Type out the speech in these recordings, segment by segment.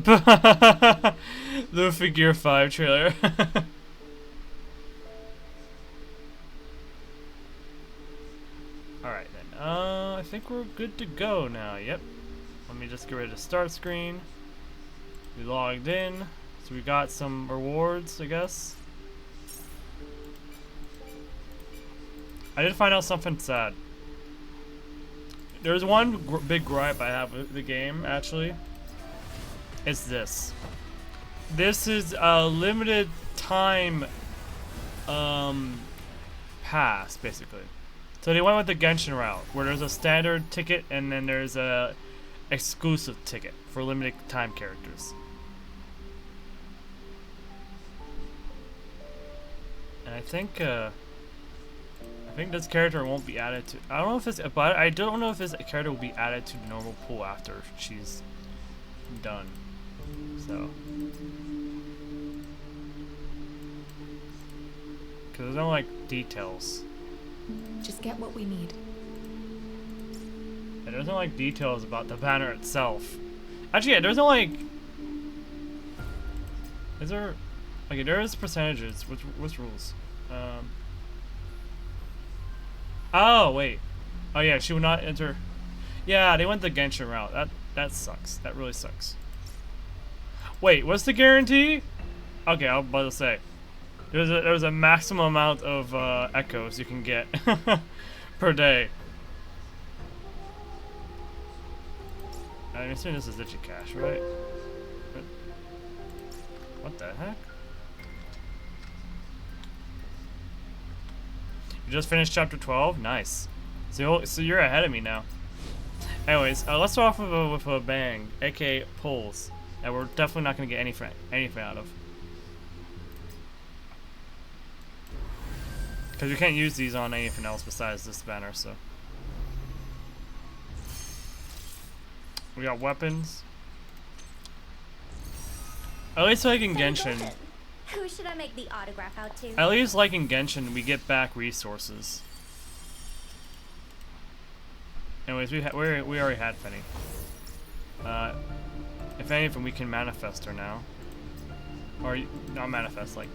The Figure 5 trailer. Alright then. I think we're good to go now. Yep. Let me just get rid of the start screen. We logged in. So we got some rewards, I guess. I did find out something sad. There's one big gripe I have with the game, actually. It's this. This is a limited time pass, basically. So they went with the Genshin route, where there's a standard ticket and then there's a exclusive ticket for limited time characters. And I think this character won't be added to. I don't know if it's, but I don't know if this character will be added to the normal pool after she's done. So, because there's no like details. Just get what we need. Yeah, there's no like details about the banner itself. Actually, yeah, there's no like. Is there? Okay, there is percentages. Which rules? Oh wait. Oh yeah, she would not enter. Yeah, they went the Genshin route. That sucks. That really sucks. Wait, what's the guarantee? Okay, I was about to say. There's a maximum amount of echoes you can get per day. I'm assuming this is Itchy Cash, right? What the heck? You just finished chapter 12? Nice. So you're ahead of me now. Anyways, let's start off with a bang, aka polls. That we're definitely not going to get anything out of. Because we can't use these on anything else besides this banner, so. We got weapons. At least like in Genshin. Who should I make the autograph out to? At least like in Genshin, we get back resources. Anyways, we already had Penny. If anything, we can manifest her now. Or not manifest, like,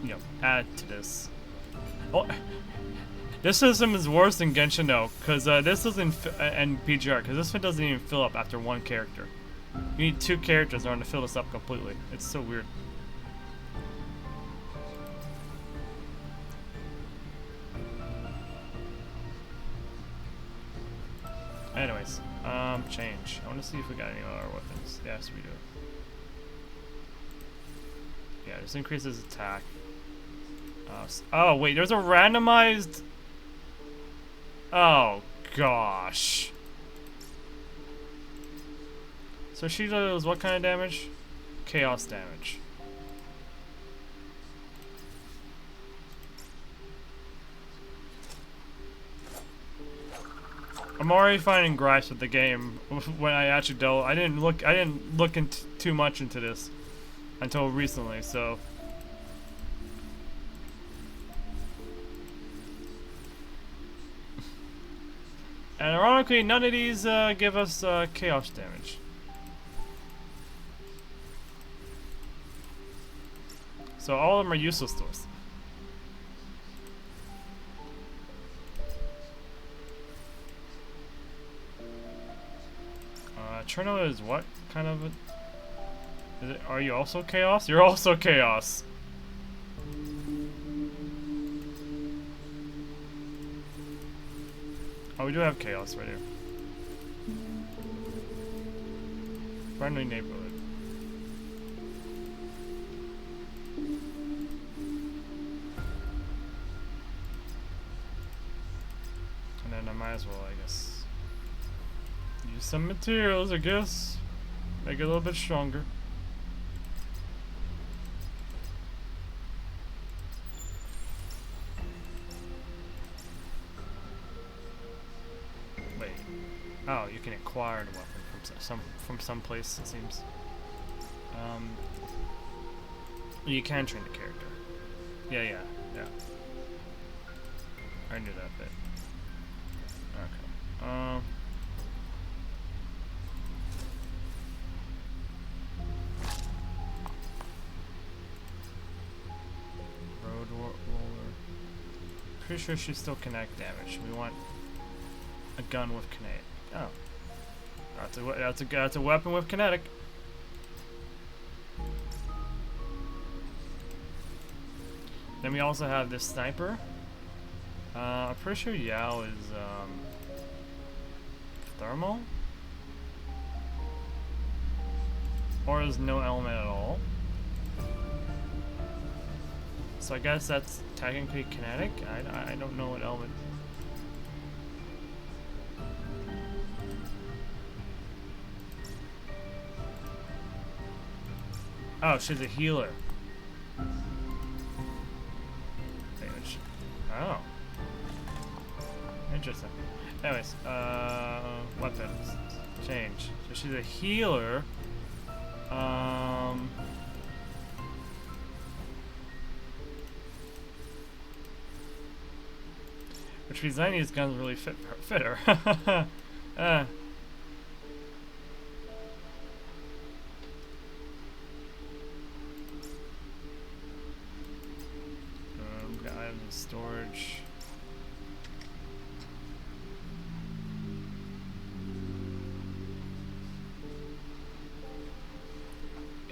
you know, add to this. Oh, this system is worse than Genshin though, because this doesn't and PGR, because this one doesn't even fill up after one character. You need 2 characters in order to fill this up completely. It's so weird. Anyways, change. I want to see if we got any other weapons. Yes, we do. Yeah, this increases attack. Oh, wait, there's a randomized... Oh, gosh. So she does what kind of damage? Chaos damage. I'm already finding gripes with the game when I actually I didn't look into too much into this until recently, so. And ironically, none of these give us chaos damage. So all of them are useless to us. Cherno is what kind of are you also chaos? You're also chaos. Oh, we do have chaos right here. Friendly neighborhood. And then I might as well, I guess. Use some materials, I guess. Make it a little bit stronger. Wait. Oh, you can acquire the weapon from some place, it seems. You can train the character. Yeah. I knew that bit. Okay. pretty sure she's still kinetic damage. We want a gun with kinetic. Oh, that's a weapon with kinetic. Then we also have this sniper. I'm pretty sure Yao is thermal, or is no element at all. So I guess that's technically kinetic. I don't know what element. Oh, she's a healer. Oh. Interesting. Anyways, weapons. Change. So she's a healer. Which means any of these guns really fit her. Got items in storage.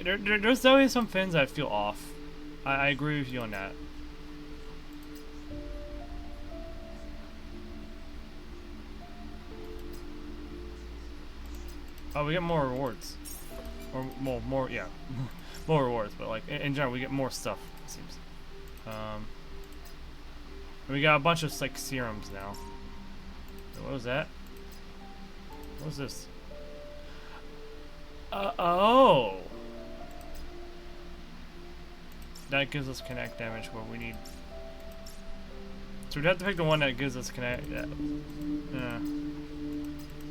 There's always some things that feel off. I agree with you on that. Oh, we get more rewards. Or more, yeah. More rewards, but like, in general, we get more stuff, it seems. We got a bunch of, like, serums now. What was that? What was this? Oh! That gives us connect damage where we need. So we'd have to pick the one that gives us connect. Yeah.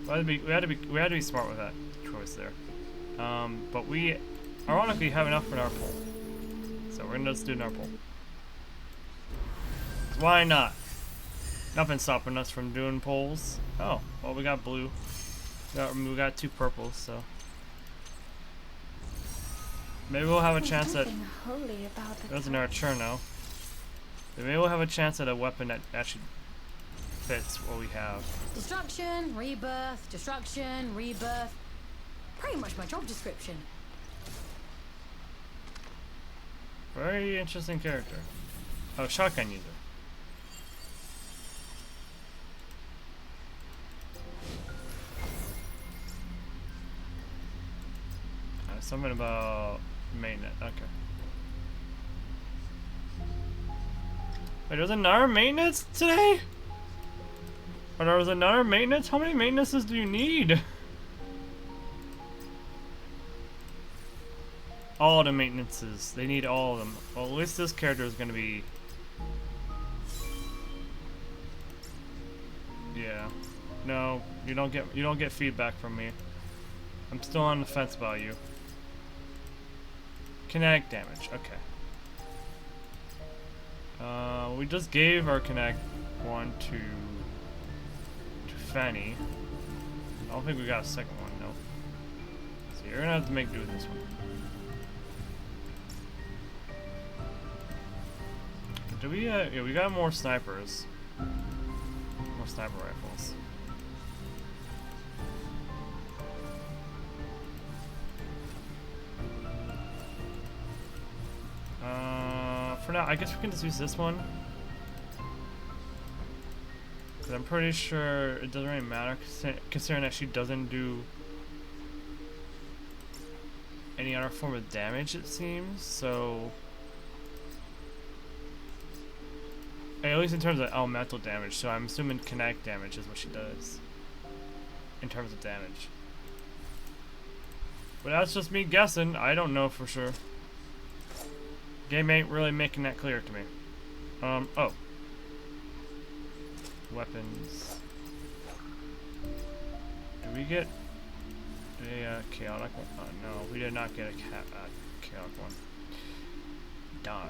We had to be smart with that choice there. But we ironically have enough for our pull. So we're gonna just do our pull. Why not? Nothing's stopping us from doing pulls. Oh, well, we got blue. We got 2 purples, so maybe we'll have a chance at. There's an Archerno. Maybe we'll have a chance at a weapon that actually fits what we have. Destruction, rebirth, destruction, rebirth. Pretty much my job description. Very interesting character. Oh, shotgun user. Something about maintenance. Okay. Wait, there's another maintenance today? Or there was another maintenance? How many maintenances do you need? All the maintenances. They need all of them. Well, at least this character is gonna be. Yeah. No, you don't get feedback from me. I'm still on the fence about you. Kinetic damage, okay. We just gave our kinetic one to Fanny. I don't think we got a second one, no. So you're gonna have to make do with this one. Do we, yeah, we got more snipers. More sniper rifles. For now, I guess we can just use this one. Because I'm pretty sure it doesn't really matter, considering that she doesn't do any other form of damage, it seems, so. At least in terms of elemental damage, so I'm assuming kinetic damage is what she does. In terms of damage. But that's just me guessing, I don't know for sure. Game ain't really making that clear to me. Oh. Weapons. Do we get a chaotic one? Oh, no, we did not get a chaotic one. Darn.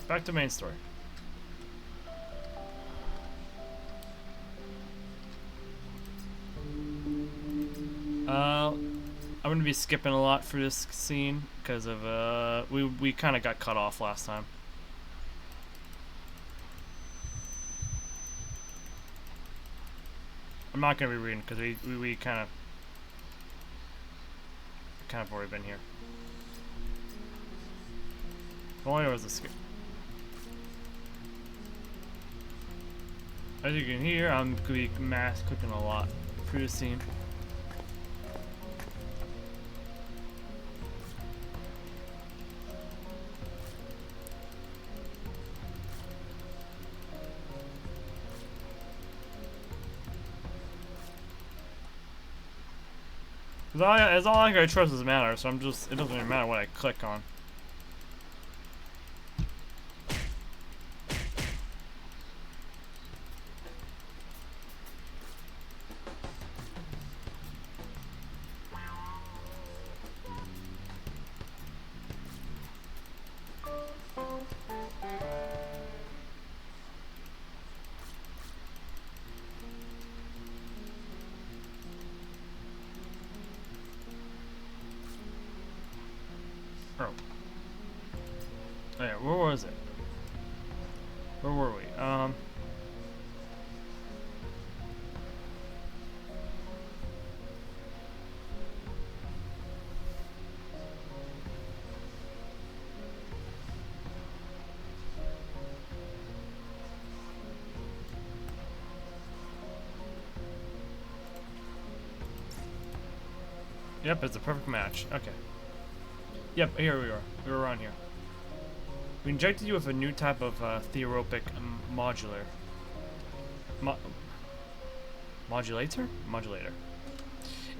Back to main story. I'm gonna be skipping a lot for this scene because of we kind of got cut off last time. I'm not gonna be reading because we kind of already been here. If only there was a skip. As you can hear, I'm gonna be mass clicking a lot for this scene. It's all I gotta trust is matter, so it doesn't even matter what I click on. Oh. Oh yeah, where was it? Where were we? Yep, it's a perfect match. Okay. Yep, here we are. We were around here. We injected you with a new type of theotropic modulator. Modulator? Modulator.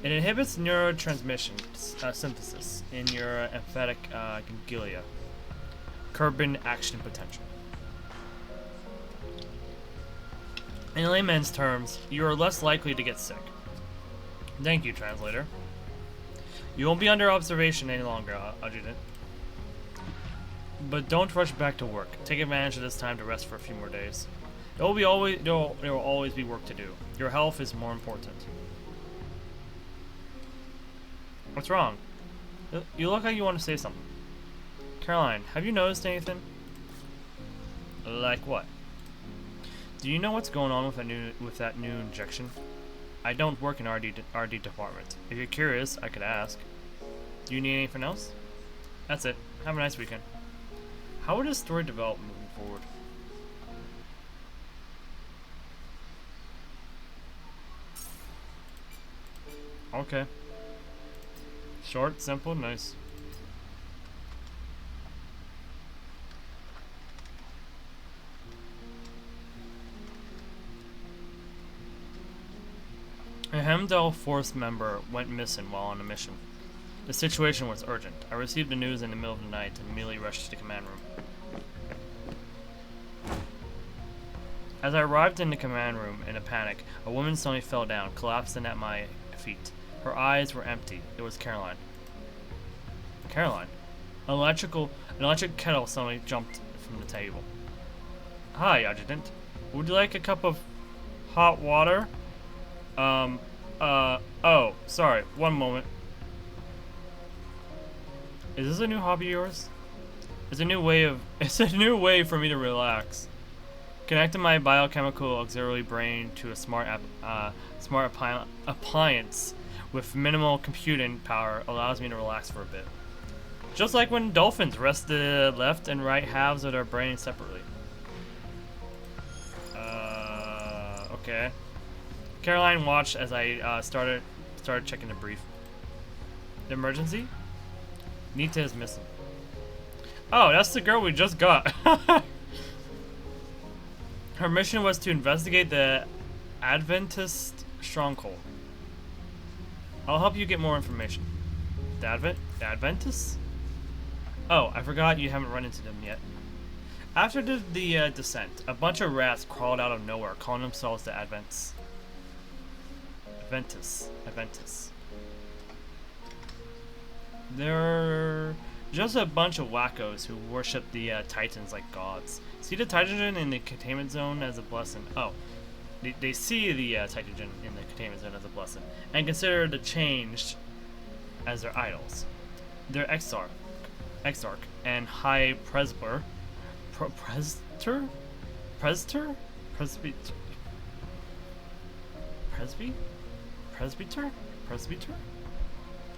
It inhibits neurotransmission synthesis in your emphatic ganglia, curbing action potential. In layman's terms, you are less likely to get sick. Thank you, translator. You won't be under observation any longer, Adjutant. But don't rush back to work. Take advantage of this time to rest for a few more days. There will always be work to do. Your health is more important. What's wrong? You look like you want to say something. Caroline, have you noticed anything? Like what? Do you know what's going on with that new injection? I don't work in RD department. If you're curious, I could ask. Do you need anything else? That's it. Have a nice weekend. How would this story develop moving forward? Okay. Short, simple, nice. A Hemdall Force member went missing while on a mission. The situation was urgent. I received the news in the middle of the night and immediately rushed to the command room. As I arrived in the command room in a panic, a woman suddenly fell down, collapsing at my feet. Her eyes were empty. It was Caroline. Caroline? An electric kettle suddenly jumped from the table. Hi, Adjutant. Would you like a cup of hot water? Oh, sorry. One moment. Is this a new hobby of yours? It's a new way for me to relax. Connecting my biochemical auxiliary brain to a smart appliance with minimal computing power allows me to relax for a bit. Just like when dolphins rest the left and right halves of their brain separately. Okay. Caroline watched as I started checking the brief. The emergency? Nita is missing. Oh, that's the girl we just got. Her mission was to investigate the Adventist stronghold. I'll help you get more information. The Adventists? Oh, I forgot you haven't run into them yet. After the descent, a bunch of rats crawled out of nowhere, calling themselves the Adventists. Adventists. They're just a bunch of wackos who worship the Titans like gods. See the Titan in the Containment Zone as a blessing. Oh, they see the Titan in the Containment Zone as a blessing, and consider the changed as their idols. Their exarch and high presbyter, presbyter,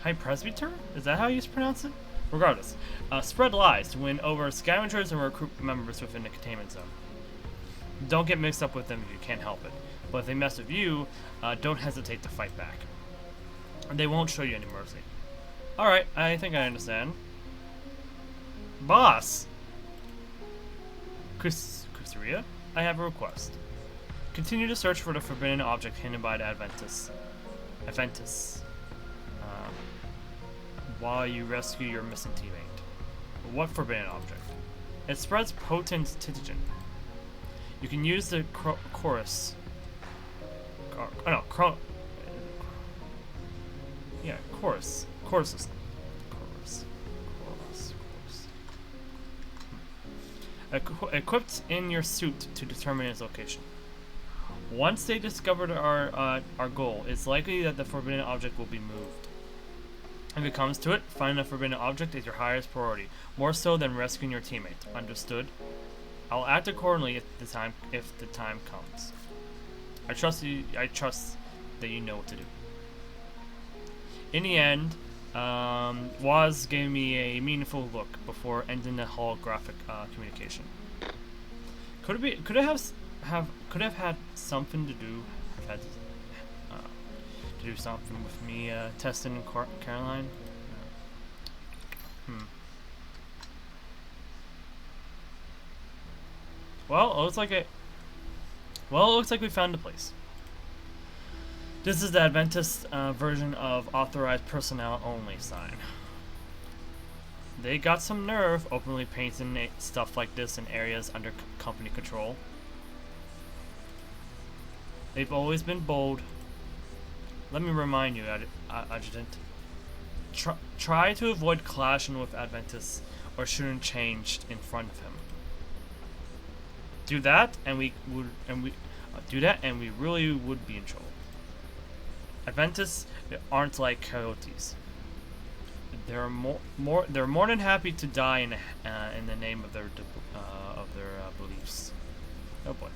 high presbyter? Is that how you pronounce it? Regardless, spread lies to win over scavengers and recruit members within the Containment Zone. Don't get mixed up with them if you can't help it. But if they mess with you, don't hesitate to fight back. They won't show you any mercy. Alright, I think I understand. Boss! Kusuriya, I have a request. Continue to search for the forbidden object hidden by the Adventus. While you rescue your missing teammate. What forbidden object? It spreads potent Titigen. You can use the chorus. Chorus. Equipped in your suit to determine its location. Once they discovered our goal, it's likely that the forbidden object will be moved. If it comes to it, finding the forbidden object is your highest priority, more so than rescuing your teammate. Understood? I'll act accordingly if the time comes. I trust you. I trust that you know what to do. In the end, Waz gave me a meaningful look before ending the holographic communication. Could it have had something to do? To do something with me testing Caroline? Well, it looks like we found a place. This is the Adventist version of authorized personnel only sign. They got some nerve openly painting stuff like this in areas under company control. They've always been bold. Let me remind you, Adjutant. Try to avoid clashing with Adventists or shooting changed in front of him. Do that, and we really would be in trouble. Adventists aren't like coyotes. They're more than happy to die in the name of their beliefs. Oh boy.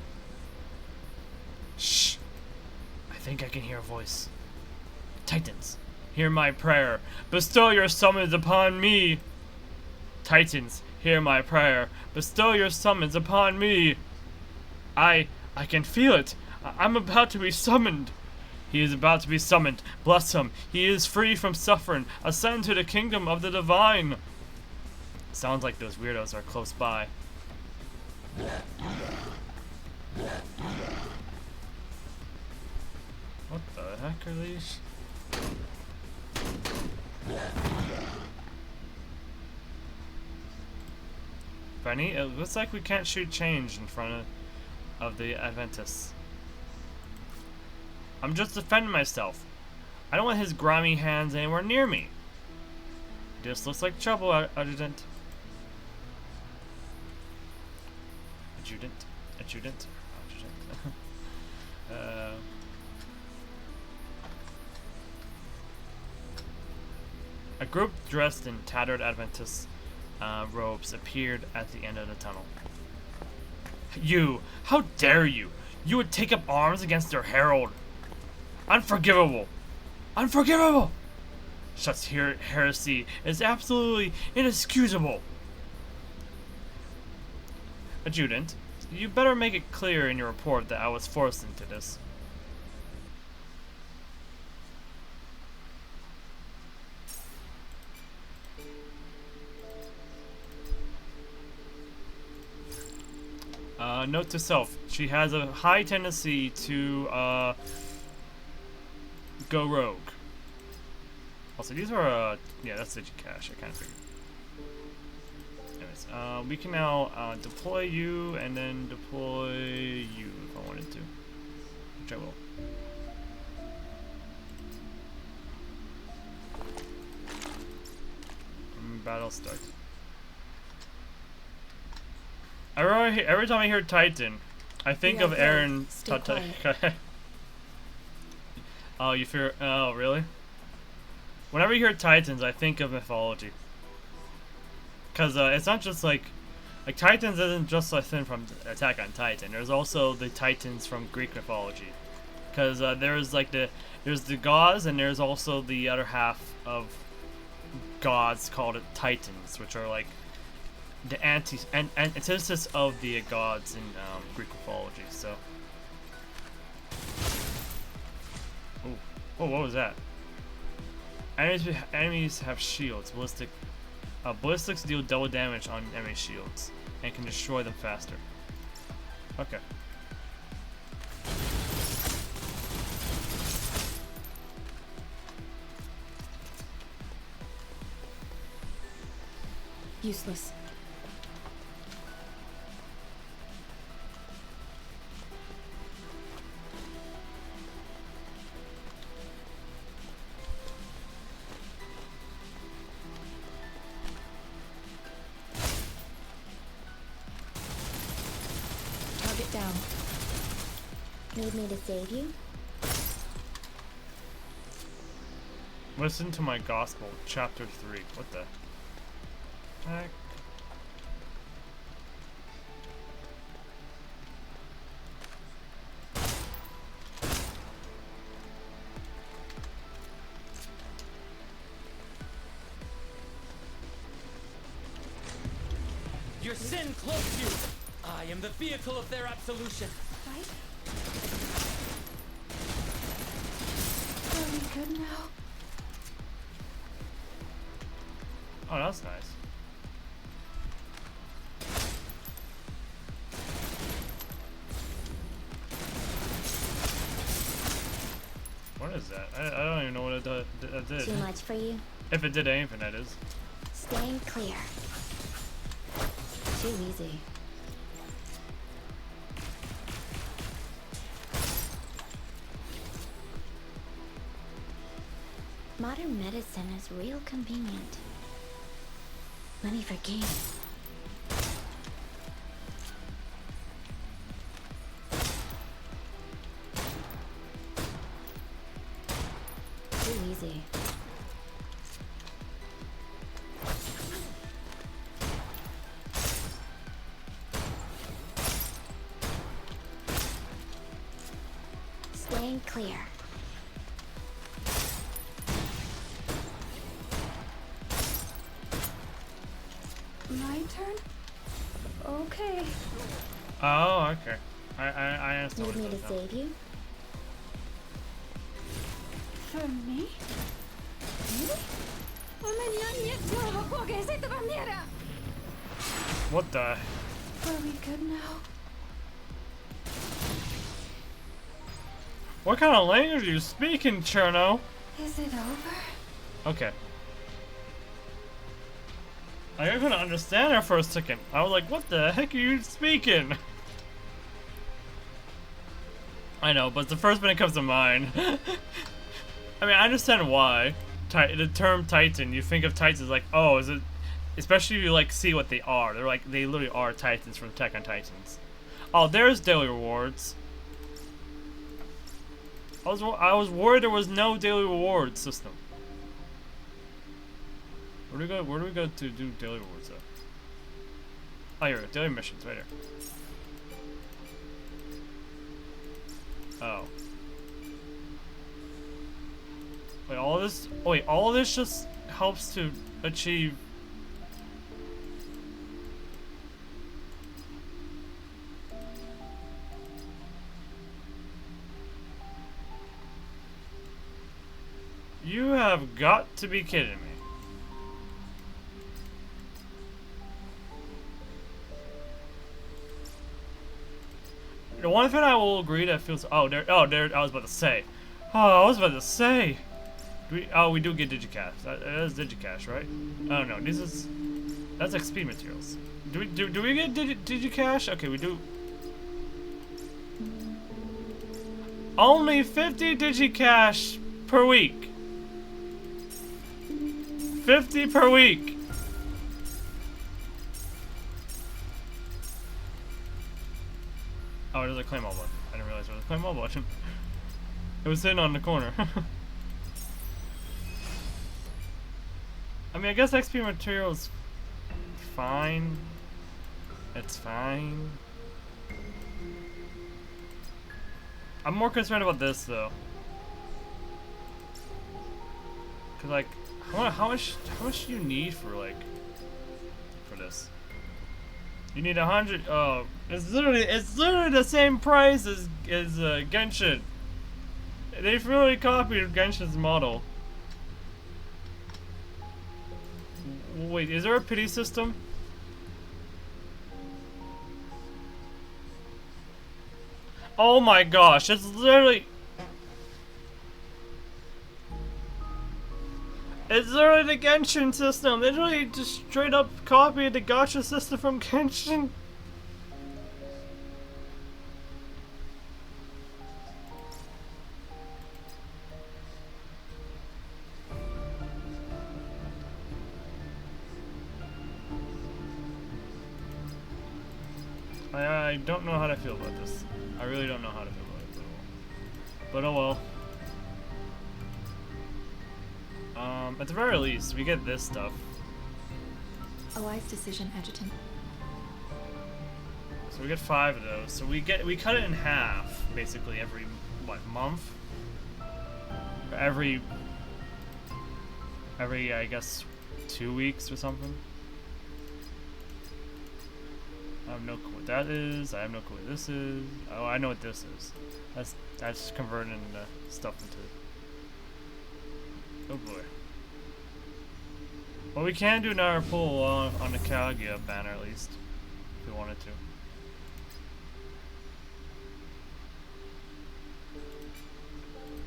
Shh. I think I can hear a voice. Titans, hear my prayer. Bestow your summons upon me. Titans, hear my prayer. Bestow your summons upon me. I can feel it. I'm about to be summoned. He is about to be summoned. Bless him. He is free from suffering. Ascend to the kingdom of the divine. Sounds like those weirdos are close by. What the heck are these? Benny, it looks like we can't shoot change in front of the Adventists. I'm just defending myself. I don't want his grimy hands anywhere near me. This looks like trouble, Adjutant. Adjutant. A group dressed in tattered Adventist robes appeared at the end of the tunnel. You! How dare you! You would take up arms against their herald! Unforgivable! Unforgivable! Such heresy is absolutely inexcusable! Adjutant, you better make it clear in your report that I was forced into this. Note to self, she has a high tendency to go rogue. Also, these are, yeah, that's Digicash, I kind of figured. Anyways, we can now deploy you and then deploy you if I wanted to, which I will. Battle start. Every time I hear Titan, I think Yeah, of go. Aaron. Stay quiet. Oh, you fear? Oh, really? Whenever you hear Titans, I think of mythology. Cause it's not just like Titans isn't just a thing from Attack on Titan. There's also the Titans from Greek mythology. Cause there's like there's the gods and there's also the other half of gods called Titans, which are like the antithesis of the gods in Greek mythology. So, oh, what was that? Enemies have shields. Ballistics deal double damage on enemy shields and can destroy them faster. Okay. Useless. Target down. Need me to save you? Listen to my gospel, chapter 3. What the heck? Your sin cloaks you. I am the vehicle of their absolution. Right? Are we good now? Oh, that's nice. What is that? I don't even know what it did. Too much for you? If it did anything, that is. Staying clear. Too easy. Modern medicine is real convenient. Money for gain. Too easy. Staying clear. My turn? Okay. Oh, okay. I understand Need what me it to does now. save you? For me? Really? What the? Are we good now? What kind of language are you speaking, Cherno? Is it over? Okay. I couldn't understand her for a second. I was like, what the heck are you speaking? I know, but it's the first thing that comes to mind. I mean, I understand why. The term Titan, you think of Titans like, oh, is it... Especially if you, like, see what they are. They're like, they literally are Titans from Attack on Titans. Oh, there's daily rewards. I was worried there was no daily reward system. Where do we go to do daily rewards though? Oh, here we go. Daily missions right here. Oh. Wait, all this? Oh, wait, all of this just helps to achieve. You have got to be kidding me. The one thing I will agree that feels I was about to say. Oh, I was about to say. We do get Digicash. That is Digicash, right? Oh no, that's XP materials. Do we get Digicash? Okay, we do. Only 50 Digicash per week. 50 per week. Oh, Oh, there's a claim all button. I didn't realize there was a claim all button. It was sitting on the corner. I mean, I guess XP material is fine. It's fine. I'm more concerned about this though. Cause like, how much do you need for like, for this? You need 100. Oh, it's literally the same price as Genshin. They've really copied Genshin's model. Wait, is there a pity system? Oh my gosh, it's literally... It's literally the Genshin system. They literally just straight up copied the gacha system from Genshin. I don't know how to feel about this. I really don't know how to feel about it at all. But oh well. At the very least, we get this stuff. A wise decision, Adjutant. So we get 5 of those. So we cut it in half, basically every what, month? Or every I guess 2 weeks or something. I have no clue what that is. I have no clue what this is. Oh, I know what this is. That's converting stuff into. Oh boy. Well, we can do another pull on the Kaguya banner at least, if we wanted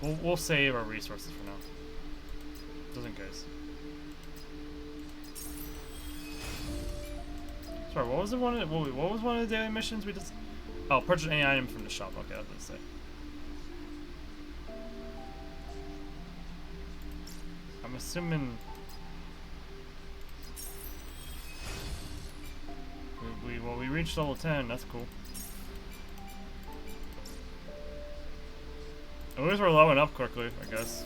to. We'll save our resources for now. Doesn't guys. Sorry, what was the one? What was one of the daily missions we just? Oh, purchase any item from the shop. Okay, I was gonna say. I'm assuming. Well, we reached level 10. That's cool. At least we're leveling up quickly, I guess.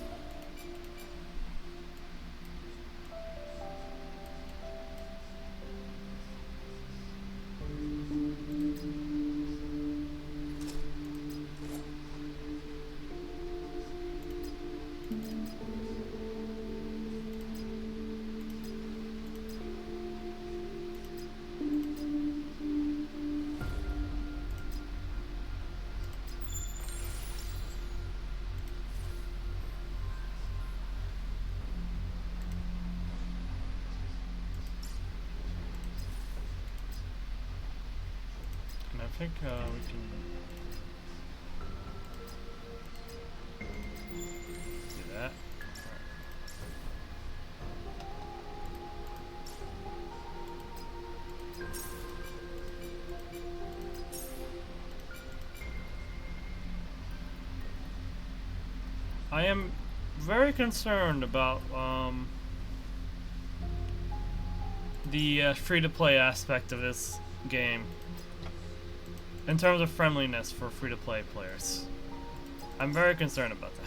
I think we can do that. I am very concerned about the free-to-play aspect of this game. In terms of friendliness for free-to-play players. I'm very concerned about that.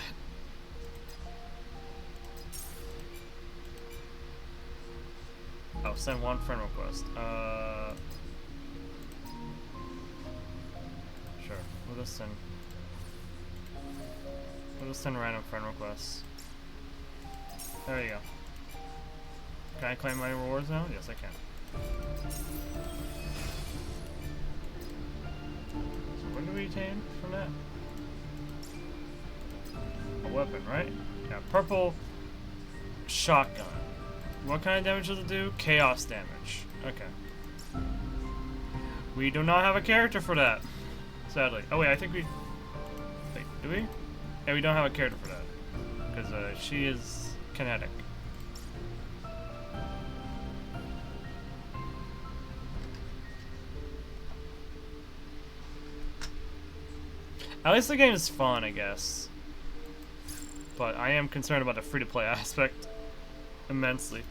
Oh, send one friend request. Sure. We'll just send random friend requests. There you go. Can I claim my rewards now? Yes, I can. What do we obtain from that? A weapon, right? Yeah, purple shotgun. What kind of damage does it do? Chaos damage. Okay. We do not have a character for that. Sadly. Oh wait, I think we... Wait, do we? Yeah, we don't have a character for that. Because she is kinetic. At least the game is fun, I guess. But I am concerned about the free-to-play aspect immensely.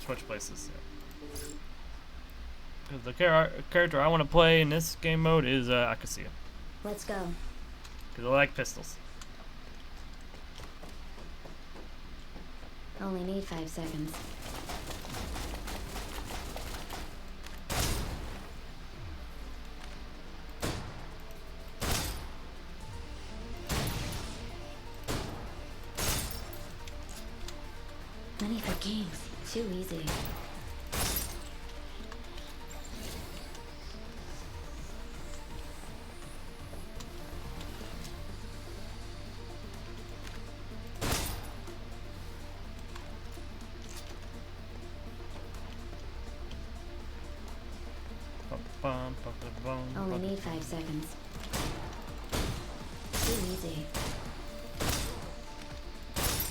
switch places. Because the character I want to play in this game mode is Kusuriya. Let's go. Because I like pistols. Only need 5 seconds. Money for games. Too easy. Only need 5 seconds. Too easy.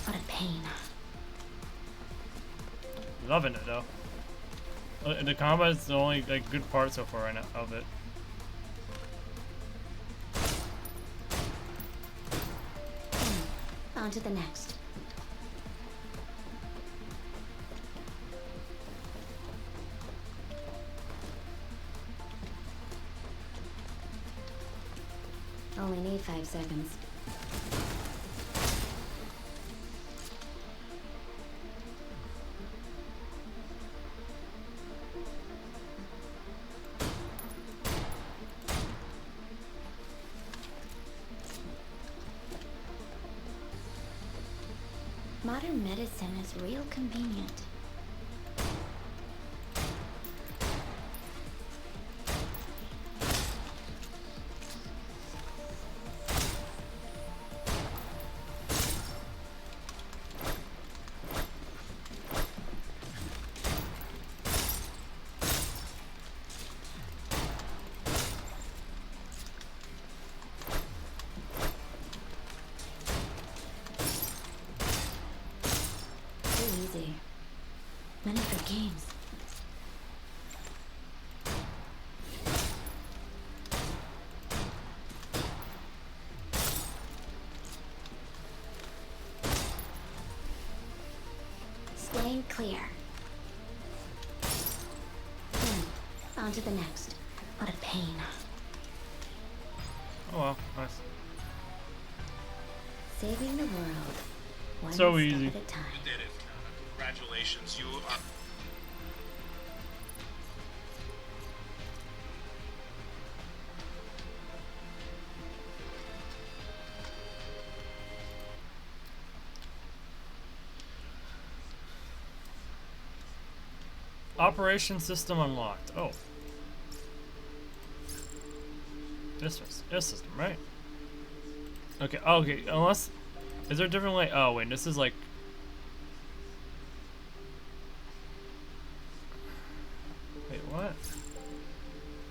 What a pain. Loving it though. The combat is the only like good part so far right now of it. On to the next. Only need 5 seconds. Modern medicine is real convenient. Easy. Money for games. Staying clear. On to the next. What a pain. Oh well, nice. Saving the world. One So step easy. at a time. Did it. Congratulations, you are. Operation system unlocked. Oh. This system, right? Okay, okay, unless... Is there a different way? Oh, wait, this is like... Wait, what?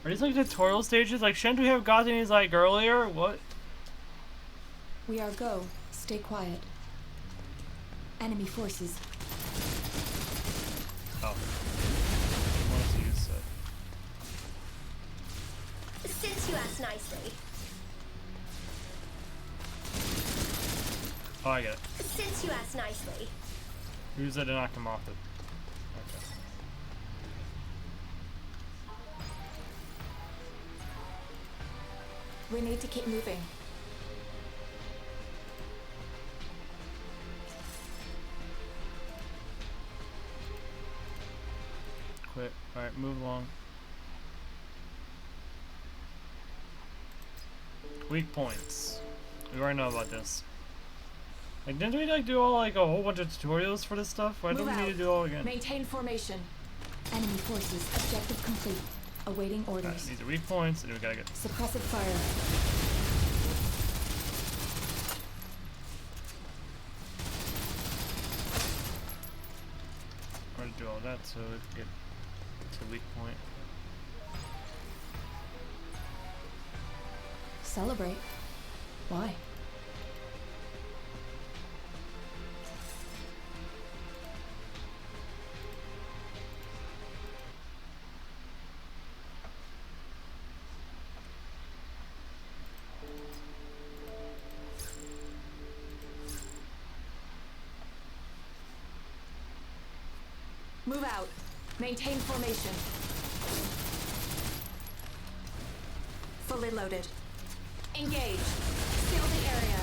Are these like tutorial stages? Like, shouldn't we have gotten these like earlier? What? We are go. Stay quiet. Enemy forces. Oh. I wanted to use Since you asked nicely. Oh, I get it. Since you asked nicely. Use it to knock him off it. Okay. We need to keep moving. Quit. Alright, move along. Weak points. We already know about this. Like, didn't we like do all like a whole bunch of tutorials for this stuff? Why do we need to do it all again? Maintain formation. Enemy forces. Objective complete. Awaiting orders. Right, these are weak points, and we gotta get. Suppressive fire. We're gonna do all that so we get to weak point. Celebrate. Why? Move out. Maintain formation. Fully loaded. Engage. Seal the area.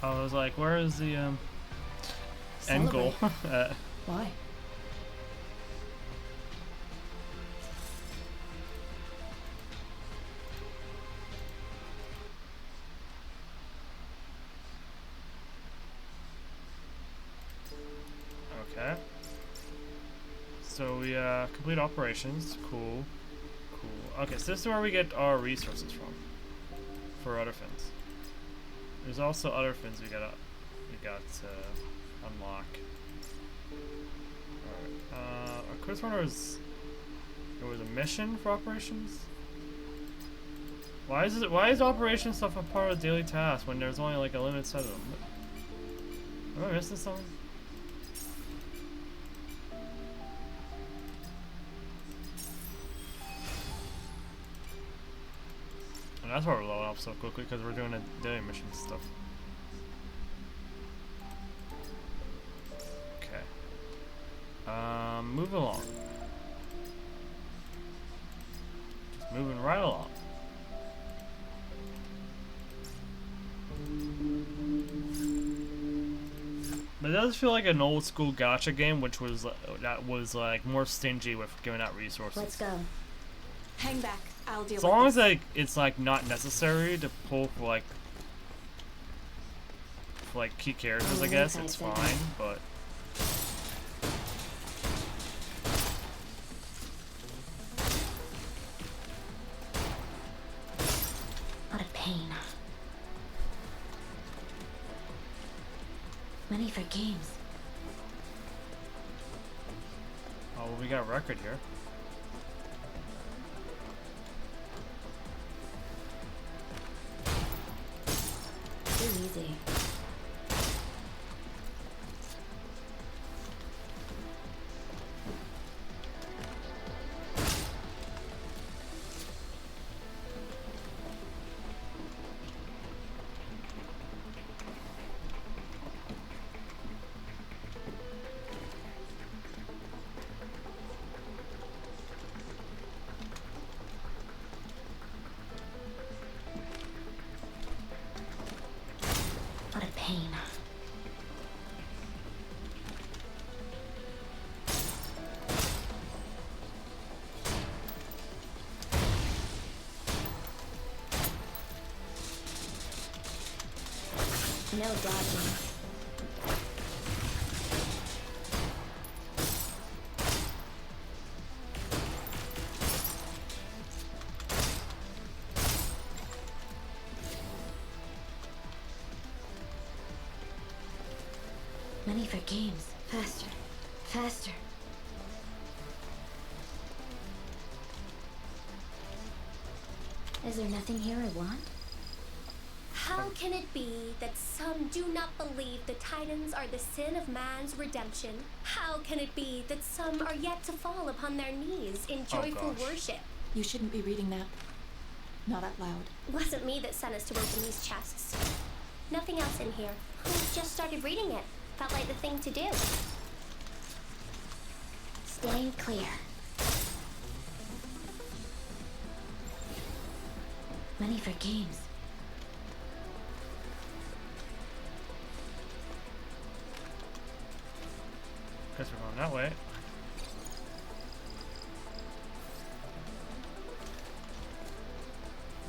I was like, where is the end goal? Why? Okay. So we complete operations. Cool. Cool. Okay, so this is where we get our resources from. For other fins. There's also other fins we got to unlock. Alright. I could have there was a mission for operations? Why is operation stuff a part of the daily task when there's only like a limited set of them? Am I missing something? And that's why we're loading up so quickly, because we're doing the daily mission stuff. Okay. Move along. Just moving right along. But it does feel like an old school gacha game, which was like more stingy with giving out resources. Let's go. Hang back. I'll deal As with long this. as it's like not necessary to pull for like key characters, I guess it's fine. But What a pain. Money for games. oh, well, we got a record here. Too easy. What a pain. No dodging. Money for games. Faster. Faster. Is there nothing here I want? How can it be that some do not believe the Titans are the sin of man's redemption? How can it be that some are yet to fall upon their knees in joyful gosh. worship? You shouldn't be reading that. Not out loud. Wasn't me that sent us to open these chests. Nothing else in here. We just started reading it. Felt like the thing to do. Staying clear. Money for games. Guess we're going that way.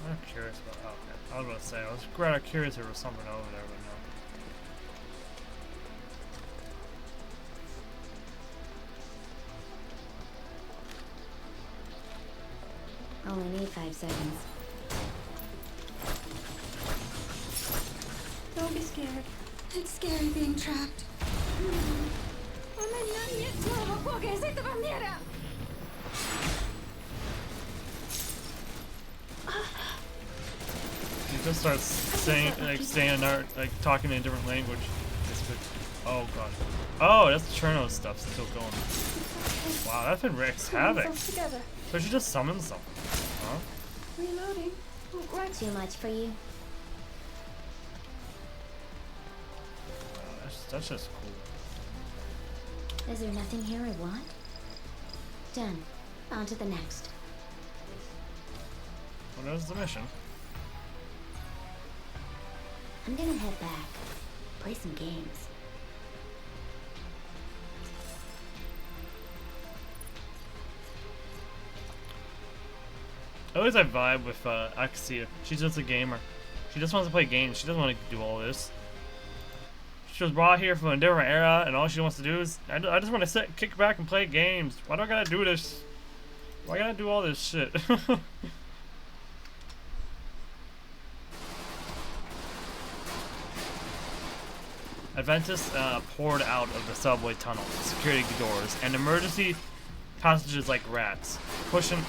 I'm curious about. Oh, okay. I was about to say, I was rather curious if there was something over there, but no. Only need 5 seconds. Don't be scared. It's scary being trapped. He just starts saying, talking in a different language. Oh god. Oh, that's the Cherno stuff still going. Wow, that thing wreaks havoc. Together. So she just summons something. Huh? Reloading. Right. Too much for you? That's just cool. Is there nothing here I want? Done. On to the next. Well, there's the mission. I'm gonna head back. Play some games. Always I vibe with Kusuriya. She's just a gamer. She just wants to play games. She doesn't want to do all this. She was brought here from a different era, and all she wants to do is I just want to sit, kick back, and play games. Why do I gotta do this? Why gotta do all this shit? Adventus poured out of the subway tunnel, security doors, and emergency passages like rats, pushing.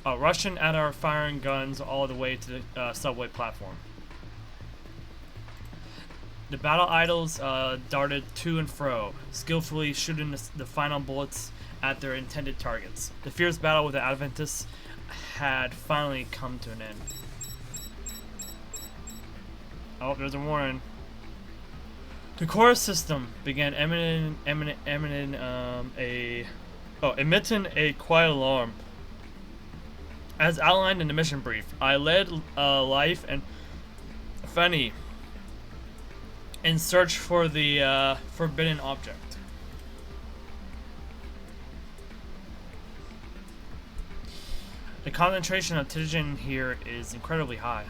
Rushing at our firing guns all the way to the subway platform. The battle idols darted to and fro, skillfully shooting the final bullets at their intended targets. The fierce battle with the Adventists had finally come to an end. Oh, there's a warning. The chorus system began emitting a quiet alarm. As outlined in the mission brief, I led Life and Fanny in search for the forbidden object. The concentration of Tigen here is incredibly high.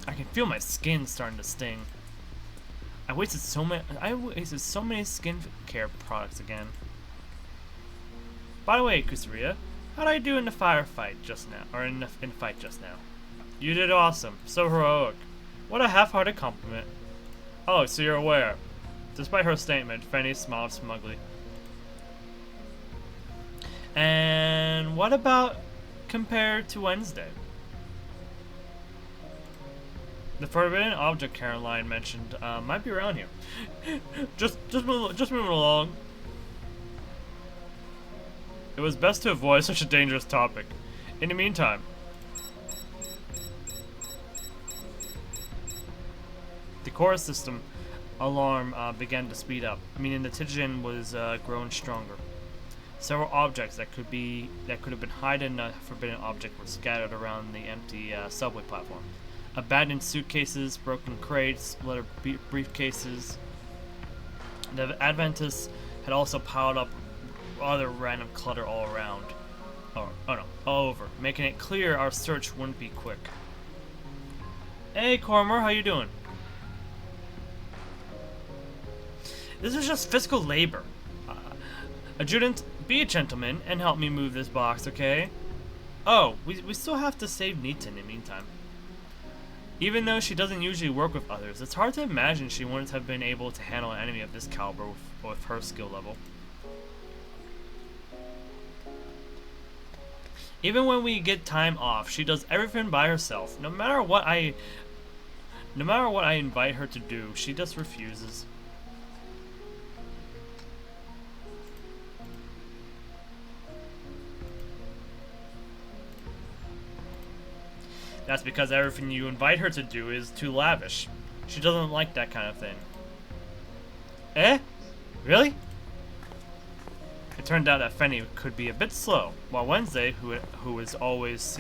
I can feel my skin starting to sting. I wasted so many skincare products again. By the way, Kusuriya, how'd I do in the firefight just now, or in the fight just now? You did awesome. So heroic. What a half-hearted compliment. Oh, so you're aware. Despite her statement, Fanny smiled smugly. And what about compared to Wednesday? The forbidden object Caroline mentioned might be around here. just moving along. It was best to avoid such a dangerous topic. In the meantime, the chorus system alarm began to speed up, meaning the Tigen was growing stronger. Several objects that could have been hiding in a forbidden object were scattered around the empty subway platform. Abandoned suitcases, broken crates, leather briefcases. The Adventists had also piled up other random clutter all around. Oh no, all over, making it clear our search wouldn't be quick. Hey Cormer, how you doing? This is just physical labor. Adjutant, be a gentleman and help me move this box, okay? Oh, we still have to save Nita in the meantime. Even though she doesn't usually work with others, it's hard to imagine she wouldn't have been able to handle an enemy of this caliber with her skill level. Even when we get time off, she does everything by herself. No matter what I invite her to do, she just refuses. That's because everything you invite her to do is too lavish. She doesn't like that kind of thing. Eh? Really? It turned out that Fanny could be a bit slow, while Wednesday, who always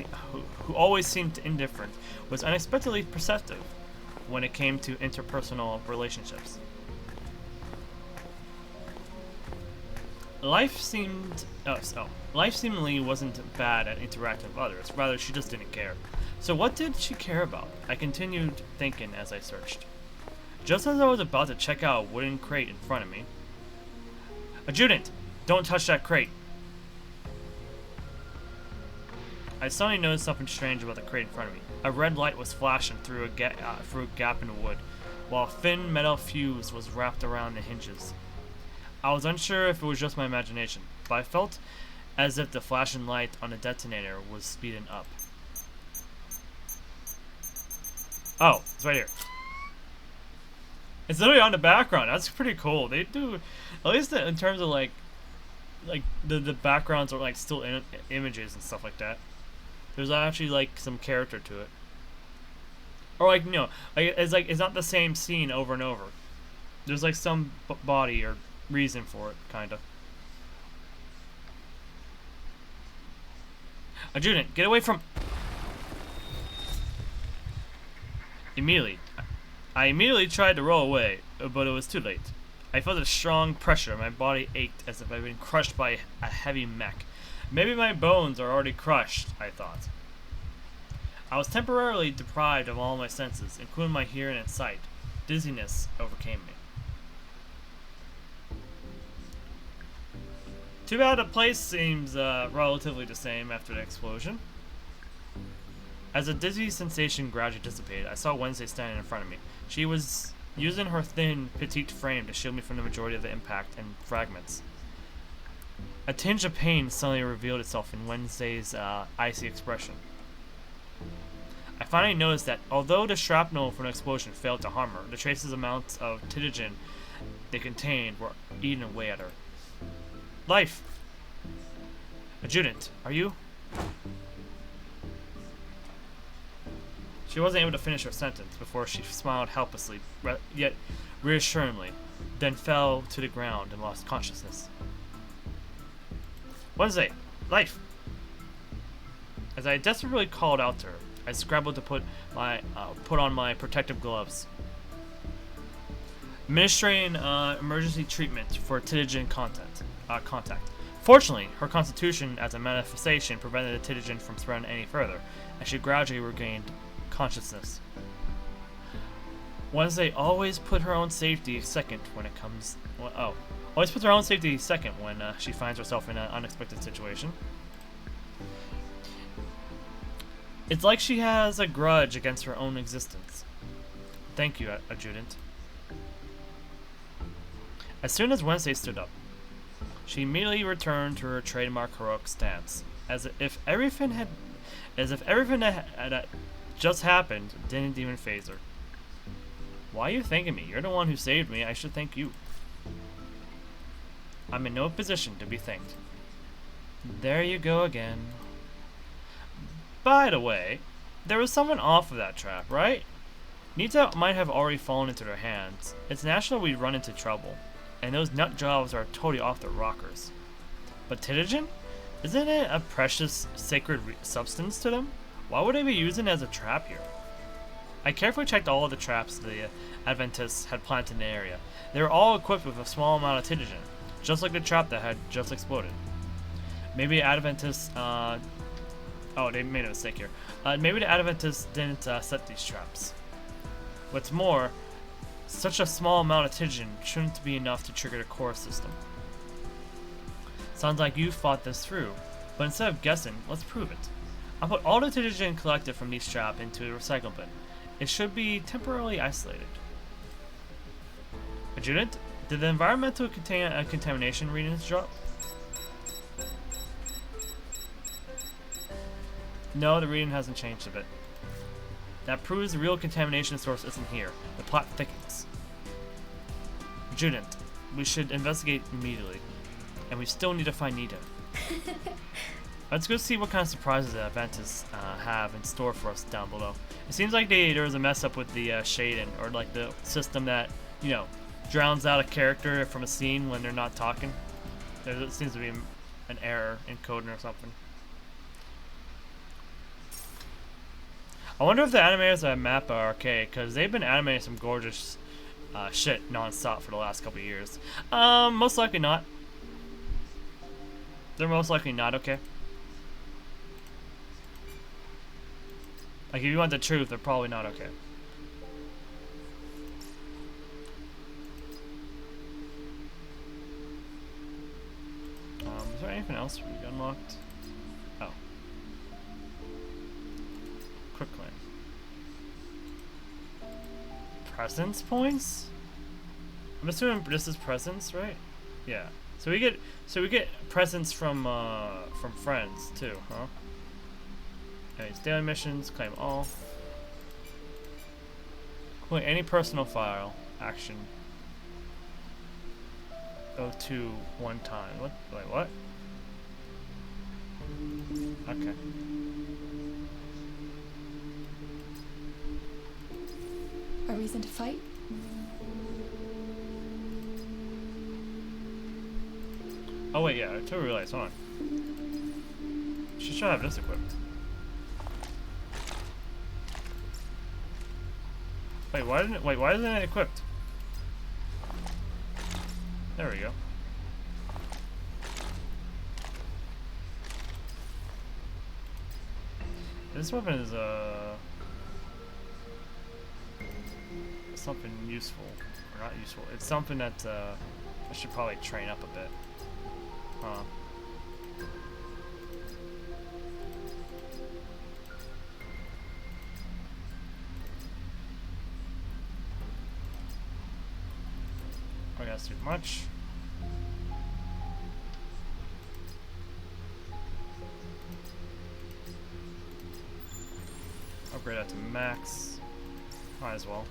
seemed indifferent, was unexpectedly perceptive when it came to interpersonal relationships. Life seemingly wasn't bad at interacting with others, rather she just didn't care. So what did she care about? I continued thinking as I searched. Just as I was about to check out a wooden crate in front of me. Adjutant! Don't touch that crate! I suddenly noticed something strange about the crate in front of me. A red light was flashing through a gap in the wood, while a thin metal fuse was wrapped around the hinges. I was unsure if it was just my imagination, but I felt as if the flashing light on the detonator was speeding up. Oh, it's right here. It's literally on the background. That's pretty cool. They do, at least in terms of like the backgrounds are like still images and stuff like that. There's actually like some character to it. Or like, you know, like it's not the same scene over and over. There's like some body or reason for it, kind of. Adjutant, get away from... I immediately tried to roll away, but it was too late. I felt a strong pressure. My body ached as if I'd been crushed by a heavy mech. Maybe my bones are already crushed, I thought. I was temporarily deprived of all my senses, including my hearing and sight. Dizziness overcame me. Too bad the place seems relatively the same after the explosion. As the dizzy sensation gradually dissipated, I saw Wednesday standing in front of me. She was using her thin, petite frame to shield me from the majority of the impact and fragments. A tinge of pain suddenly revealed itself in Wednesday's icy expression. I finally noticed that although the shrapnel from the explosion failed to harm her, the trace amounts of pterogen they contained were eating away at her. Life! Adjutant, are you? She wasn't able to finish her sentence before she smiled helplessly, yet reassuringly, then fell to the ground and lost consciousness. Wednesday, life! As I desperately called out to her, I scrambled to put on my protective gloves. Administering emergency treatment for pterogen contact. Fortunately, her constitution as a manifestation prevented the pterogen from spreading any further, and she gradually regained consciousness. Wednesday always put her own safety second when it comes... always puts her own safety second when she finds herself in an unexpected situation. It's like she has a grudge against her own existence. Thank you, Adjutant. As soon as Wednesday stood up, she immediately returned to her trademark heroic stance, as if everything that had just happened didn't even faze her. Why are you thanking me? You're the one who saved me. I should thank you. I'm in no position to be thanked. There you go again. By the way, there was someone off of that trap, right? Nita might have already fallen into their hands. It's natural we run into trouble, and those nut jobs are totally off their rockers. But pterogen? Isn't it a precious, sacred substance to them? Why would they be using it as a trap here? I carefully checked all of the traps the Adventists had planted in the area. They were all equipped with a small amount of pterogen, just like the trap that had just exploded. Maybe Adventists, they made a mistake here. Maybe the Adventists didn't set these traps. What's more, such a small amount of pterogen shouldn't be enough to trigger the core system. Sounds like you thought this through, but instead of guessing, let's prove it. I'll put all the pterogen collected from these traps into a recycle bin. It should be temporarily isolated. Adjutant, did the environmental contamination readings drop? No, the reading hasn't changed a bit. That proves the real contamination source isn't here. The plot thickens. Adjutant, we should investigate immediately. And we still need to find Nita. Let's go see what kind of surprises the Adventists have in store for us down below. It seems like there was a mess up with the shading, or like the system that, you know, drowns out a character from a scene when they're not talking. There seems to be an error in coding or something. I wonder if the animators at Mappa are okay, because they've been animating some gorgeous shit non-stop for the last couple of years. Most likely not. They're most likely not okay. Like, if you want the truth, they're probably not okay. Is there anything else we unlocked? Oh. Quick claim. Presence points? I'm assuming this is presence, right? Yeah. So we get presents from friends too, huh? Okay, daily missions, claim all. Complete any personal file action. O2 one time. What? Wait, what? Okay. A reason to fight? Oh wait, yeah, I totally realized. Hold on. She should have this equipped. Wait, why isn't it equipped? There we go. This weapon is something useful, or not useful. It's something that I should probably train up a bit. Huh. I guess too much. Upgrade that to max. Might as well.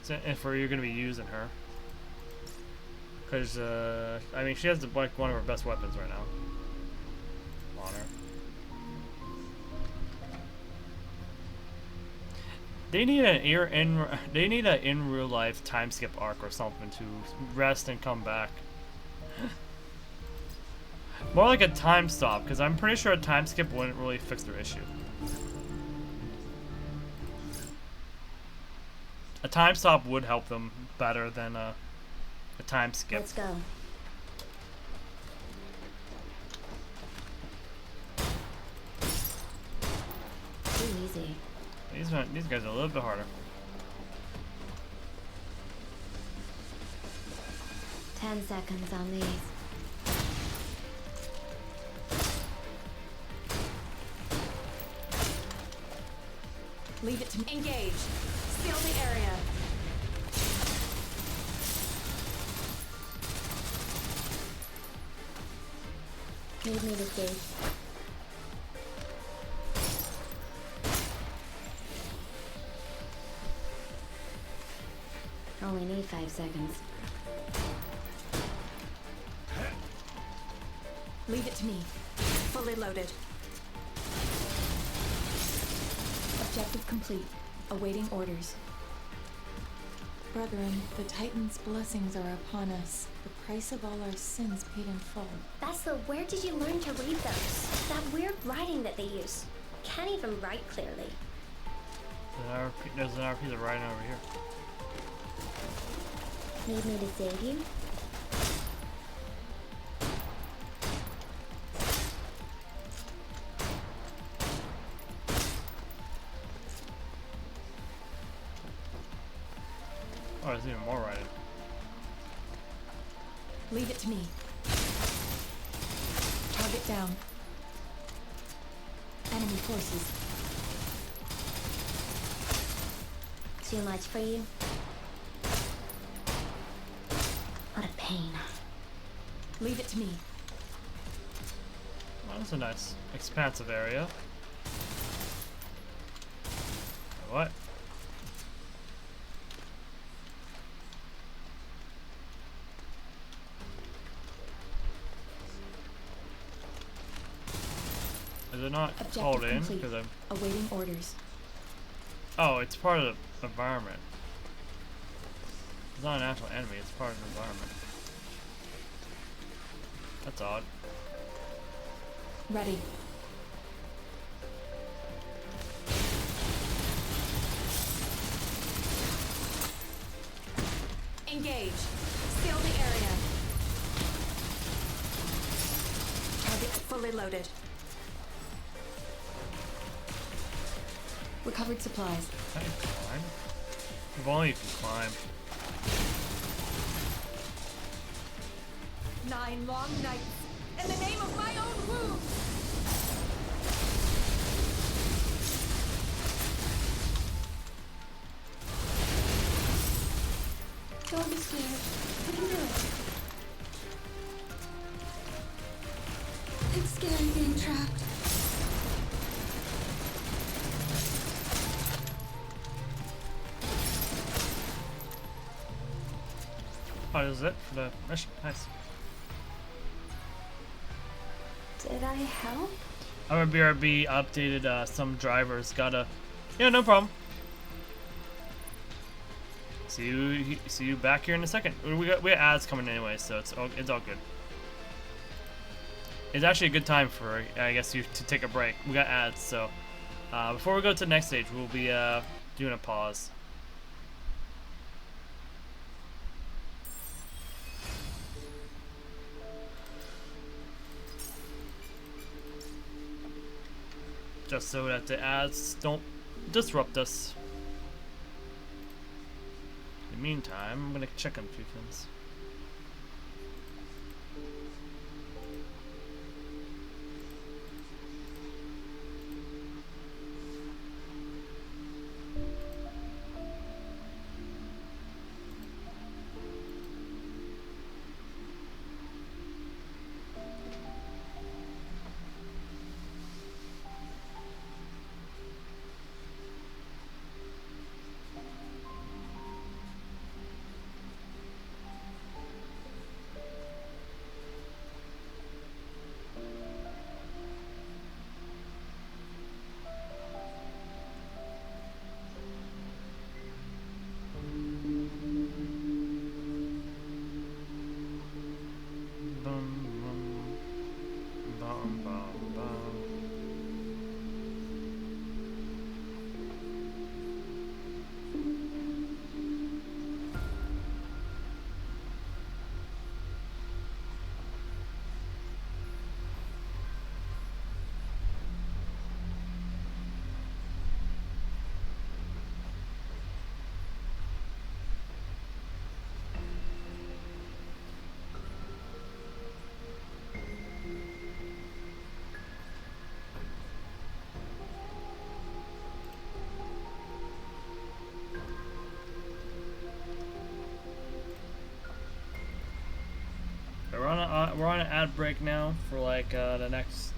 If you're gonna be using her. Because, I mean, she has like one of her best weapons right now. On her. They need an in real life time skip arc or something to rest and come back. More like a time stop, because I'm pretty sure a time skip wouldn't really fix their issue. A time stop would help them better than a time skip. Let's go. Too easy. These guys are a little bit harder. 10 seconds on these. Leave it to me. Engage. Seal the area. Need me to save. Only need 5 seconds. Leave it to me. Fully loaded. Objective complete. Awaiting orders. Brethren, the Titan's blessings are upon us. The price of all our sins paid in full. Bessa, where did you learn to read those? That weird writing that they use. Can't even write clearly. There's an RP of writing over here. Need me to save you? Oh, there's even more writing. Leave it to me. Target down. Enemy forces. Too much for you? What a pain. Leave it to me. Oh, that's a nice expansive area. What? Is it not Objective called in? complete. Because I'm. Awaiting orders. Oh, it's part of the environment. It's not an actual enemy, it's part of the environment. That's odd. Ready. Engage. Seal the area. Target fully loaded. Recovered supplies. Can I climb? If only you can climb. 9 long nights. In the name of my own womb. Don't be scared. You can do it. Oh, this is it for the mission. Nice. Did I help? Our BRB updated some drivers. Gotta. Yeah, no problem. See you back here in a second. We got ads coming anyway, so it's all good. It's actually a good time for, I guess, you to take a break. We got ads, so before we go to the next stage, we'll be doing a pause. Just so that the ads don't disrupt us. In the meantime, I'm gonna check on a few things. We're on an ad break now for like the next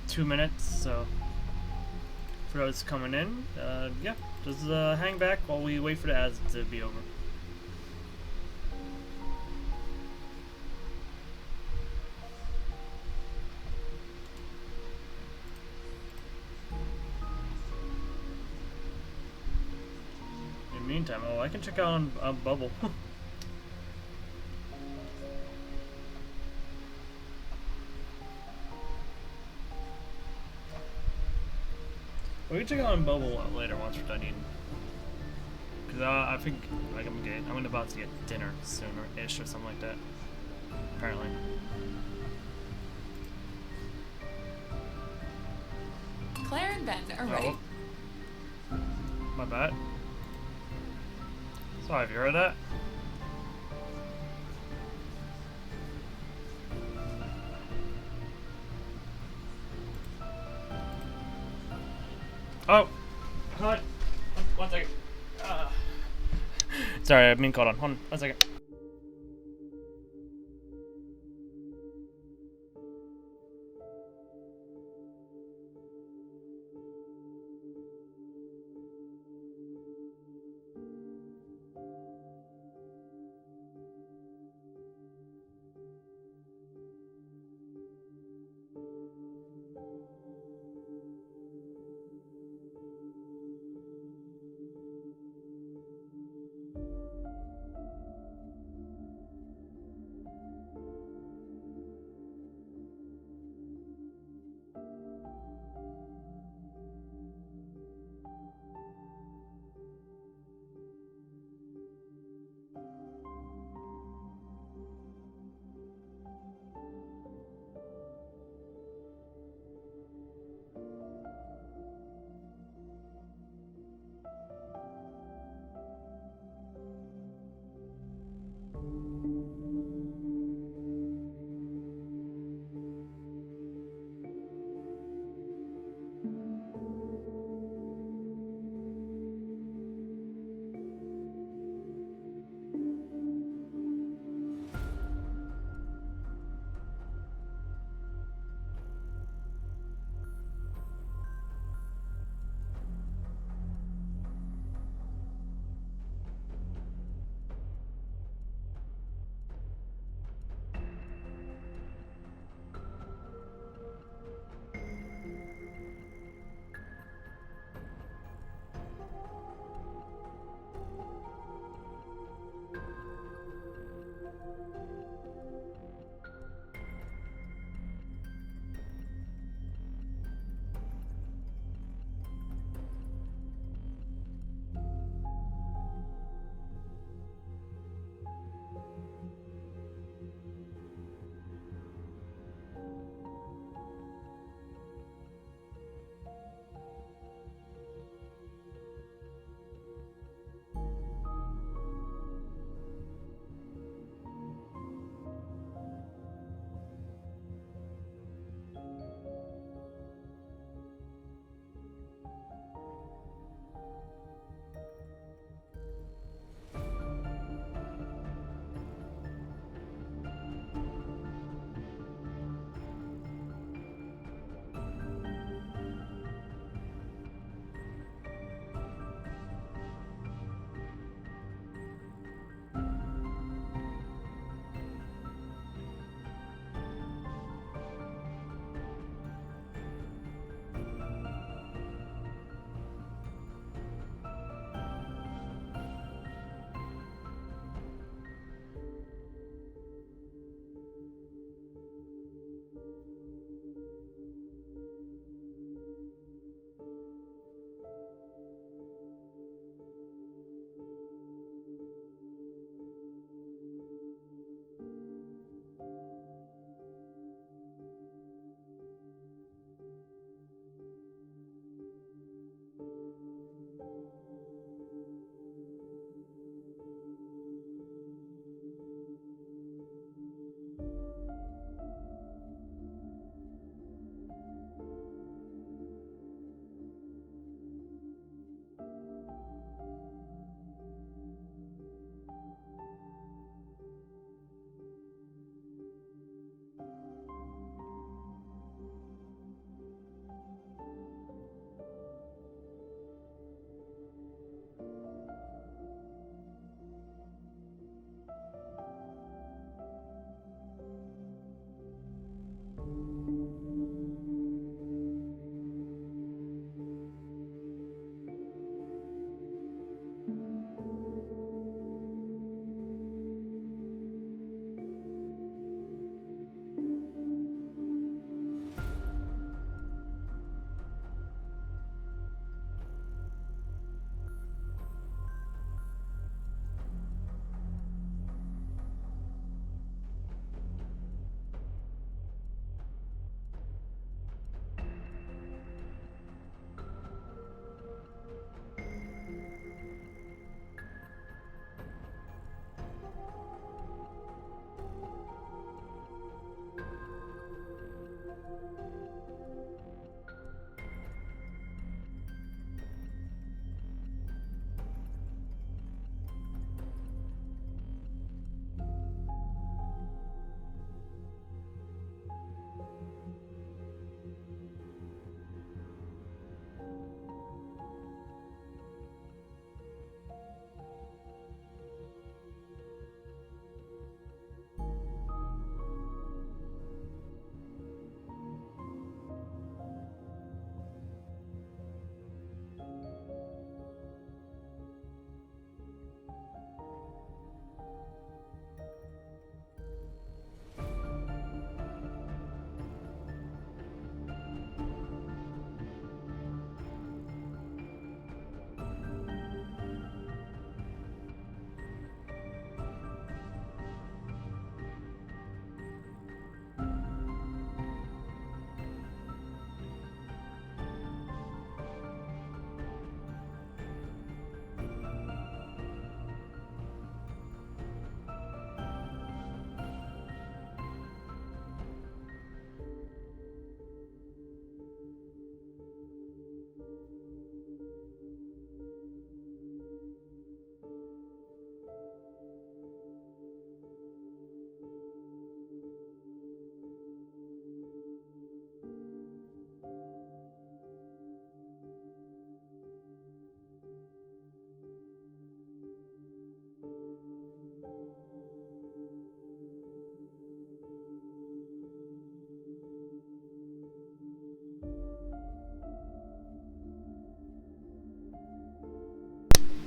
2 minutes. So for those coming in, yeah, just hang back while we wait for the ads to be over. In the meantime, oh, I can check out on Bubble. We can check out on Bubble later once we're done eating. Cause I think like I'm about to get dinner soon or ish or something like that. Apparently. Claire and Ben are ready. My bad. Sorry, have you heard that? Oh! Hold on. One second. Sorry, I've been called on. Hold on. 1 second.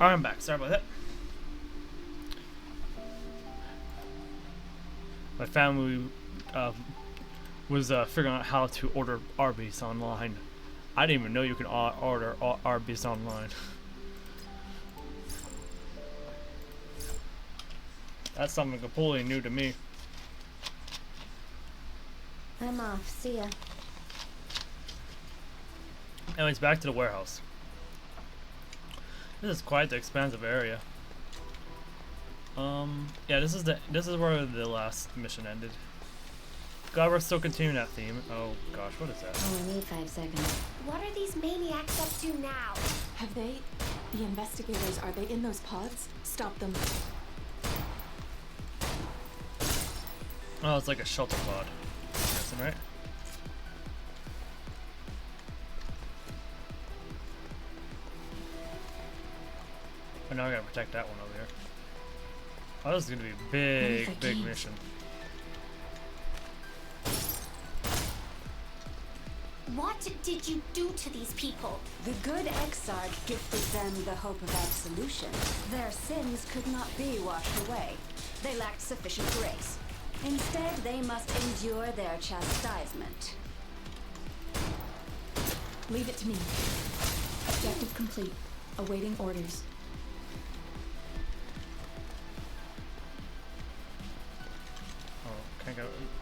Alright, I'm back. Sorry about that. My family was figuring out how to order Arby's online. I didn't even know you could order Arby's online. That's something completely new to me. I'm off. See ya. Anyways, back to the warehouse. This is quite the expansive area. Yeah, this is where the last mission ended. God, we're still continuing that theme. Oh gosh, what is that? Only need 5 seconds. What are these maniacs up to now? Have they... The investigators, are they in those pods? Stop them. Oh, it's like a shelter pod. Guessing, right? Oh, now I gotta protect that one over here. Oh, this is gonna be a big mission. What did you do to these people? The good Exarch gifted them the hope of absolution. Their sins could not be washed away. They lacked sufficient grace. Instead, they must endure their chastisement. Leave it to me. Objective complete. Awaiting orders. Oh,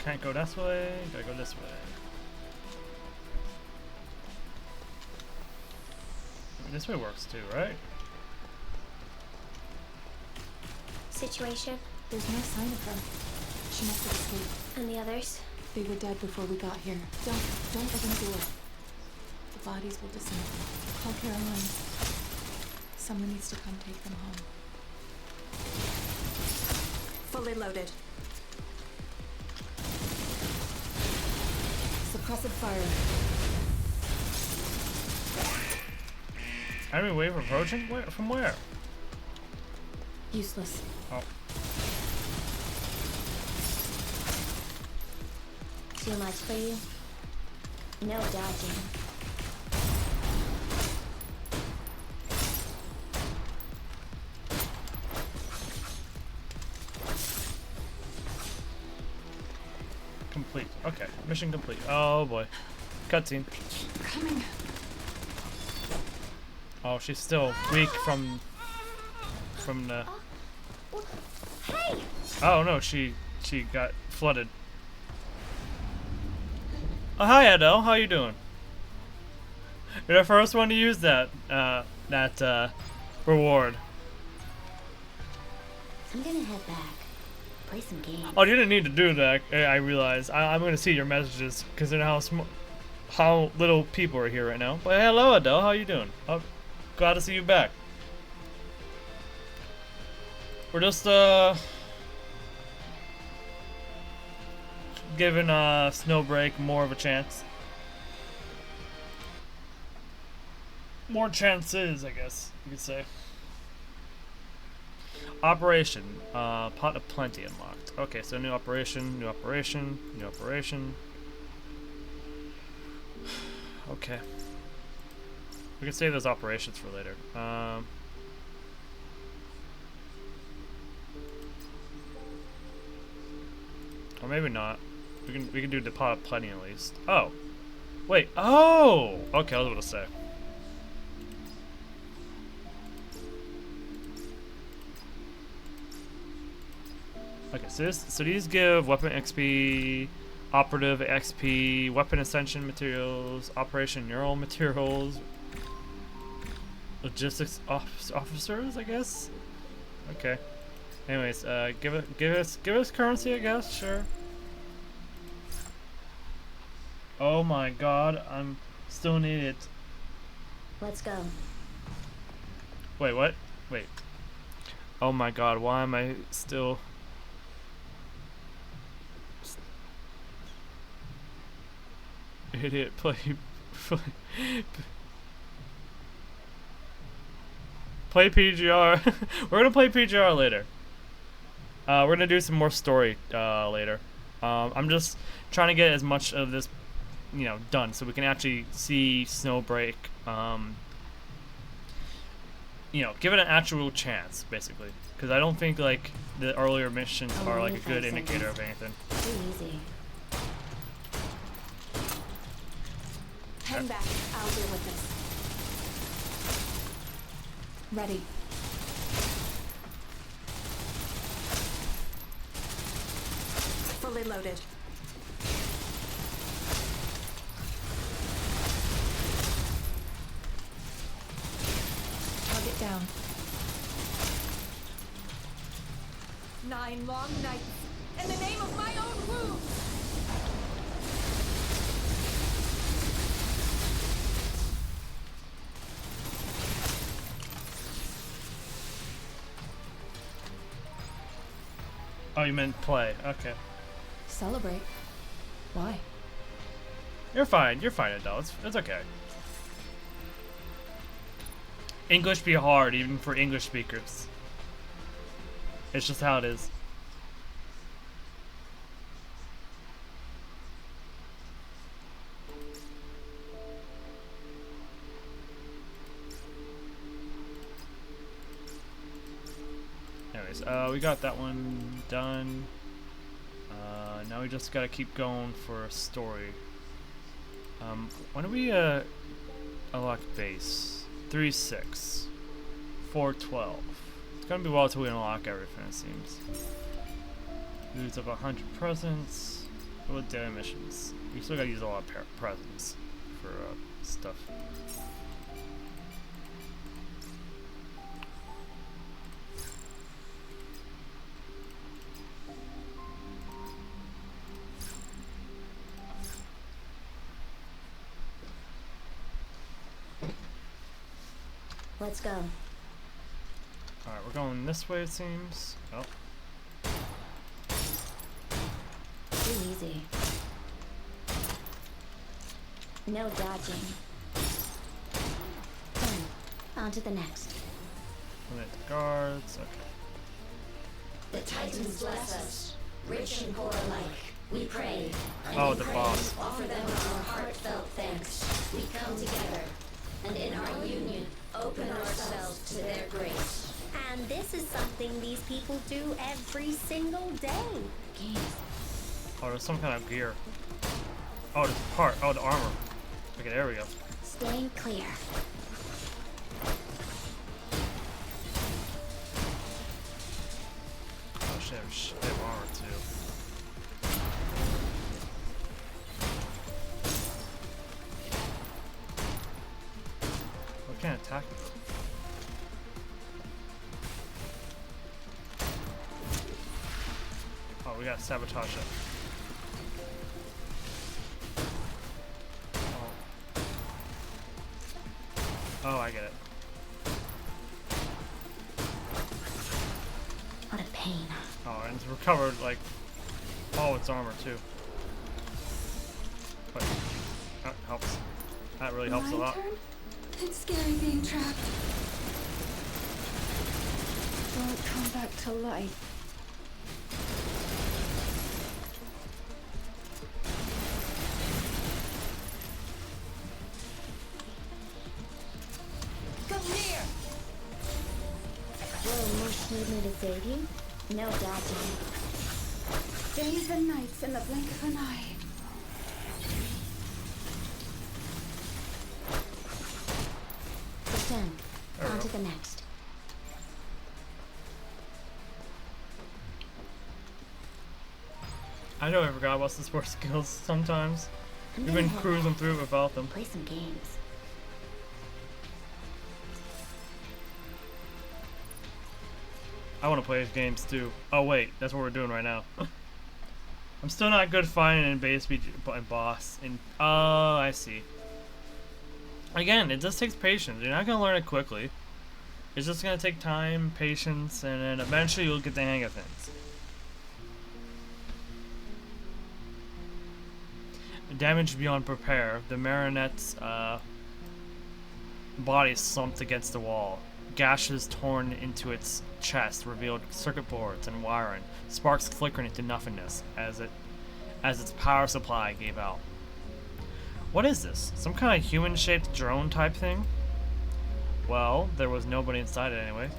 can't go this way. Gotta go this way. This way works too, right? Situation? There's no sign of her. She must have escaped. And the others? They were dead before we got here. Don't open the door. The bodies will disassemble. Call Caroline. Someone needs to come take them home. Fully loaded. Suppressive fire. Enemy wave approaching? Where? From where? Useless. Oh. Too much for you? No dodging. Complete. Okay. Mission complete. Oh boy. Cutscene. Coming. Oh, she's still weak from the... Hey! Oh no, she got flooded. Oh, hi Adele, how you doing? You're the first one to use that reward. I'm gonna head back. Play some games. Oh, you didn't need to do that. I realize. I'm gonna see your messages because of how little people are here right now. But hello Adele, how you doing? Oh, glad to see you back. We're just giving Snowbreak more of a chance. More chances, I guess you could say. Operation. Pot of Plenty unlocked. Okay, so new operation, new operation, new operation. Okay. We can save those operations for later. Or maybe not. We can do the Pot of Plenty at least. Oh. Wait. Oh! Okay, I was about to say. Okay, so these give weapon XP, operative XP, weapon ascension materials, operation neural materials, logistics officers, I guess. Okay. Anyways, give us currency, I guess. Sure. Oh my God, I'm still need it. Let's go. Wait, what? Wait. Oh my God, why am I still? Idiot, play PGR. We're gonna play PGR later. We're gonna do some more story later. I'm just trying to get as much of this, done so we can actually see Snowbreak you know, give it an actual chance, basically. Because I don't think like the earlier missions are like a good indicator of anything. Too easy. Hang back. I'll deal with this. Ready. Fully loaded. Target down. 9 long nights in the name of my own wound. Oh, you meant play. Okay. Celebrate. Why? You're fine. You're fine, adults. It's okay. English be hard, even for English speakers. It's just how it is. Anyways, we got that one done. Now we just gotta keep going for a story. When do we unlock base? 3-6. 4-12. It's gonna be a while till we unlock everything, it seems. Lose up 100 presents. What daily missions? We still gotta use a lot of presents for stuff. Let's go. Alright, we're going this way, it seems. Oh. Too easy. No dodging. Done. On to the next. Limit the guards. Okay. The Titans bless us, rich and poor alike. We pray. Oh, the boss. Offer them our heartfelt thanks. We come together, and in our union, open ourselves to their grace. And this is something these people do every single day. Games. Oh, there's some kind of gear. Oh, the part. Oh, the armor. Okay, there we go. Staying clear. Oh, shit, they have armor too. We can't attack them. Oh, we gotta sabotage it. Oh, I get it. What a pain. Oh, and it's recovered, like, all its armor, too. But that helps. That really helps a lot. Turn? It's scary being trapped. Don't come back to life. Come near! Will Mush need me to save you? No dodging. Days and nights in the blink of an eye. Done. There we On go. to the next. I know I forgot about the sports skills sometimes. I'm We've gonna been head cruising back. through it without them. Play some games. I want to play these games too. Oh wait, that's what we're doing right now. I'm still not good finding in base and boss. Oh, I see. Again, it just takes patience. You're not gonna learn it quickly. It's just gonna take time, patience, and then eventually you'll get the hang of things. Damage beyond repair. The marionette's body slumped against the wall. Gashes torn into its chest revealed circuit boards and wiring, sparks flickering into nothingness as its power supply gave out. What is this? Some kind of human-shaped drone type thing? Well, there was nobody inside it anyway.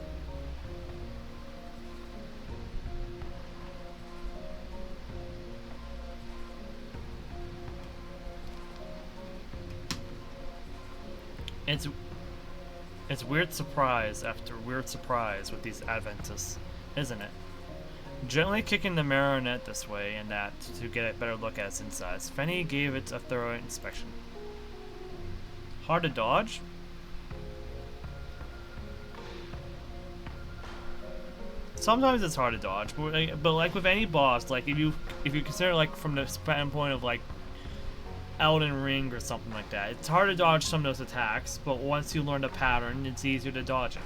It's weird surprise after weird surprise with these Adventists, isn't it? Gently kicking the marionette this way and that to get a better look at its insides, Fenny gave it a thorough inspection. Hard to dodge? Sometimes it's hard to dodge, but like with any boss, like if you consider like from the standpoint of like Elden Ring or something like that, it's hard to dodge some of those attacks, but once you learn the pattern, it's easier to dodge it.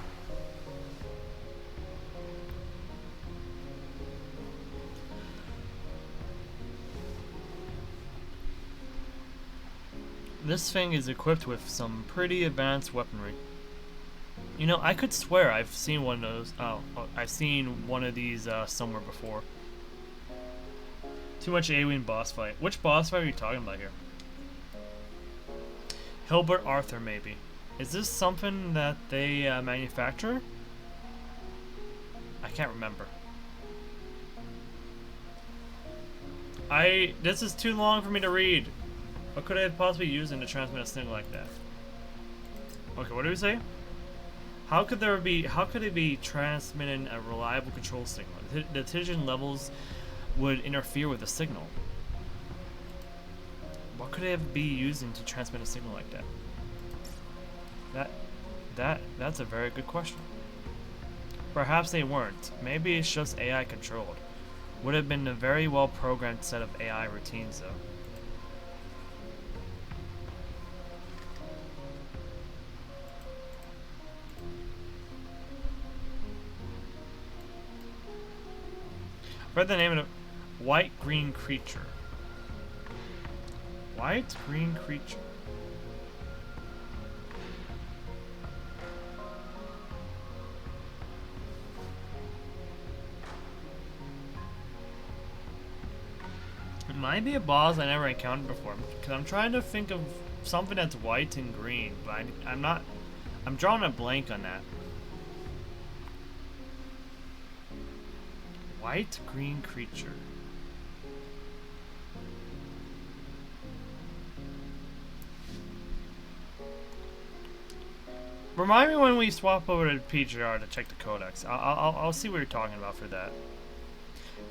This thing is equipped with some pretty advanced weaponry. You know, I could swear I've seen one of those. I've seen one of these somewhere before. Too much alien boss fight. Which boss fight are you talking about here? Hilbert Arthur, maybe. Is this something that they manufacture? I can't remember. This is too long for me to read. What could I have possibly used to transmit a signal like that? Okay, what do we say? How could it be transmitting a reliable control signal? The detection levels would interfere with the signal. What could it be using to transmit a signal like that? That's a very good question. Perhaps they weren't. Maybe it's just AI controlled. Would have been a very well programmed set of AI routines though. Read the name of the white-green creature. White-green creature. It might be a boss I never encountered before, because I'm trying to think of something that's white and green, but I'm drawing a blank on that. White-green creature. Remind me when we swap over to PGR to check the codex. I'll see what you're talking about for that.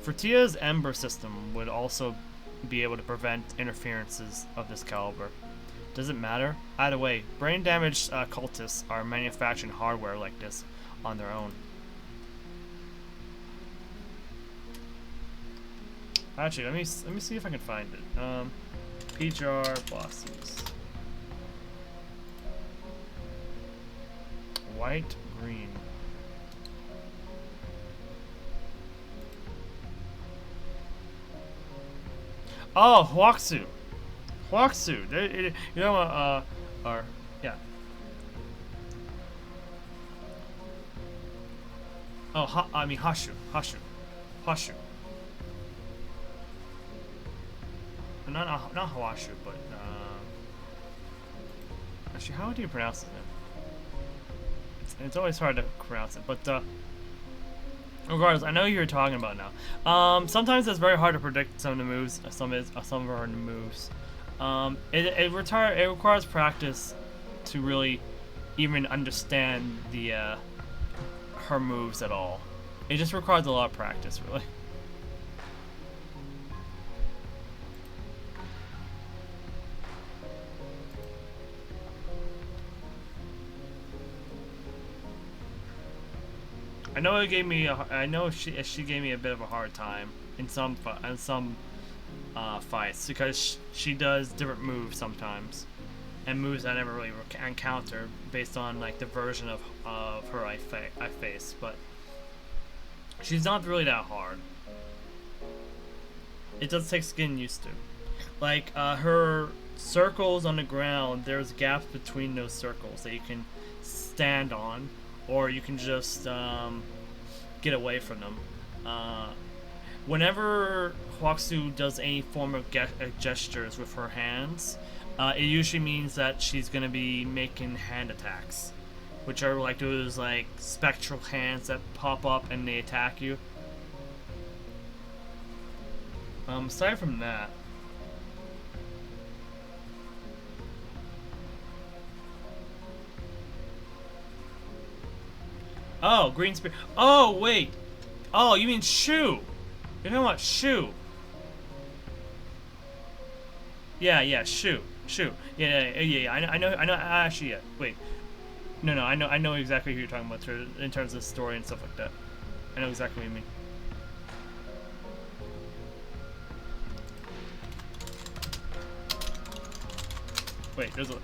Fertia's Ember system would also be able to prevent interferences of this caliber. Does it matter? Either way, brain-damaged cultists are manufacturing hardware like this on their own. Actually, let me see if I can find it. PGR bosses. White, green. Oh, Huaxu. Huaxu. You know, yeah. Oh, I mean Hashu. Hashu. Not Hawashu, but actually, how do you pronounce it? It's always hard to pronounce it, but regardless, I know who you're talking about now. Sometimes it's very hard to predict some of the moves. Some of our moves. It requires practice to really even understand her moves at all. It just requires a lot of practice, really. I know it gave me. I know she gave me a bit of a hard time in some fights because she does different moves sometimes, and moves I never really encounter based on like the version of her I face. But she's not really that hard. It does take getting used to. Like her circles on the ground, there's gaps between those circles that you can stand on. Or you can just get away from them. Whenever Huaxu does any form of gestures with her hands, it usually means that she's going to be making hand attacks. which are like those like spectral hands that pop up and they attack you. Aside from that, oh, green spear. Oh wait, oh you mean shoe? You're talking about shoe. Yeah, shoe. Yeah. I know. Actually, yeah. Wait. No. I know exactly who you're talking about in terms of story and stuff like that. I know exactly what you mean. Wait, there's a.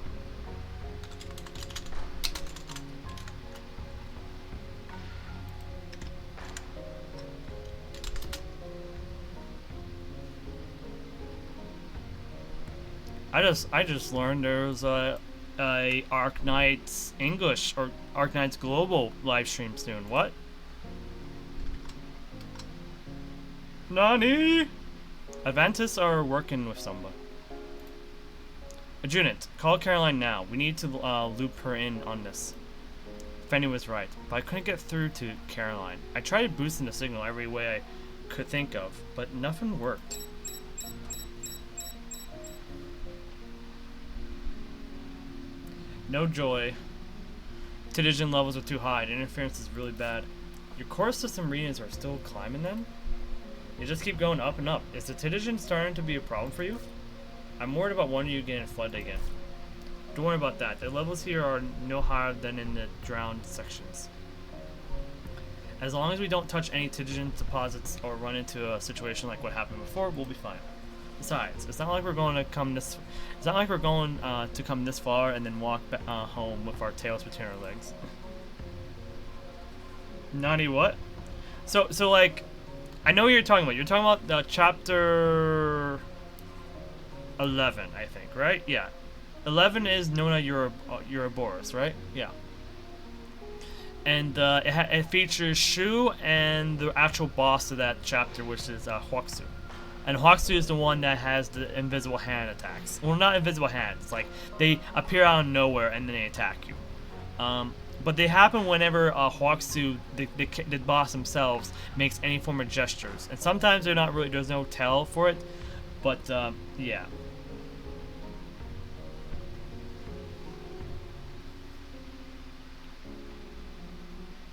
I just learned there's a Arknight's English or Arknight's Global live stream soon. What? Nani? Avantis are working with someone. Adjutant, call Caroline now. We need to loop her in on this. Fanny was right, but I couldn't get through to Caroline. I tried boosting the signal every way I could think of, but nothing worked. No joy. Ptidigen levels are too high. The interference is really bad. Your core system readings are still climbing then? You just keep going up and up. Is the Ptidigen starting to be a problem for you? I'm worried about one of you getting flooded again. Don't worry about that. The levels here are no higher than in the drowned sections. As long as we don't touch any Ptidigen deposits or run into a situation like what happened before, we'll be fine. Besides, it's not like we're going to come this. It's not like we're going to come this far and then walk home with our tails between our legs. Naughty what? So like, I know what you're talking about. You're talking about the chapter 11, I think, right? Yeah, 11 is Nona Ouroboros, right? Yeah. And it features Shu and the actual boss of that chapter, which is Huaxu. And Huaxu is the one that has the invisible hand attacks. Well, not invisible hands. Like, they appear out of nowhere and then they attack you. But they happen whenever Huaxu, the boss themselves, makes any form of gestures. And sometimes they're not really, there's no tell for it. But, yeah.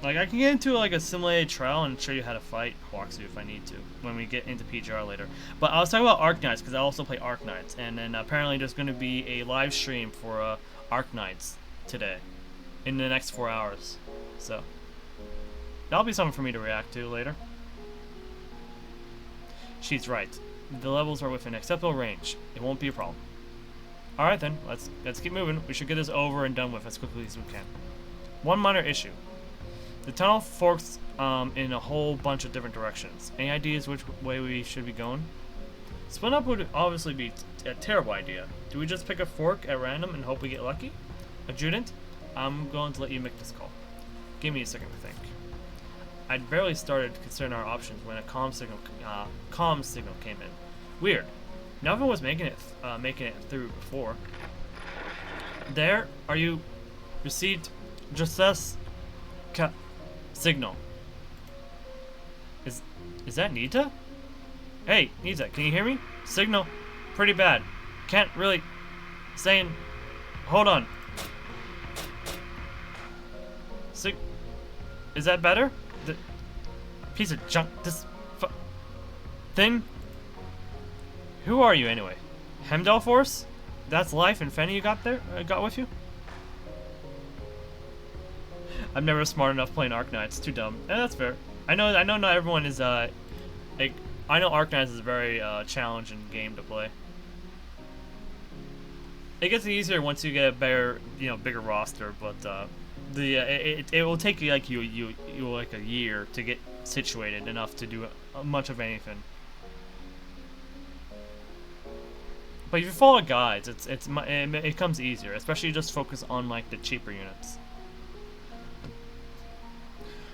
Like, I can get into like a simulated trial and show you how to fight Huaxu if I need to when we get into PGR later. But I was talking about Arknights because I also play Arknights, and then apparently there's going to be a live stream for Arknights today in the next 4 hours. So that'll be something for me to react to later. She's right. The levels are within acceptable range. It won't be a problem. All right then, let's keep moving. We should get this over and done with as quickly as we can. One minor issue. The tunnel forks in a whole bunch of different directions. Any ideas which way we should be going? Split up would obviously be a terrible idea. Do we just pick a fork at random and hope we get lucky? Adjutant, I'm going to let you make this call. Give me a second to think. I'd barely started considering our options when a comm signal came in. Weird. Nothing was making it through before. There, are you received just us signal. Is that Nita? Hey, Nita, can you hear me? Signal pretty bad. Can't really saying hold on. Is that better? The piece of junk this thing? Who are you anyway? Hemdall Force? That's Life and Fanny you got with you? I'm never smart enough playing Arknights. Too dumb. And that's fair. I know not everyone is like, I know Arknights is a very challenging game to play. It gets easier once you get a better, bigger roster, but it will take you like like a year to get situated enough to do much of anything. But if you follow guides, it comes easier, especially just focus on like the cheaper units.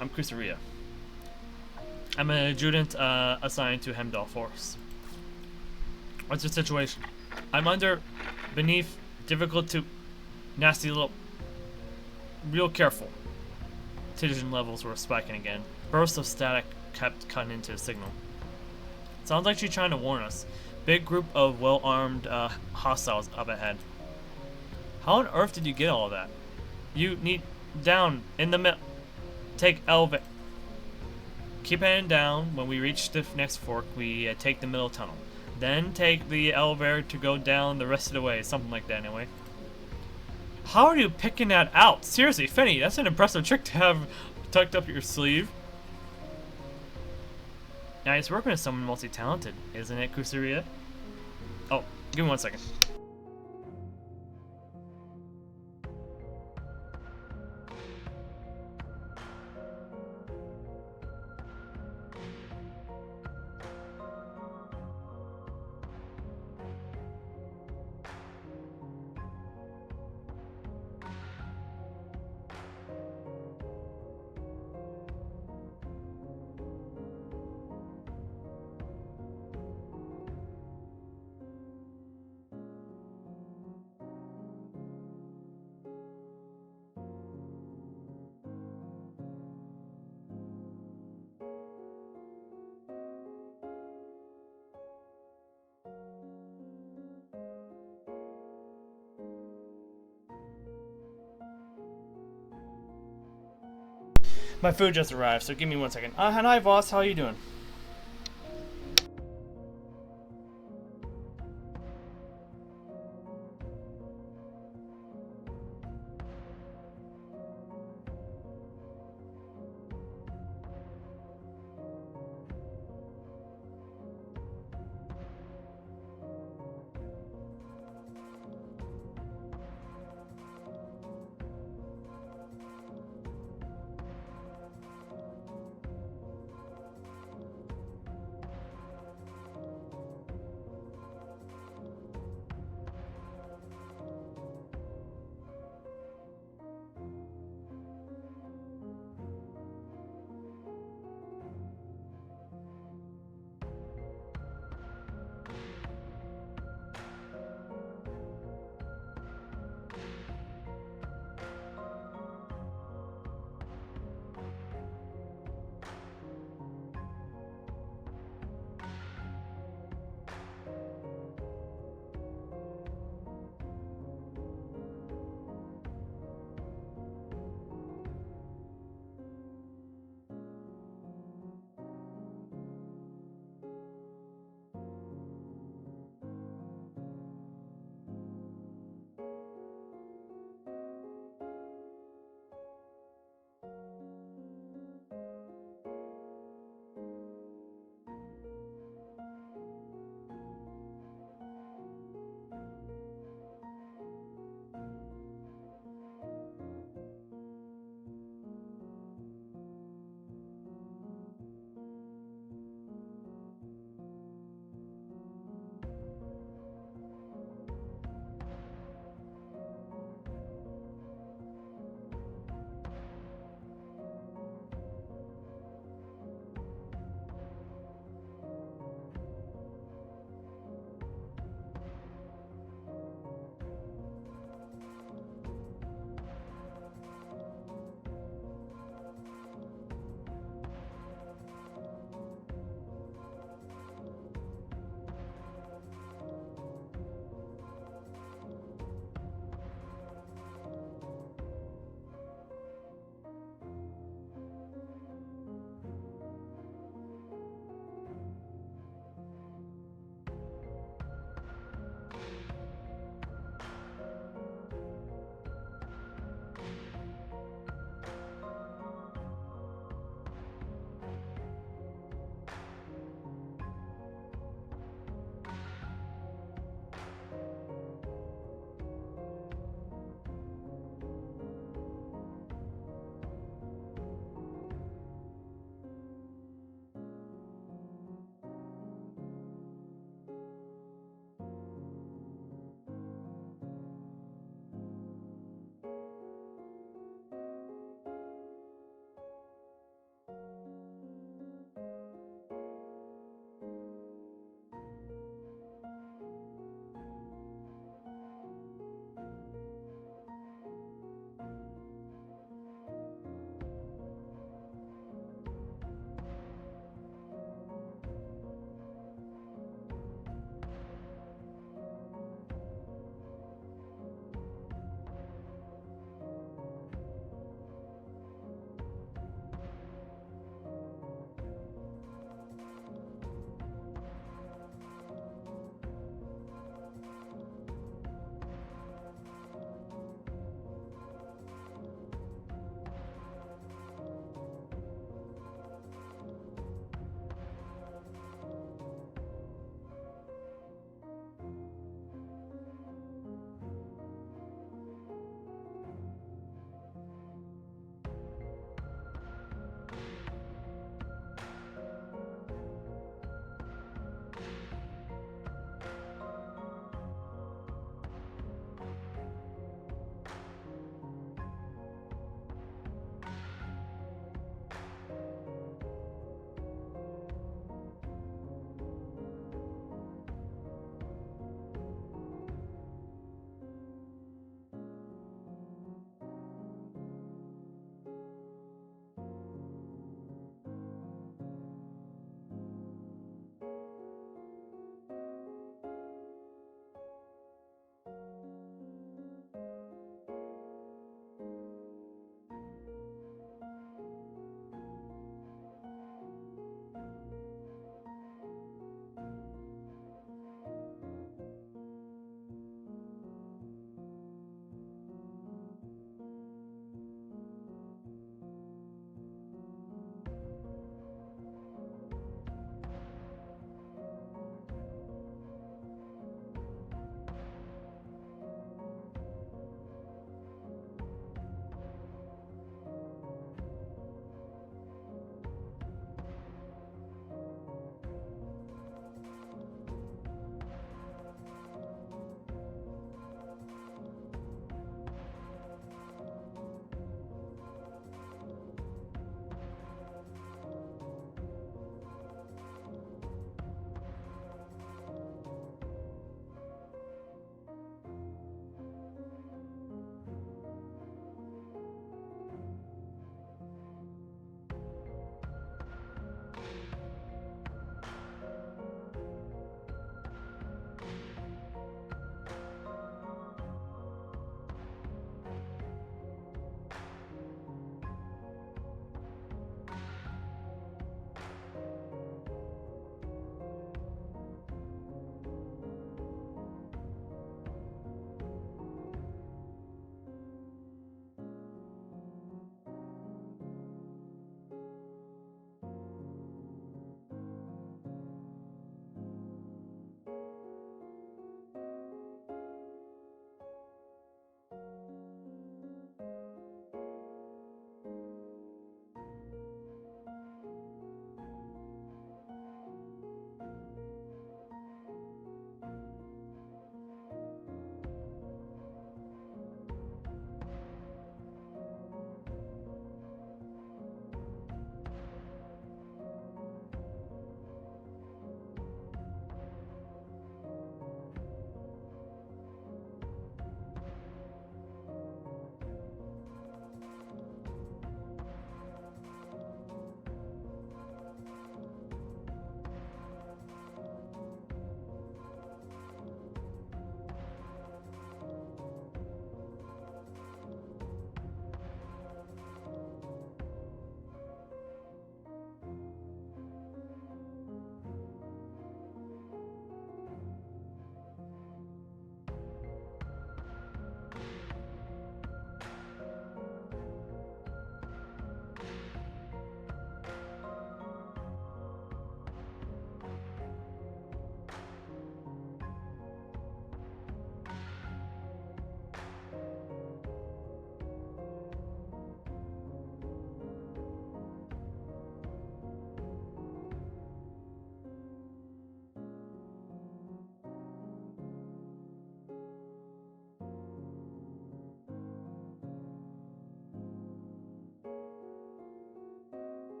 I'm Kusuriya. I'm an adjutant assigned to Hemdall Force. What's your situation? I'm beneath, difficult to, nasty little real careful. Oxygen levels were spiking again. Bursts of static kept cutting into the signal. Sounds like she's trying to warn us. Big group of well-armed hostiles up ahead. How on earth did you get all of that? You need down in the middle. Take elevator. Keep heading down. When we reach the next fork, we take the middle tunnel. Then take the elevator to go down the rest of the way. Something like that, anyway. How are you picking that out? Seriously, Finny, that's an impressive trick to have tucked up your sleeve. Nice working with someone multi-talented, isn't it, Kusuriya? Oh, give me 1 second. My food just arrived, so give me 1 second. Hi, boss. How are you doing?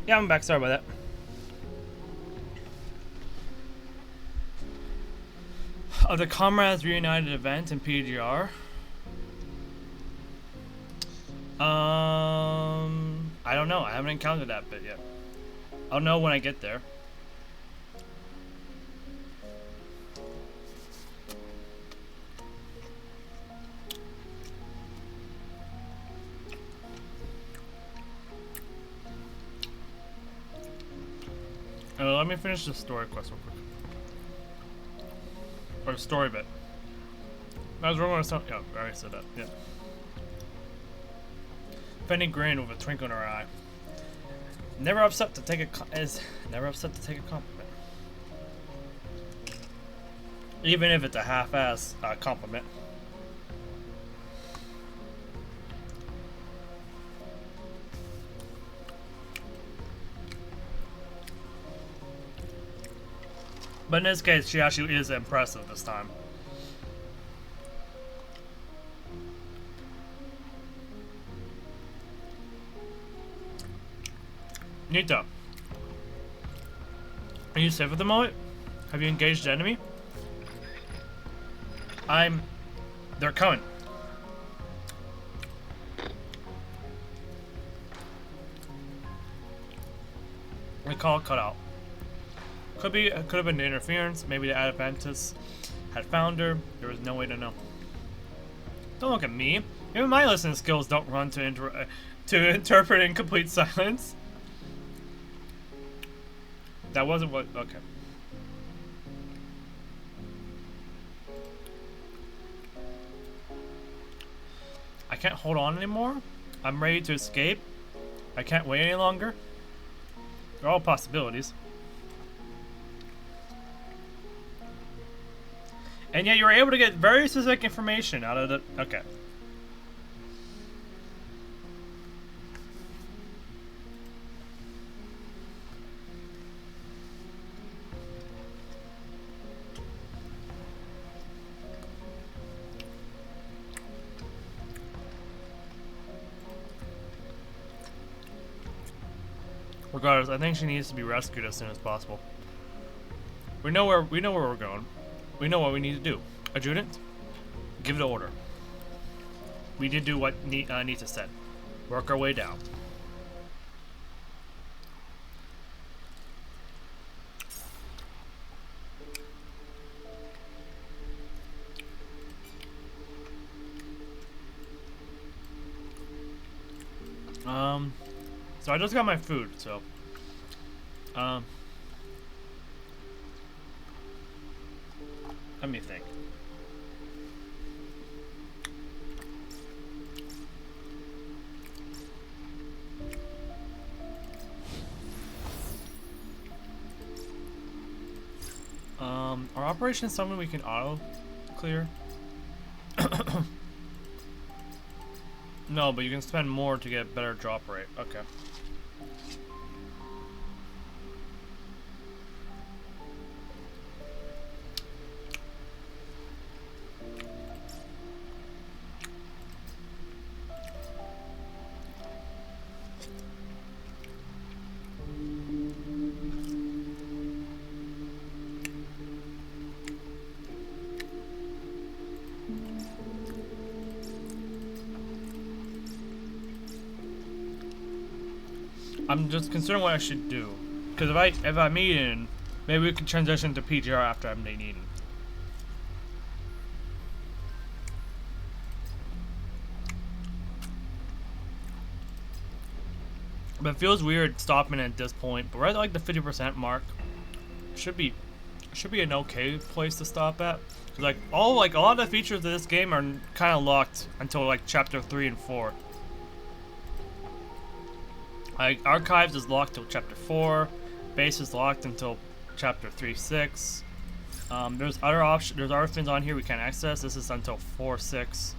Yeah, I'm back. Sorry about that. Of the Comrades Reunited event in PGR. I don't know. I haven't encountered that bit yet. I'll know when I get there. Let me finish the story quest real quick. Or story bit. I was wrong on something. Yeah, I already said that. Yeah. Penny grinned with a twinkle in her eye. Never upset to take a compliment, even if it's a half-ass compliment. But in this case, she actually is impressive this time. Nita, are you safe at the moment? Have you engaged the enemy? They're coming. The call cut out. Could have been the interference. Maybe the Adventus had found her. There was no way to know. Don't look at me. Even my listening skills don't run to interpret in complete silence. That wasn't what. Okay. I can't hold on anymore. I'm ready to escape. I can't wait any longer. They're all possibilities. And yet you were able to get very specific information out of the... Okay. Regardless, I think she needs to be rescued as soon as possible. We know where we're going. We know what we need to do. Adjutant, give the order. We did do what Nita said. Work our way down. So I just got my food, so let me think. Our operation is something we can auto clear. No, but you can spend more to get better drop rate. Okay. I'm just considering what I should do, because if I'm eating, maybe we can transition to PGR after I'm done eating. But it feels weird stopping at this point. But we're at like the 50% mark. Should be an okay place to stop at. Cause like a lot of the features of this game are kind of locked until like chapter 3 and 4. Like, Archives is locked till chapter 4. Base is locked until chapter 3-6. There's other options. There's other things on here we can't access. This is until 4-6,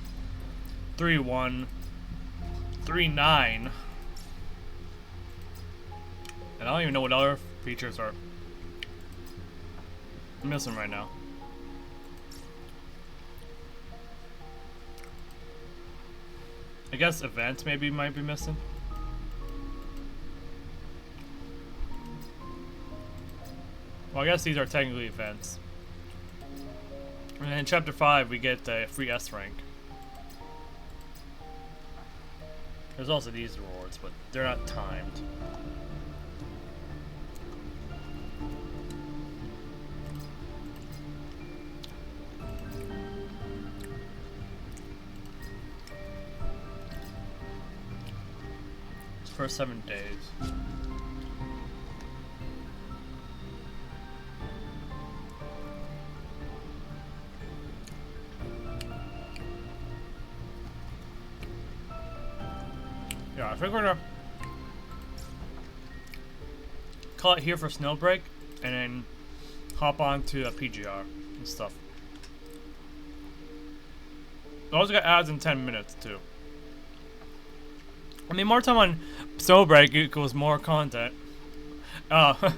3-1, 3-9. And I don't even know what other features are missing right now. I guess events maybe might be missing. Well, I guess these are technically events. And in Chapter 5, we get a free S rank. There's also these rewards, but they're not timed. First 7 days. Yeah, I think we're gonna call it here for Snowbreak, and then hop on to a PGR and stuff. I also got ads in 10 minutes too. I mean, more time on Snowbreak equals more content. Yeah,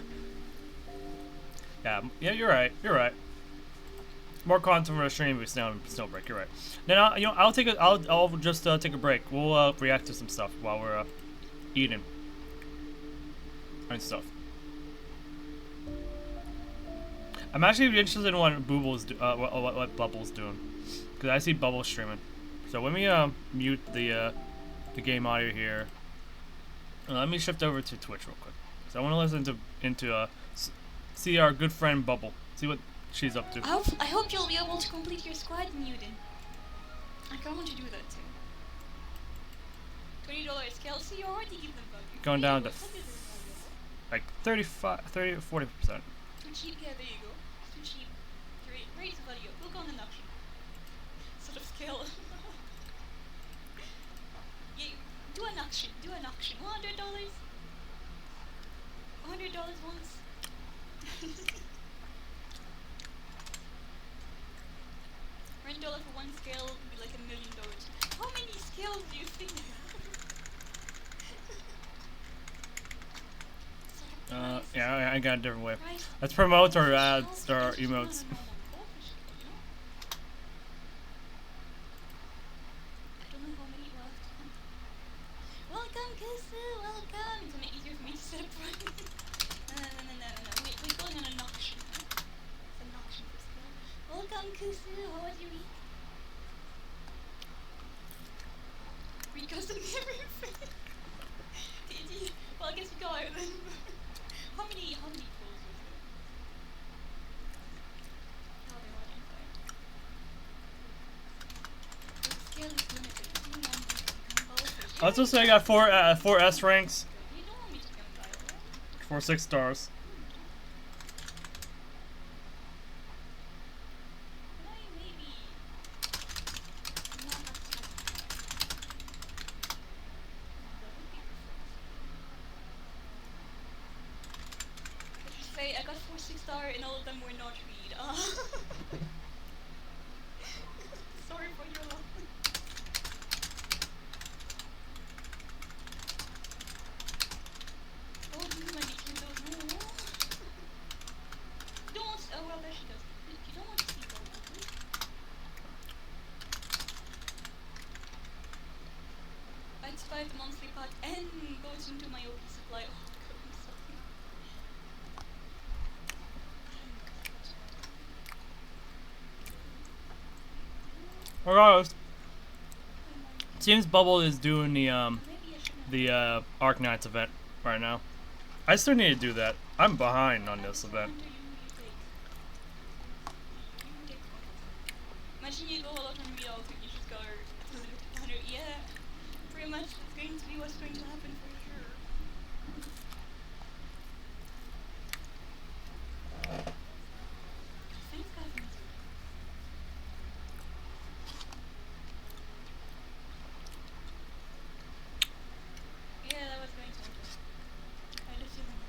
you're right. You're right. More content for a stream with Snowbreak. You're right. Then I'll just take a break. We'll react to some stuff while we're eating and stuff. I'm actually interested in what Booble's what Bubble's doing, because I see Bubble streaming. So let me mute the game audio here. Let me shift over to Twitch real quick. So I want to listen into see our good friend Bubble. See what she's up to. I hope you'll be able to complete your squad, Newton. I kind of want to do that too. $20 Kelsey, you already give them value. Going down to like 30 or 40%. Too cheap, yeah, there you go. Too cheap. Raise value. Look on an auction. Sort of scale. Yeah, do an auction. $100? $100 once. $1 for one scale would be like $1 million. How many scales do you think? Yeah, I got a different way. Let's promote our ads, our emotes. I don't know how many left. Welcome, Kusu, welcome! It's gonna be easier for me to set up right. No. We're going on an auction. It's an auction for scale. Welcome, Kusu, how was your week? Recustom everything. Well, I guess we got it then. How many pulls was it? Oh, they were inside. The scale is limited. I was just saying I got four S ranks. You don't want me to come by, right? For 6 stars. I got 4 6-star and all of them were not read. Sorry for your loss. Oh, this is my DQ those. No. You don't want to, oh well, there she goes. You don't want to see those. I survived the monthly pack and goes into my OP supply. Oh god, I'm sorry. Regardless, seems Bubble is doing the Arc Knights event right now. I still need to do that. I'm behind on this event. Imagine you go a lot on real and you just go 100. Yeah, pretty much that's going to be what's going to happen for sure. Thanks, guys. Yeah, that was going to happen. I had a feeling.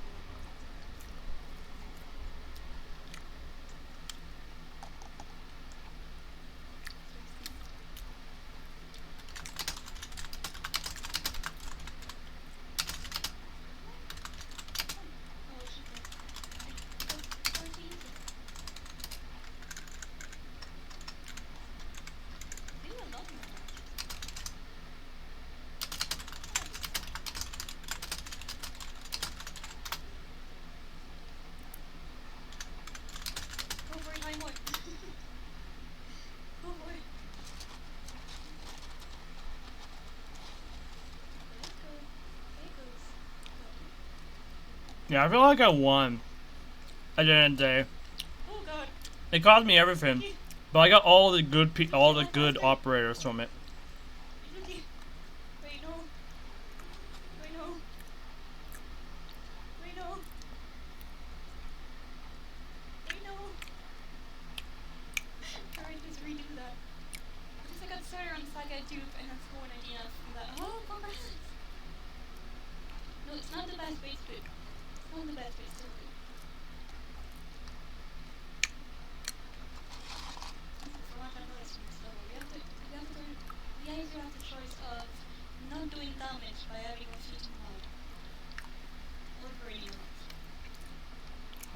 Yeah, I feel like I won at the end of the day. Oh god. It cost me everything, but I got all the good operators from it. It's okay. Wait, no. Wait, no. Wait, no. Wait, no. Alright, just redo that. Because I got started on Saga Dupe and that's one idea from that. Oh, congrats! No, it's not the best base bit. It's not the best base bit. So I'm not listening, so we have to either have the choice of not doing damage by having a shooting mod or burning it.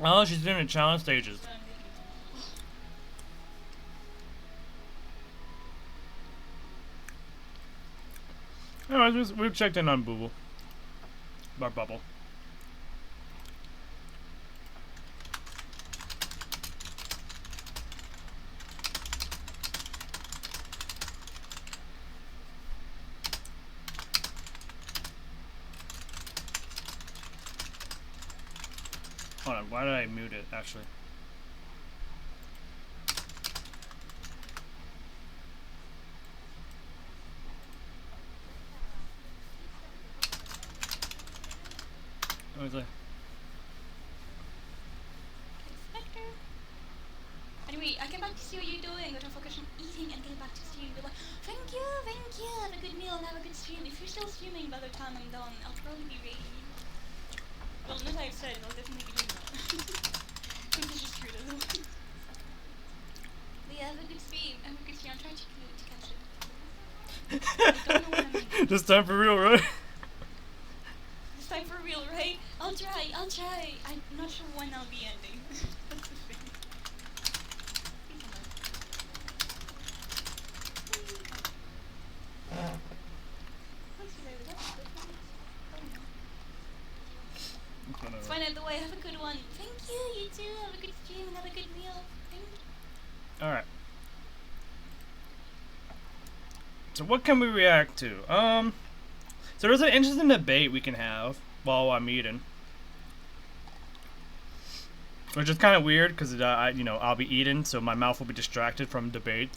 Oh, she's doing the challenge stages. So I'm thinking Anyways, we've checked in on Bubble. Our bubble. Hold on, why did I mute it, actually? What was I? Inspector. Anyway, I get back to see what you're doing. I'm gonna focus on eating and get back to stream. Be like, thank you, have a good meal and have a good stream. If you're still streaming by the time I'm done, I'll probably be raiding you. Well, as I've said, I'll definitely be doing that. It's just true though. But yeah, have a good stream. Have a good stream. I'll try to catch it. I don't know what I'm doing. This time for real, right? This time for real, right? I'll try. I'm not sure when I'll be ending. That's the thing. Please don't mind. Let's see, was that good one? Oh no. It's fine either way. Have a good one. Thank you, you too. Have a good stream and have a good meal. Thank you. Alright. So what can we react to? So there's an interesting debate we can have while I'm eating. Which is kind of weird because I'll be eating, so my mouth will be distracted from debate.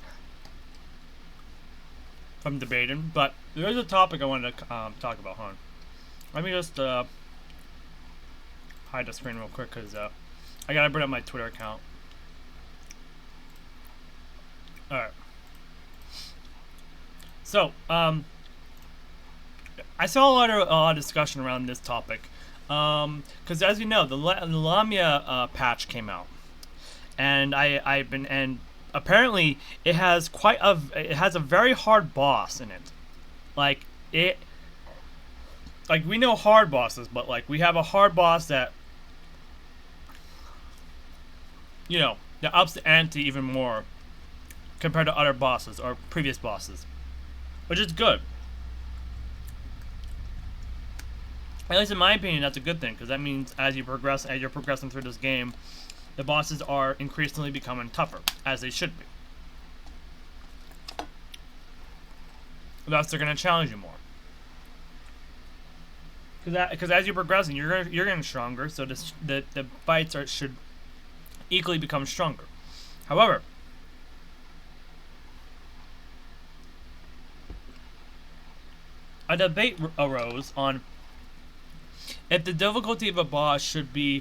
From debating, but there is a topic I wanted to talk about. Hold on. Let me just hide the screen real quick because I gotta bring up my Twitter account. All right. So I saw a lot of discussion around this topic. Because as you know, the Lamia patch came out, and and apparently it has a very hard boss in it. Like we know hard bosses, but like we have a hard boss that that ups the ante even more compared to other bosses or previous bosses, which is good. At least in my opinion, that's a good thing, because that means as you're progressing through this game, the bosses are increasingly becoming tougher, as they should be. Thus, they're going to challenge you more. Because as you're progressing, you're getting stronger, so the fights should equally become stronger. However, a debate arose on if the difficulty of a boss should make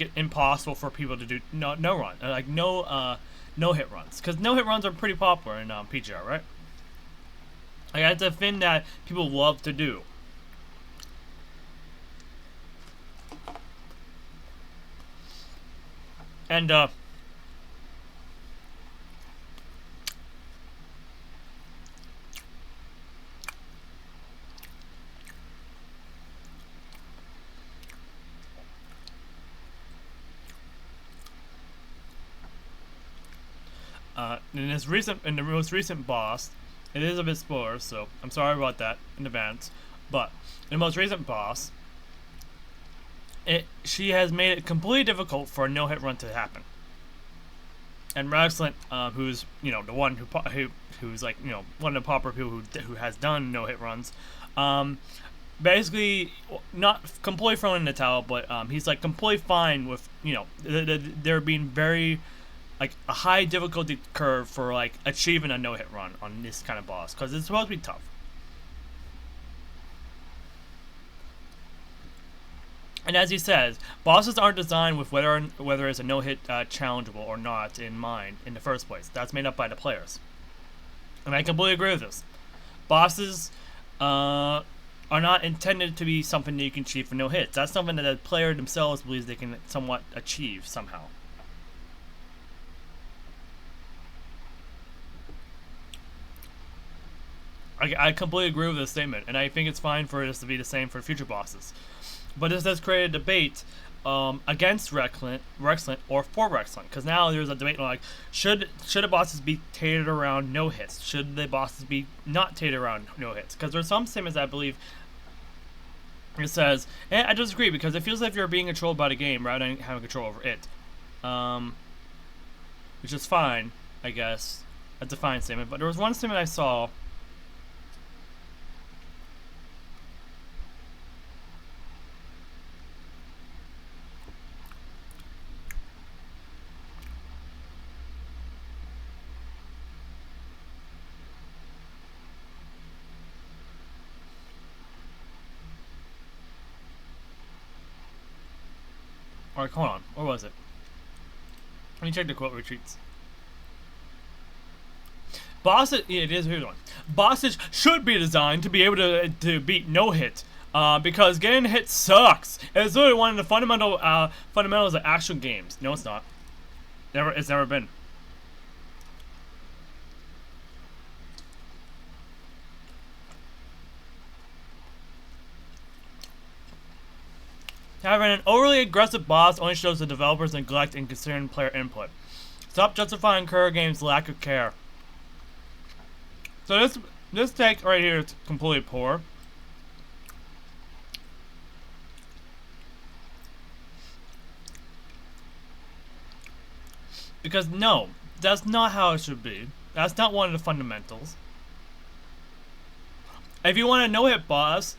it impossible for people to do no hit runs, because no hit runs are pretty popular in PGR, right? Like, that's a thing that people love to do. And in the most recent boss, it is a bit spoiler, so I'm sorry about that in advance. But in the most recent boss, she has made it completely difficult for a no-hit run to happen. And Rexlent, who's the one who's like one of the popular people who has done no-hit runs, basically not completely thrown in the towel, but he's like completely fine with, you know, there being very like a high difficulty curve for like achieving a no-hit run on this kind of boss, because it's supposed to be tough. And as he says, bosses aren't designed with whether it's a no-hit challengeable or not in mind in the first place. That's made up by the players, and I completely agree with this. Bosses are not intended to be something that you can achieve for no hits. That's something that the player themselves believes they can somewhat achieve somehow. I completely agree with this statement, and I think it's fine for this to be the same for future bosses. But this has created a debate against Rexlant or for Rexlant, because now there's a debate like, should the bosses be tatered around no hits? Should the bosses be not tatered around no hits? Because there's some statements I believe it says, and I disagree, because it feels like you're being controlled by the game rather than having control over it, which is fine, I guess. That's a fine statement. But there was one statement I saw. Alright, hold on. Where was it? Let me check the quote retreats. Bosses, yeah, it is, here's one. Bosses should be designed to be able to beat no hit, because getting hit sucks. It's literally one of the fundamentals of action games. No, it's not. It's never been. However, an overly aggressive boss only shows the developers' neglect in considering player input. Stop justifying current games' lack of care. So this take right here is completely poor. Because no, that's not how it should be. That's not one of the fundamentals. If you want a no-hit boss,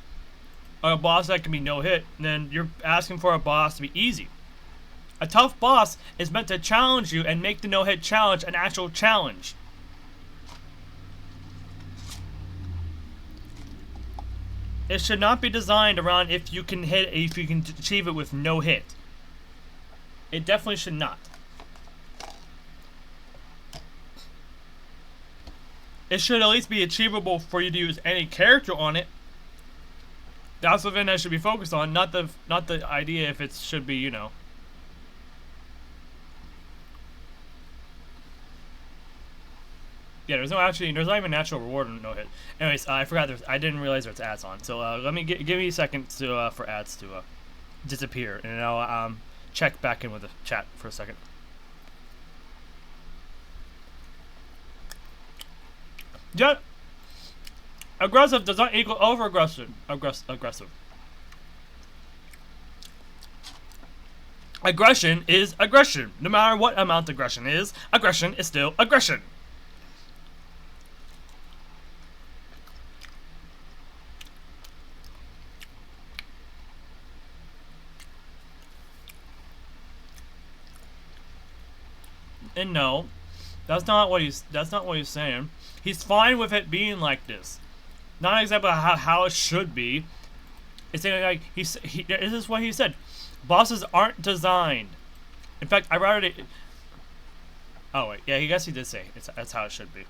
or a boss that can be no-hit, then you're asking for a boss to be easy. A tough boss is meant to challenge you and make the no-hit challenge an actual challenge. It should not be designed around if you can achieve it with no hit. It definitely should not. It should at least be achievable for you to use any character on it. That's the thing that should be focused on, not the idea if it should be, you know. Yeah, there's not even natural reward on no hit. Anyways, I forgot I didn't realize there's ads on. So let me give me a second to for ads to disappear, and I'll check back in with the chat for a second. Yeah. Aggressive does not equal over-aggressive. Aggressive. Aggression is aggression. No matter what amount aggression is still aggression. And no, that's not what he's saying. He's fine with it being like this. Not exactly how it should be. It's saying like this is what he said. Bosses aren't designed. In fact, I rather. Oh wait, yeah, I guess he did say that's how it should be.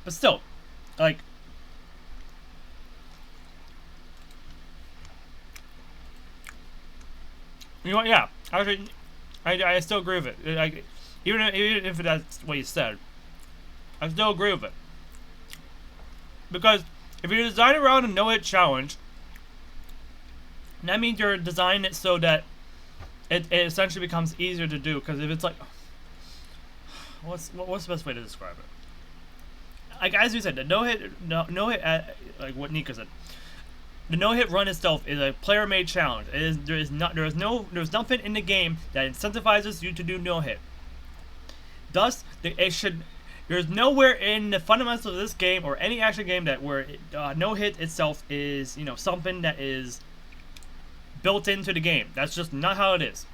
But still, like. You know what? Yeah, actually, I still agree with it. Like, even if that's what he said, I still agree with it. Because if you design it around a no-hit challenge, that means you're designing it so that it essentially becomes easier to do. Because if it's like, what's the best way to describe it? Like as you said, the no-hit, like what Nika said, the no-hit run itself is a player-made challenge. There's nothing in the game that incentivizes you to do no-hit. Thus, There's nowhere in the fundamentals of this game or any action game that where no hit itself is, you know, something that is built into the game. That's just not how it is.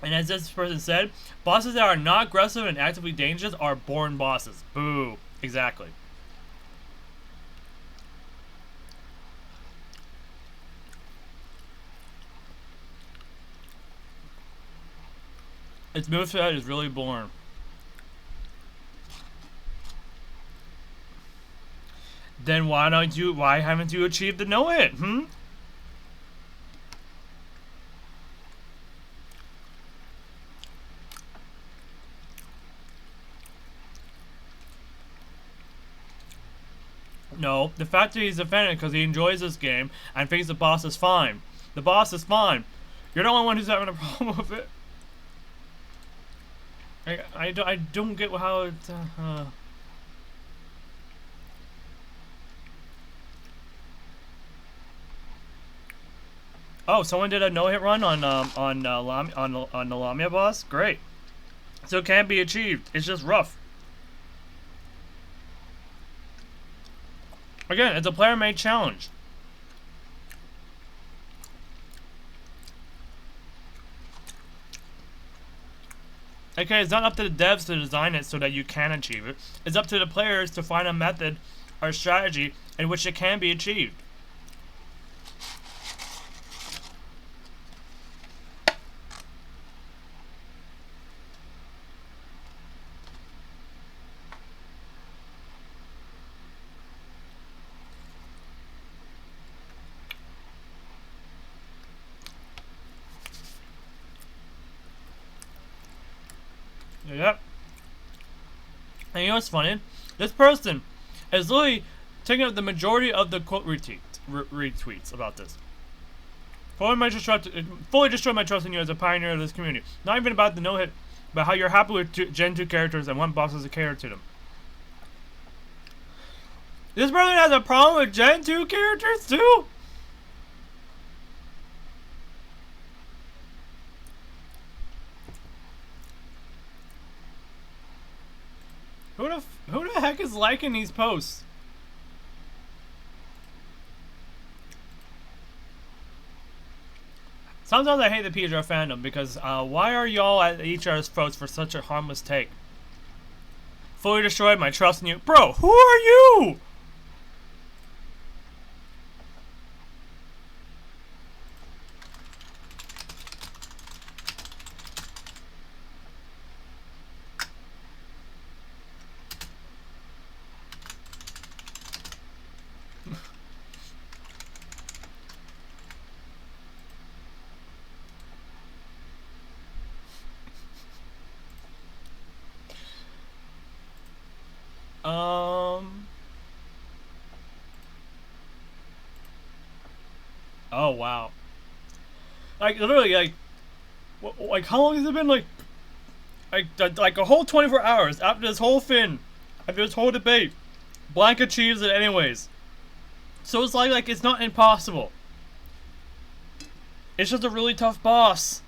And as this person said, bosses that are not aggressive and actively dangerous are born bosses. Boo. Exactly. Its moveset is really boring. Then why haven't you achieved the no-hit, No, the fact that he's offended because he enjoys this game and thinks the boss is fine. The boss is fine. You're the only one who's having a problem with it. I don't get how it, Oh, someone did a no-hit run on the Lamia boss? Great. So it can be achieved. It's just rough. Again, it's a player-made challenge. Okay, it's not up to the devs to design it so that you can achieve it. It's up to the players to find a method or strategy in which it can be achieved. Yep. And you know what's funny? This person is literally taking up the majority of the quote retweets about this. Fully destroyed my trust in you as a pioneer of this community. Not even about the no-hit, but how you're happy with Gen 2 characters and want bosses to cater to them. This person has a problem with Gen 2 characters too? Who the heck is liking these posts? Sometimes I hate the PHR fandom because why are y'all at each other's throats for such a harmless take? Fully destroyed my trust in you. Bro, who are you? Oh wow. Like literally, like how long has it been? Like a whole 24 hours after this whole thing, after this whole debate. Blank achieves it anyways. So it's like it's not impossible. It's just a really tough boss.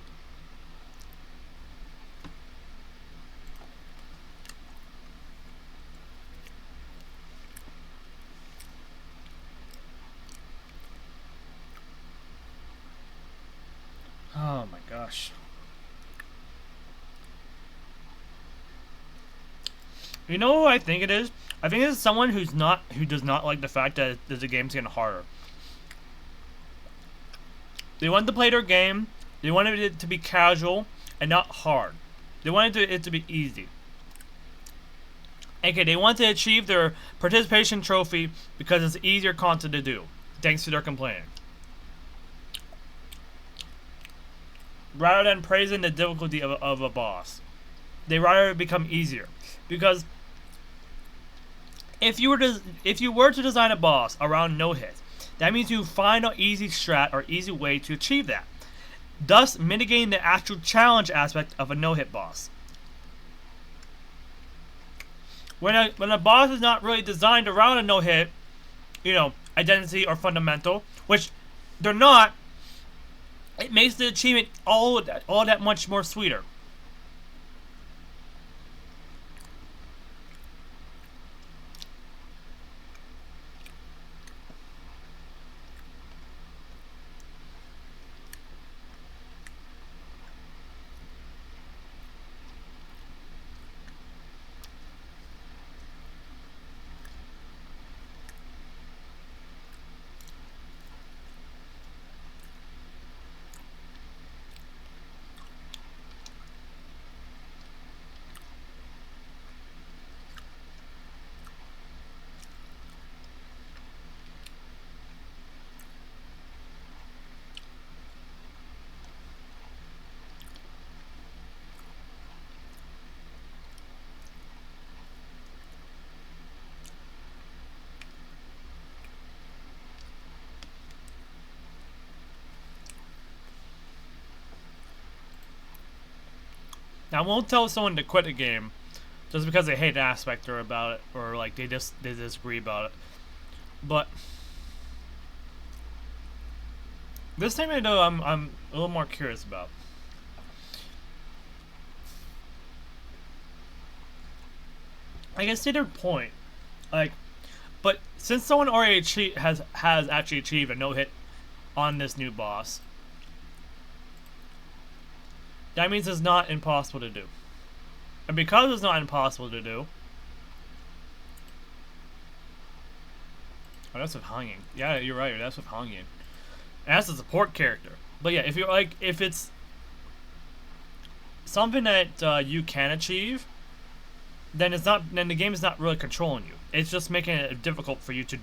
Oh my gosh. You know who I think it is? I think it's someone who does not like the fact that the game's getting harder. They wanted to play their game. They wanted it to be casual and not hard. They wanted it to be easy. Okay, they want to achieve their participation trophy because it's easier content to do, thanks to their complaining. Rather than praising the difficulty of a boss. They rather become easier. Because if you were to design a boss around no hit, that means you find an easy strat or easy way to achieve that, thus mitigating the actual challenge aspect of a no hit boss. When a boss is not really designed around a no hit, you know, identity or fundamental, which they're not, it makes the achievement all that much more sweeter. Now, I won't tell someone to quit a game just because they hate an aspect or about it, or like they disagree about it. But this time, I know I'm a little more curious about. I can see their point, like, but since someone already has actually achieved a no hit on this new boss, that means it's not impossible to do. And because it's not impossible to do... Oh, that's with Hanging. Yeah, you're right, that's with Hanging. And that's a support character. But yeah, if you're like, if it's something that you can achieve, then the game is not really controlling you. It's just making it difficult for you to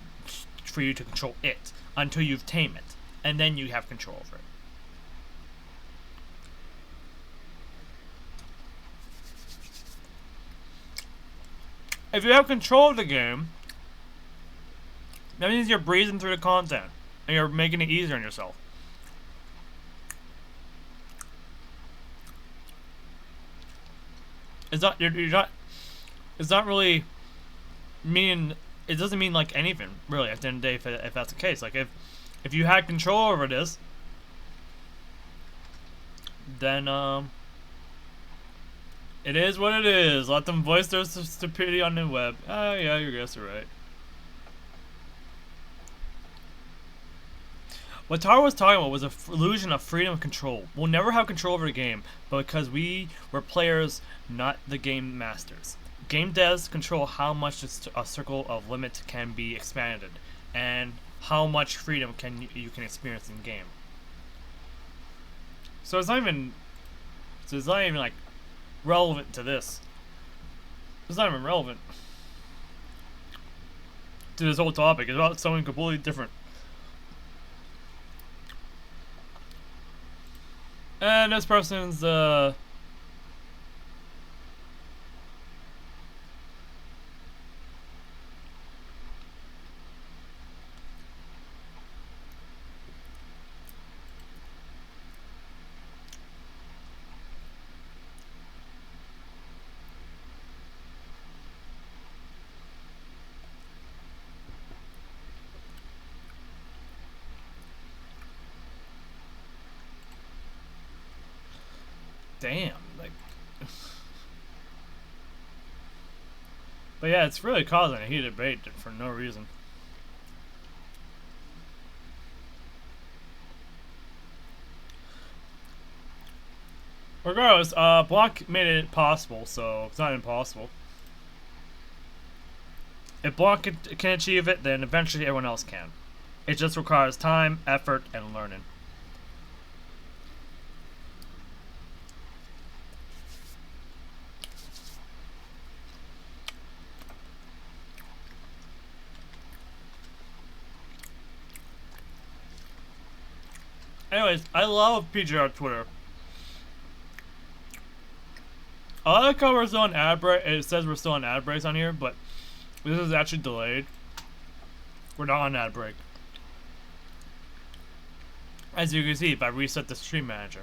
control it until you've tamed it. And then you have control over it. If you have control of the game, that means you're breezing through the content and you're making it easier on yourself. It's not really mean. It doesn't mean like anything really at the end of the day if that's the case. Like if you had control over this, then it is what it is. Let them voice their stupidity on the web. Oh, yeah, you guys are right. What Taro was talking about was an illusion of freedom of control. We'll never have control over the game, but because we were players, not the game masters. Game devs control how much a circle of limit can be expanded, and how much freedom you can experience in game. So it's not even like relevant to this. It's not even relevant to this whole topic. It's about something completely different. And this person's damn, like. But yeah, it's really causing a heated debate for no reason. Regardless, Block made it possible, so it's not impossible. If Block can achieve it, then eventually everyone else can. It just requires time, effort, and learning. Anyways, I love PGR Twitter. I like how we're still on ad break. It says we're still on ad breaks on here, but this is actually delayed. We're not on ad break. As you can see, if I reset the stream manager.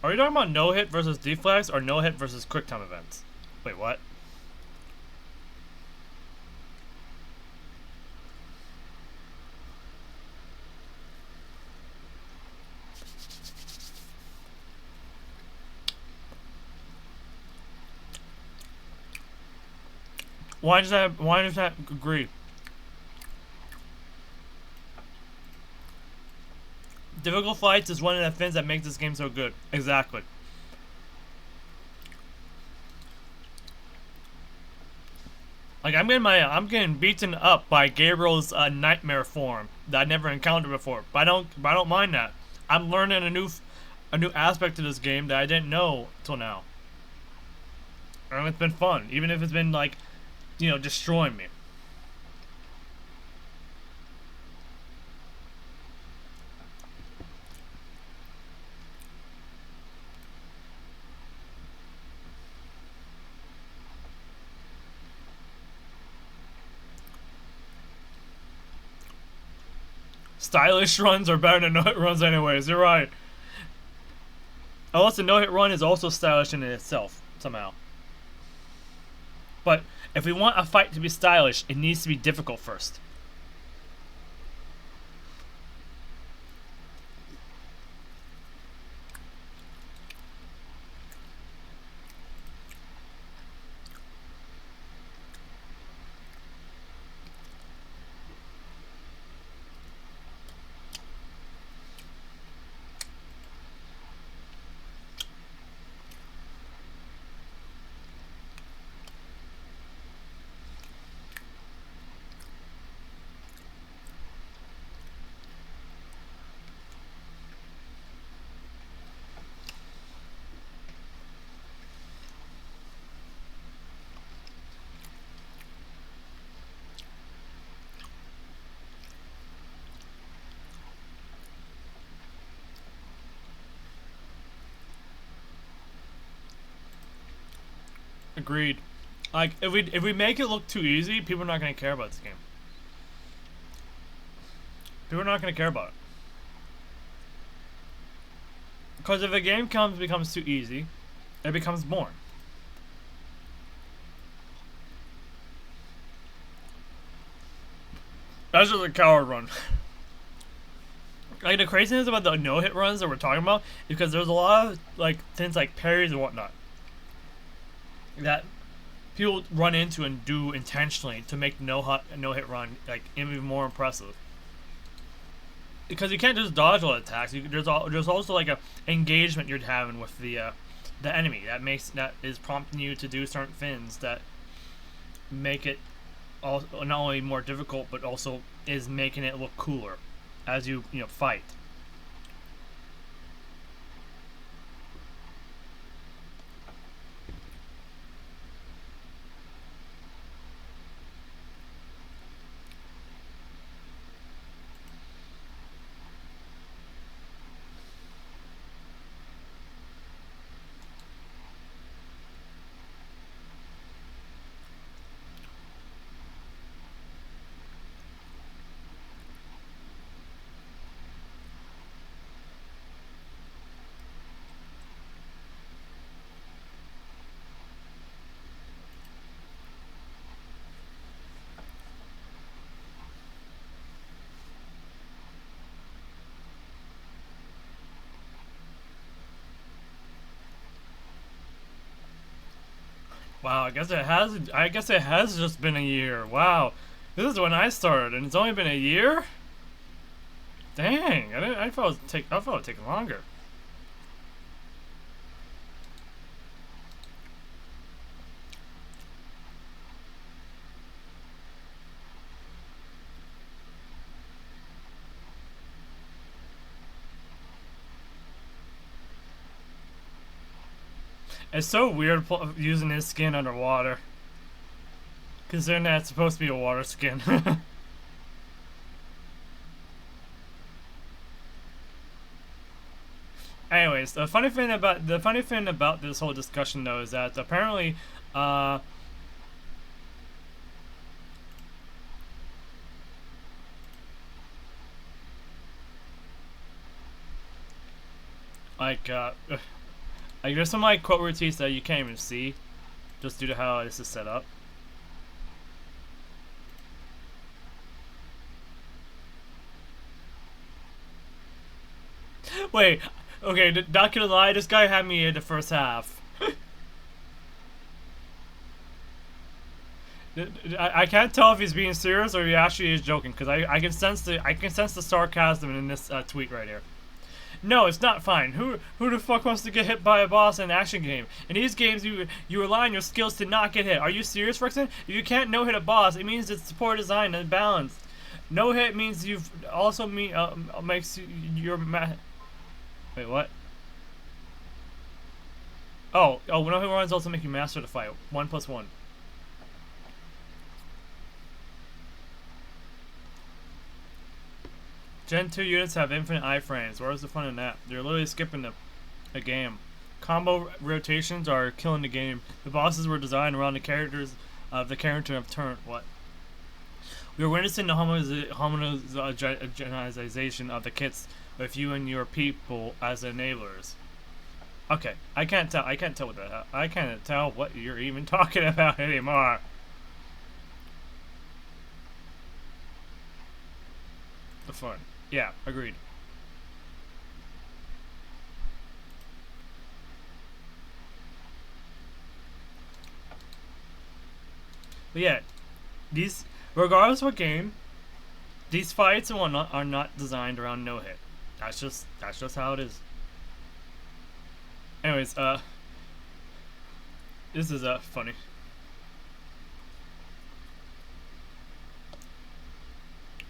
Are you talking about no hit versus deflex or no hit versus quick time events? Wait, what? Why does that agree? Difficult fights is one of the things that makes this game so good. Exactly. Like I'm getting beaten up by Gabriel's nightmare form that I never encountered before. But I don't mind that. I'm learning a new aspect to this game that I didn't know till now. And it's been fun, even if it's been like, you know, destroying me. Stylish runs are better than no-hit runs anyways, you're right. Unless a no-hit run is also stylish in itself, somehow. But if we want a fight to be stylish, it needs to be difficult first. Agreed. Like if we make it look too easy, people are not gonna care about this game. People are not gonna care about it. Because if a game becomes too easy, it becomes boring. That's just a coward run. Like the craziness about the no-hit runs that we're talking about, because there's a lot of like things like parries and whatnot that people run into and do intentionally to make no-hit run like even more impressive. Because you can't just dodge all attacks. There's also like a engagement you're having with the enemy that is prompting you to do certain things that make it not only more difficult but also is making it look cooler as you fight. Wow, I guess it has just been a year. Wow. This is when I started and it's only been a year? Dang, I thought it would take longer. It's so weird using his skin underwater, considering that it's supposed to be a water skin. Anyways, the funny thing about this whole discussion though is that apparently, like there's some like quote routines that you can't even see, just due to how this is set up. Wait, okay, not gonna lie, this guy had me in the first half. I can't tell if he's being serious or he actually is joking, because I can sense the sarcasm in this tweet right here. No, it's not fine. Who the fuck wants to get hit by a boss in an action game? In these games, you rely on your skills to not get hit. Are you serious, Frickson? If you can't no hit a boss, it means it's poor design and balanced. No hit means you've also makes your Wait, what? Oh, no hit runs also make you master the fight. 1+1. Gen 2 units have infinite iframes. Where's the fun in that? You're literally skipping a game. Combo rotations are killing the game. The bosses were designed around the characters of the character of turn. What? We are witnessing the homogenization of the kits with you and your people as enablers. Okay, I can't tell what that. I can't tell what you're even talking about anymore. The fun. Yeah, agreed. But yeah, regardless of what game, these fights and whatnot are not designed around no hit. That's just how it is. Anyways, this is funny.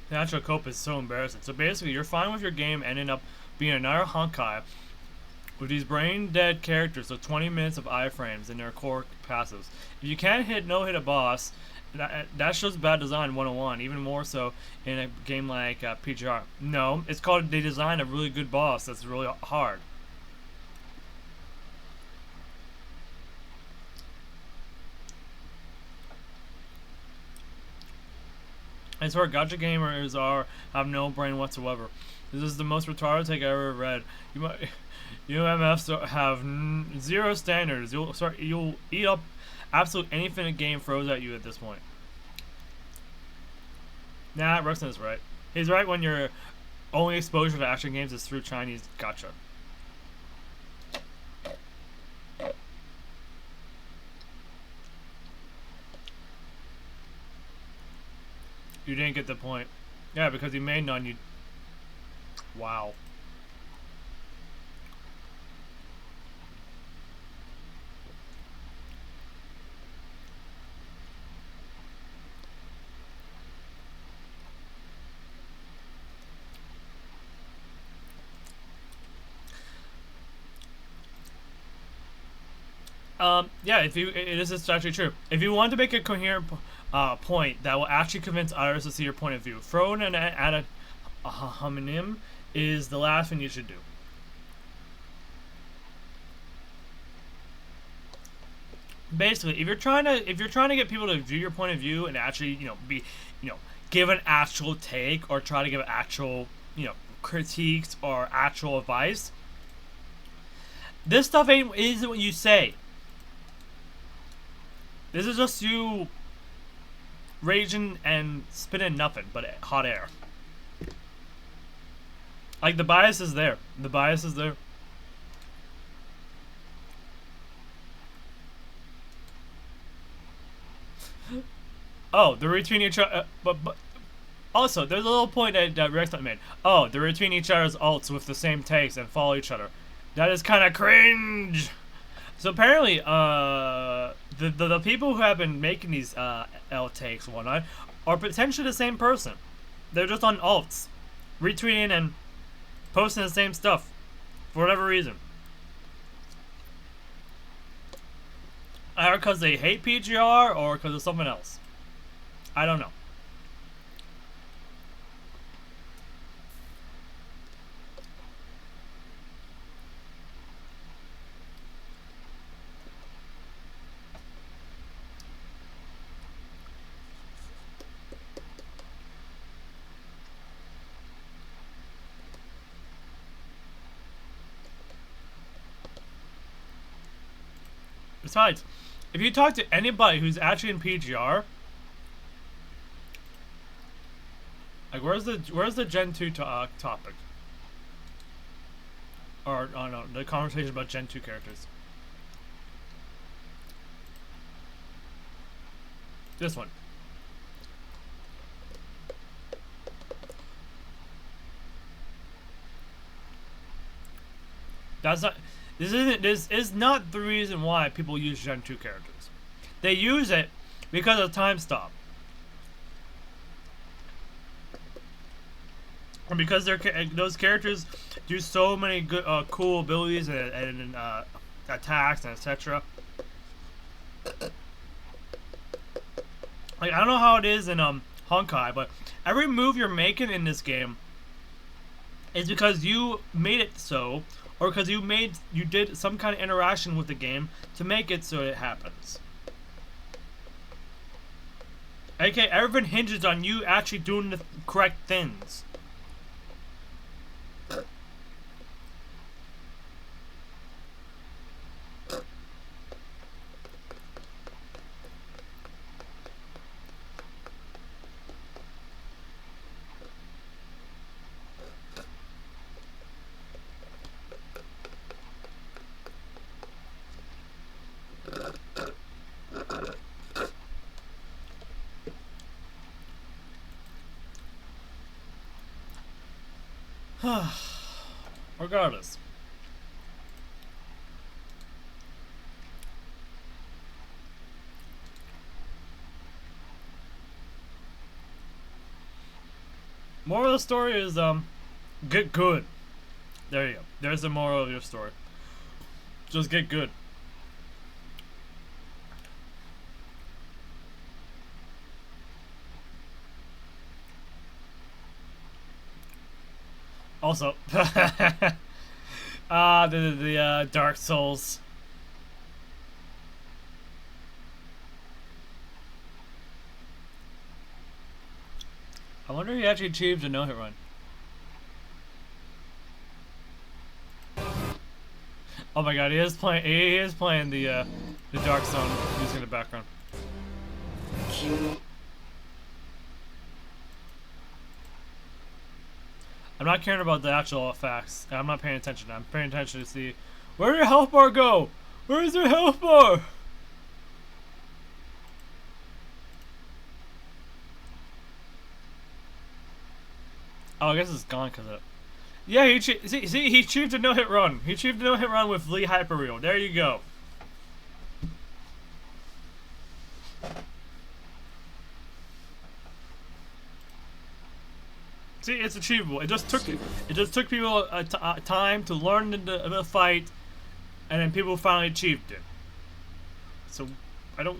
The actual cope is so embarrassing. So basically, you're fine with your game ending up being another Honkai with these brain-dead characters with 20 minutes of iframes in their core passives. If you can't hit a boss, that shows bad design 101, even more so in a game like PGR. No, it's called they designed a really good boss that's really hard. I swear, gacha gamers have no brain whatsoever. This is the most retarded take I ever read. You MFs have zero standards. You'll eat up absolutely anything a game throws at you at this point. Nah, Ruxin is right. He's right when your only exposure to action games is through Chinese gacha. You didn't get the point. Yeah, because you made none. You. Wow. Yeah, this is actually true. If you want to make a coherent point that will actually convince others to see your point of view, throwing an at a homonym is the last thing you should do. Basically, if you're trying to get people to view your point of view and actually, give an actual take or try to give actual, critiques or actual advice, this stuff isn't what you say. This is just you raging and spitting nothing but hot air. Like, the bias is there. The bias is there. Oh, they're retweeting each other. But also, there's a little point that Rex made. Oh, they're retweeting each other's alts with the same takes and follow each other. That is kind of cringe. So apparently, the people who have been making these L takes and whatnot are potentially the same person. They're just on alts, retweeting and posting the same stuff for whatever reason. Either because they hate PGR or because of something else. I don't know. Besides, if you talk to anybody who's actually in PGR, like where's the Gen 2 topic? Or oh no, the conversation about Gen 2 characters. This one. That's not. This isn't. This is not the reason why people use Gen 2 characters. They use it because of time stop. And because those characters do so many good, cool abilities and attacks and etc. Like I don't know how it is in Honkai, but every move you're making in this game is because you made it so, or because you did some kind of interaction with the game to make it so it happens. Okay, everything hinges on you actually doing the correct things. Regardless. Moral of the story is get good. There you go. There's the moral of your story. Just get good. Also, the Dark Souls. I wonder if he actually achieved a no-hit run. Oh my god, he is playing the Dark Zone music in the background. I'm not caring about the actual facts. I'm not paying attention. I'm paying attention to see where did your health bar go? Where is your health bar? Oh, I guess it's gone because of. Yeah, he achieved a no-hit run. He achieved a no-hit run with Lee Hyperreal. There you go. See, it's achievable. It just took people time to learn the fight, and then people finally achieved it. So, I don't.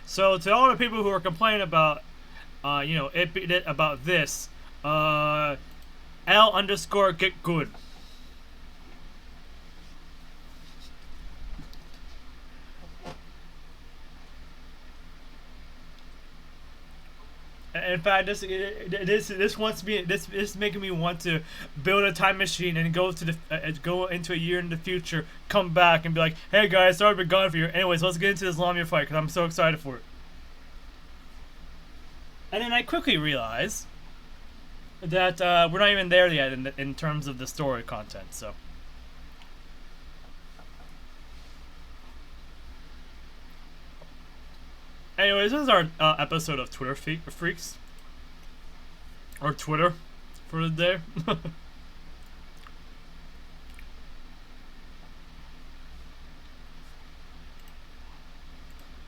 So to all the people who are complaining about, you know, about this, L_ get good. In fact, this is making me want to build a time machine and go into a year in the future, come back and be like, hey guys, sorry I've been gone for you. Anyways, let's get into this Lamia fight because I'm so excited for it. And then I quickly realize that we're not even there yet in terms of the story content. So. Anyways, this is our episode of Twitter Freaks. Or Twitter for the day.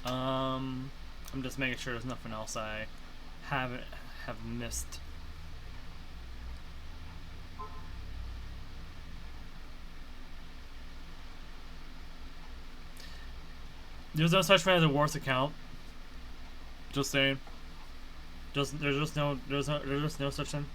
I'm just making sure there's nothing else I have missed. There's no such thing as a worse account. Just saying. There's just no such thing.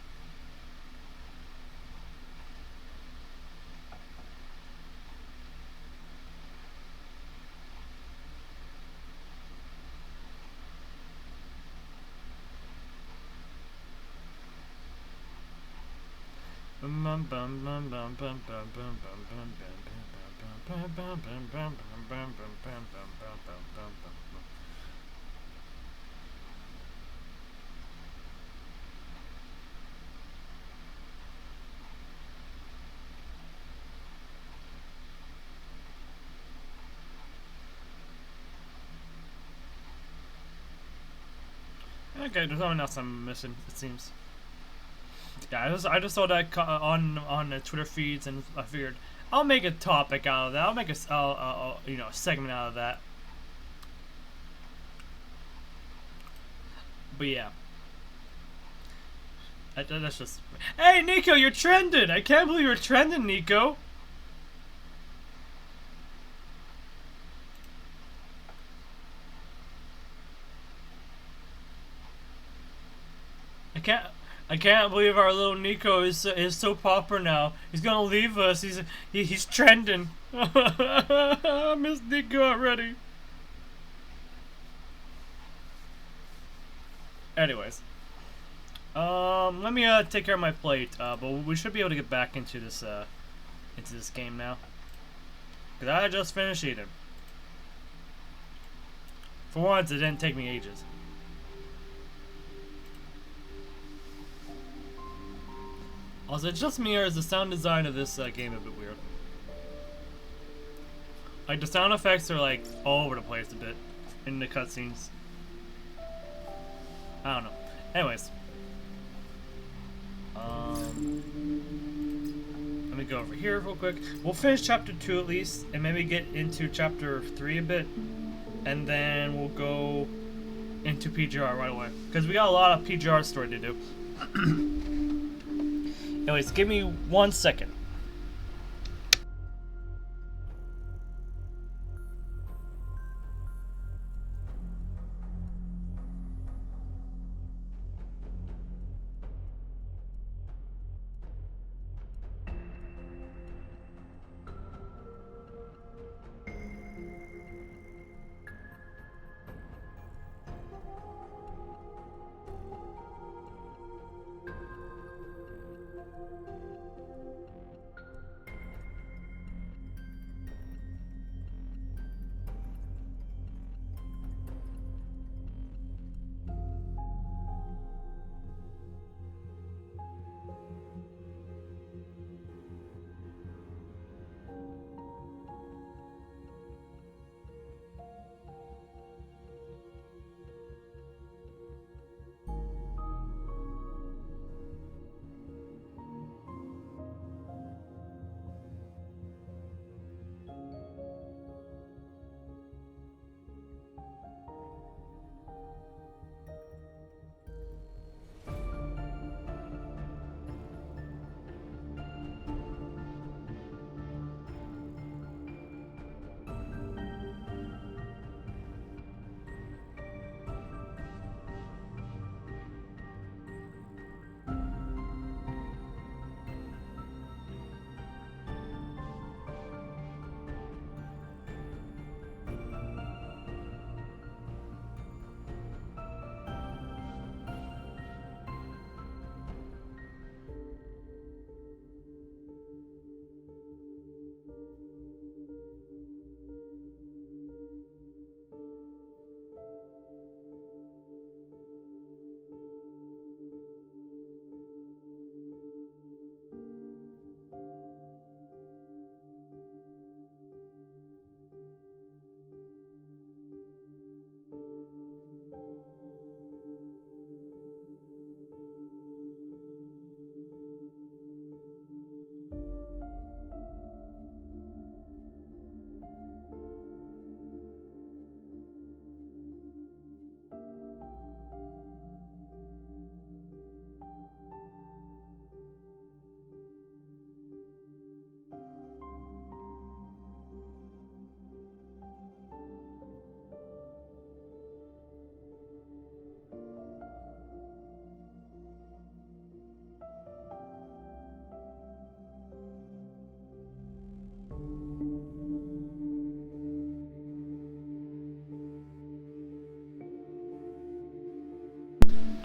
Okay, there's something else I'm missing, it seems. Yeah, I just saw that on the Twitter feeds, and I figured I'll make a topic out of that. I'll make a a segment out of that. But yeah, that's just. Hey, Nico, you're trending! I can't believe you're trending, Nico. I can't believe our little Nico is so popular now. He's gonna leave us. He's trending. I miss Nico already. Anyways, let me take care of my plate. But we should be able to get back into this game now. Cause I just finished eating. For once, it didn't take me ages. Also, it's just me, or is the sound design of this game a bit weird? Like, the sound effects are, like, all over the place a bit in the cutscenes. I don't know. Anyways. Let me go over here real quick. We'll finish chapter 2 at least, and maybe get into chapter 3 a bit. And then we'll go into PGR right away. Because we got a lot of PGR story to do. Anyways, give me 1 second.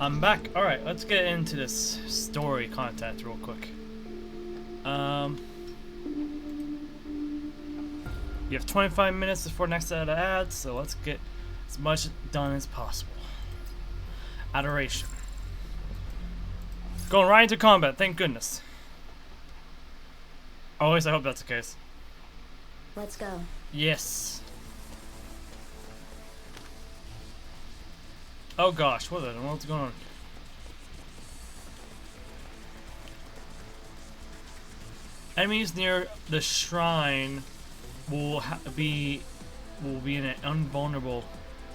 I'm back. Alright, let's get into this story content real quick. You have 25 minutes before next set of ads, so let's get as much done as possible. Adoration. Going right into combat, thank goodness. Or at least I hope that's the case. Let's go. Yes. Oh gosh, what's going on? Enemies near the shrine will be in an invulnerable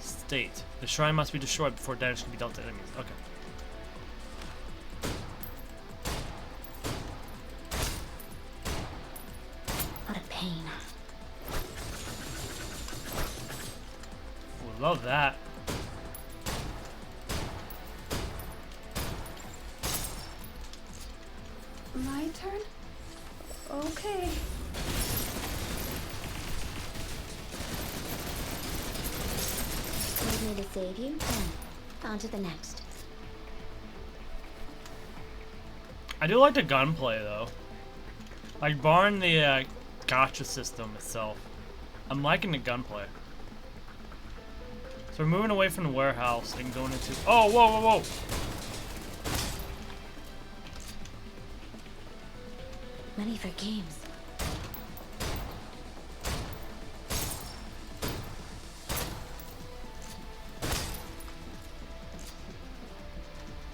state. The shrine must be destroyed before damage can be dealt to enemies. Okay. What a pain. Would love that. My turn? Okay. Need me to save you? Then, on to the next. I do like the gunplay though. Like barring the gacha system itself, I'm liking the gunplay. So we're moving away from the warehouse and going into. Oh, whoa, whoa, whoa! Money for games.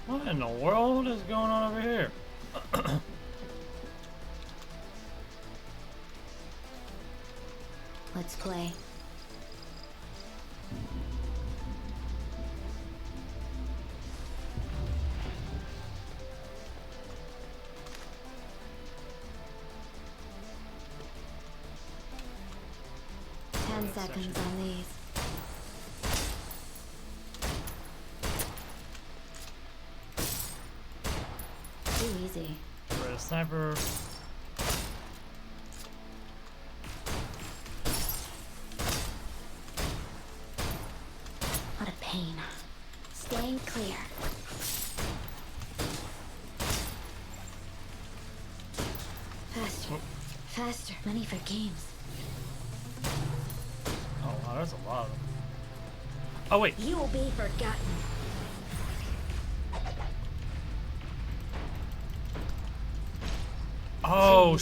What in the world is going on over here? Let's play. Seconds on these. Too easy. Red sniper. What a pain. Staying clear. Faster. Oh. Faster. Money for games. Oh wow, there's a lot of them. Oh wait. You will be forgotten. Oh,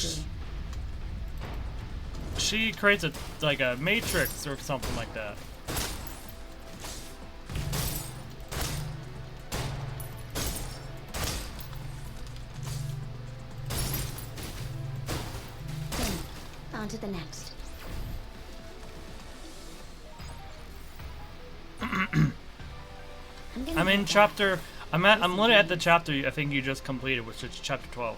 she creates like a matrix or something like that. On to the next. I'm in chapter. I'm literally at the chapter I think you just completed, which is chapter 12.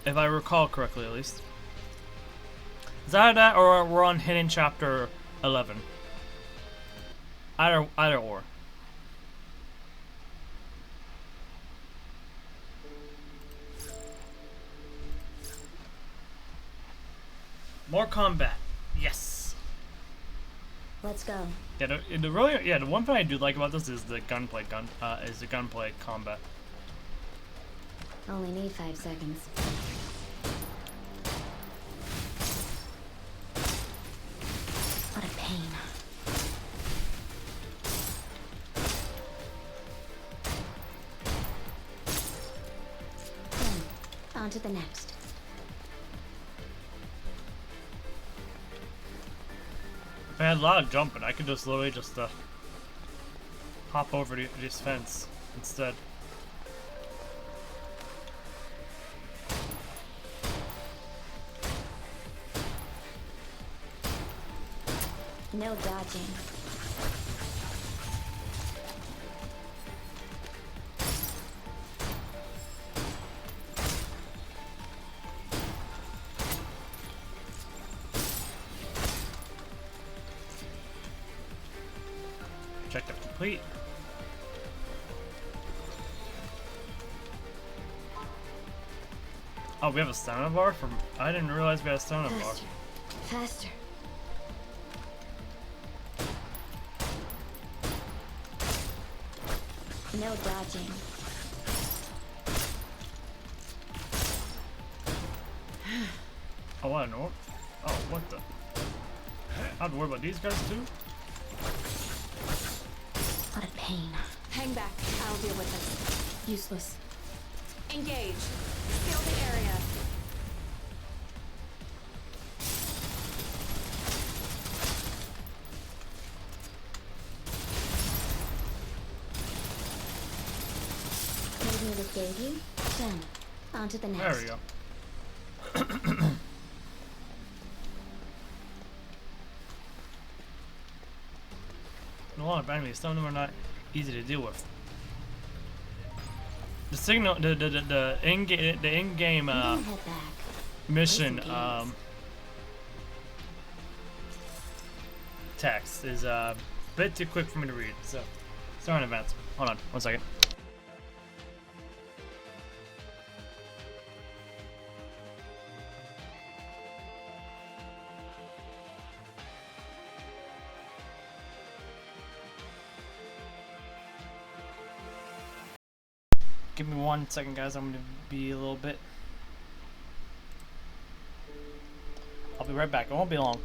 If I recall correctly, at least. Is that or we're on hidden chapter 11? Either or. More combat. Yes. Let's go. Yeah, the one thing I do like about this is the gunplay combat. Only need 5 seconds. What a pain. On to the next. If I had a lot of jumping, I could just literally just hop over this fence instead. No dodging. Objective complete. Oh, we have a stamina bar from. I didn't realize we had a stamina bar. Faster. Faster. No dodging. Oh, I know. Oh, what the? I have to worry about these guys too? What a pain. Hang back. I'll deal with this. Useless. Engage. Scale the area. gave you. Done. On to the next. There we go. A lot of enemies. Some of them are not easy to deal with. The signal, the in-game I'm gonna head back. mission Listen, text is a bit too quick for me to read. So, sorry in advance. Hold on, 1 second. Give me 1 second, guys. I'm gonna be a little bit. I'll be right back. It won't be long.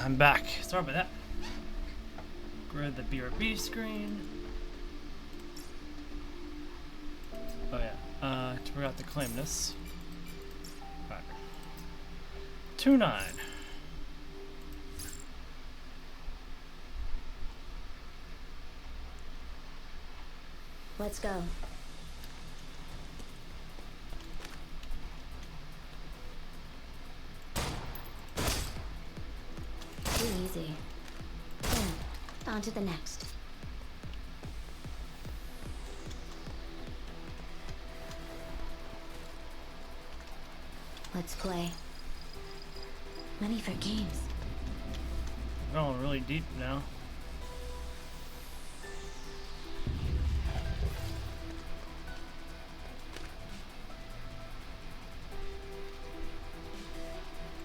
I'm back. Sorry about that. Grab the BRB screen. Oh yeah. Forgot to claim this. Alright. 2-9. Let's go. Too easy. On to the next. Let's play. Money for games. We're going really deep now.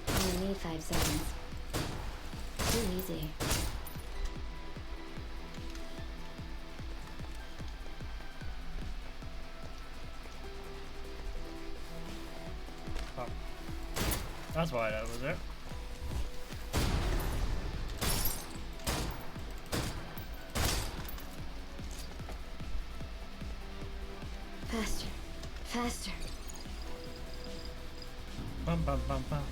Only need 5 seconds. Too easy. Oh. That's why that was there. Faster. Faster. Bum bum bum bum.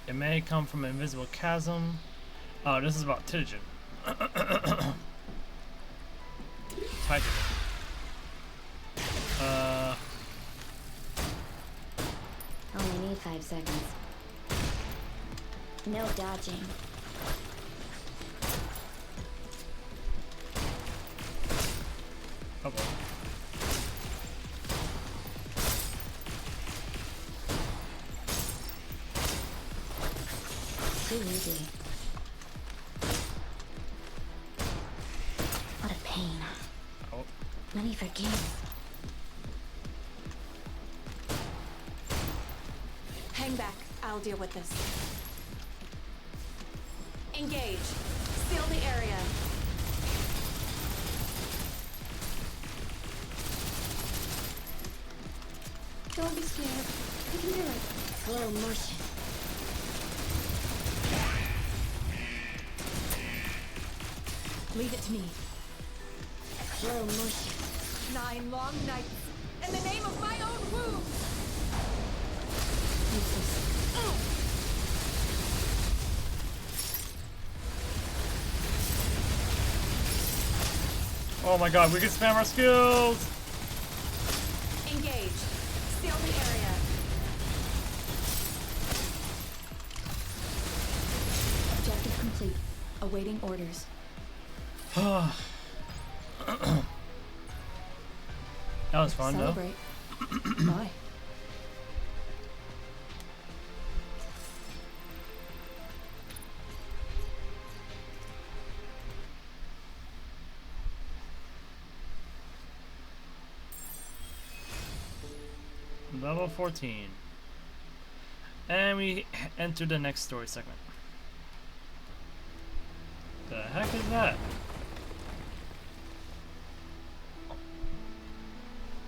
It may come from an invisible chasm. Oh, this is about Titan. Titan. Only need 5 seconds. No dodging. Oh boy. Too easy. What a pain. Oh. Money for games. Hang back. I'll deal with this. Engage. Seal the area. Don't be scared. You can do it. Slow motion. Leave it to me. Slow motion. 9 long nights. In the name of my own womb. Oh my god, we can spam our skills! Engage. Seal the area. Objective complete. Awaiting orders. That was fun Celebrate. Why? though. Level 14. And we enter the next story segment. The heck is that?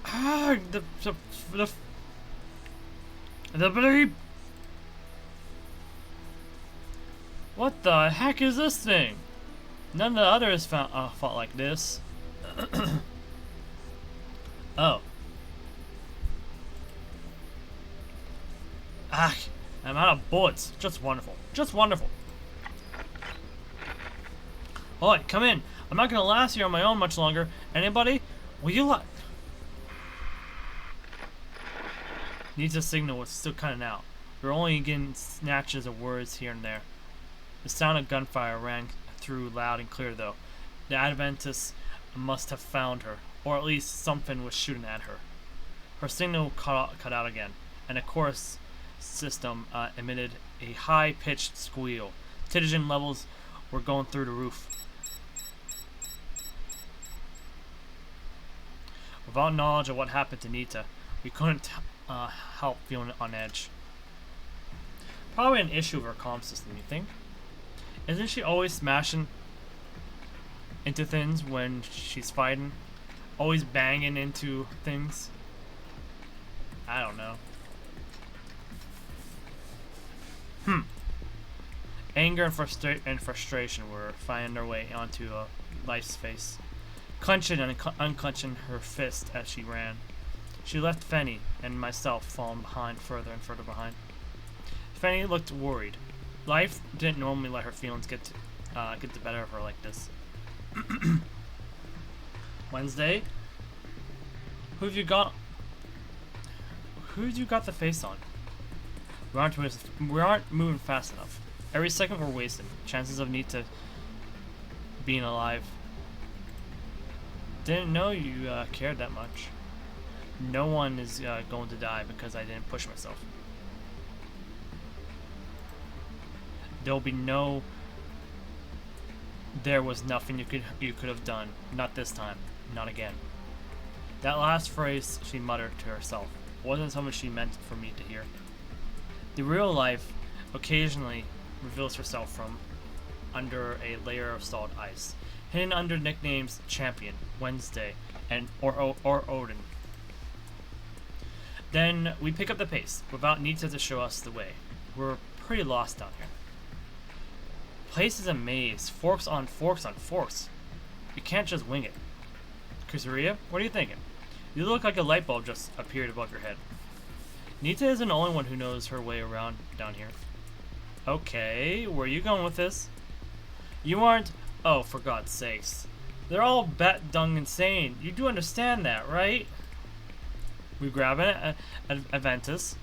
Ah, the bleep. What the heck is this thing? None of the others fought like this. Oh. Ah, I'm out of bullets. Just wonderful. Just wonderful. Alright, come in. I'm not gonna last here on my own much longer. Anybody? Will you let... Needs a signal was still cutting out. We're only getting snatches of words here and there. The sound of gunfire rang through loud and clear though. The Adventists must have found her, or at least something was shooting at her. Her signal cut out again, and the chorus system emitted a high-pitched squeal. Titan levels were going through the roof. Without knowledge of what happened to Nita, we couldn't help feeling on edge. Probably an issue of her comm system, you think? Isn't she always smashing into things when she's fighting. Always banging into things. I don't know. Anger and frustration were finding their way onto Life's face, clenching and unclenching her fist as she ran. She left Fenny and myself falling behind, further and further behind. Fenny looked worried. Life didn't normally let her feelings get the better of her like this. Wednesday? Who've you got the face on? We aren't moving fast enough. Every second we're wasting. Chances of Nita being alive. Didn't know you cared that much. No one is going to die because I didn't push myself. There'll be no... There was nothing you could have done. Not this time. Not again. That last phrase she muttered to herself wasn't something she meant for me to hear. The real life occasionally reveals herself from under a layer of solid ice, hidden under nicknames Champion, Wednesday, or Odin. Then we pick up the pace, without Nita to show us the way. We're pretty lost down here. Place is a maze, forks on forks on forks. You can't just wing it. Kusuriya, what are you thinking? You look like a light bulb just appeared above your head. Nita isn't the only one who knows her way around down here. Okay, where are you going with this? You aren't... Oh, for God's sakes. They're all bat-dung insane. You do understand that, right? We grab an Aventus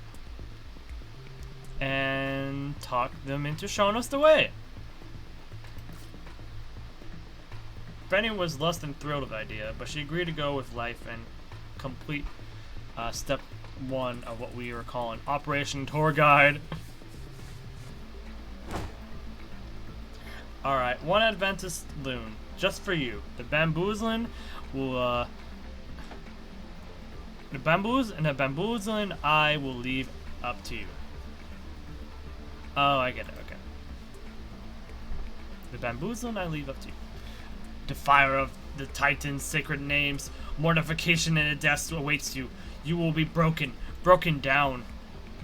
and talk them into showing us the way. Benny was less than thrilled with the idea, but she agreed to go with Life and complete step 1 of what we were calling Operation Tour Guide. Alright, one Adventist loon, just for you. The bamboozling will, the bamboozling I will leave up to you. Oh, I get it, okay. The bamboozling I leave up to you. Defier of the Titan's sacred names, mortification and a death awaits you. You will be broken down.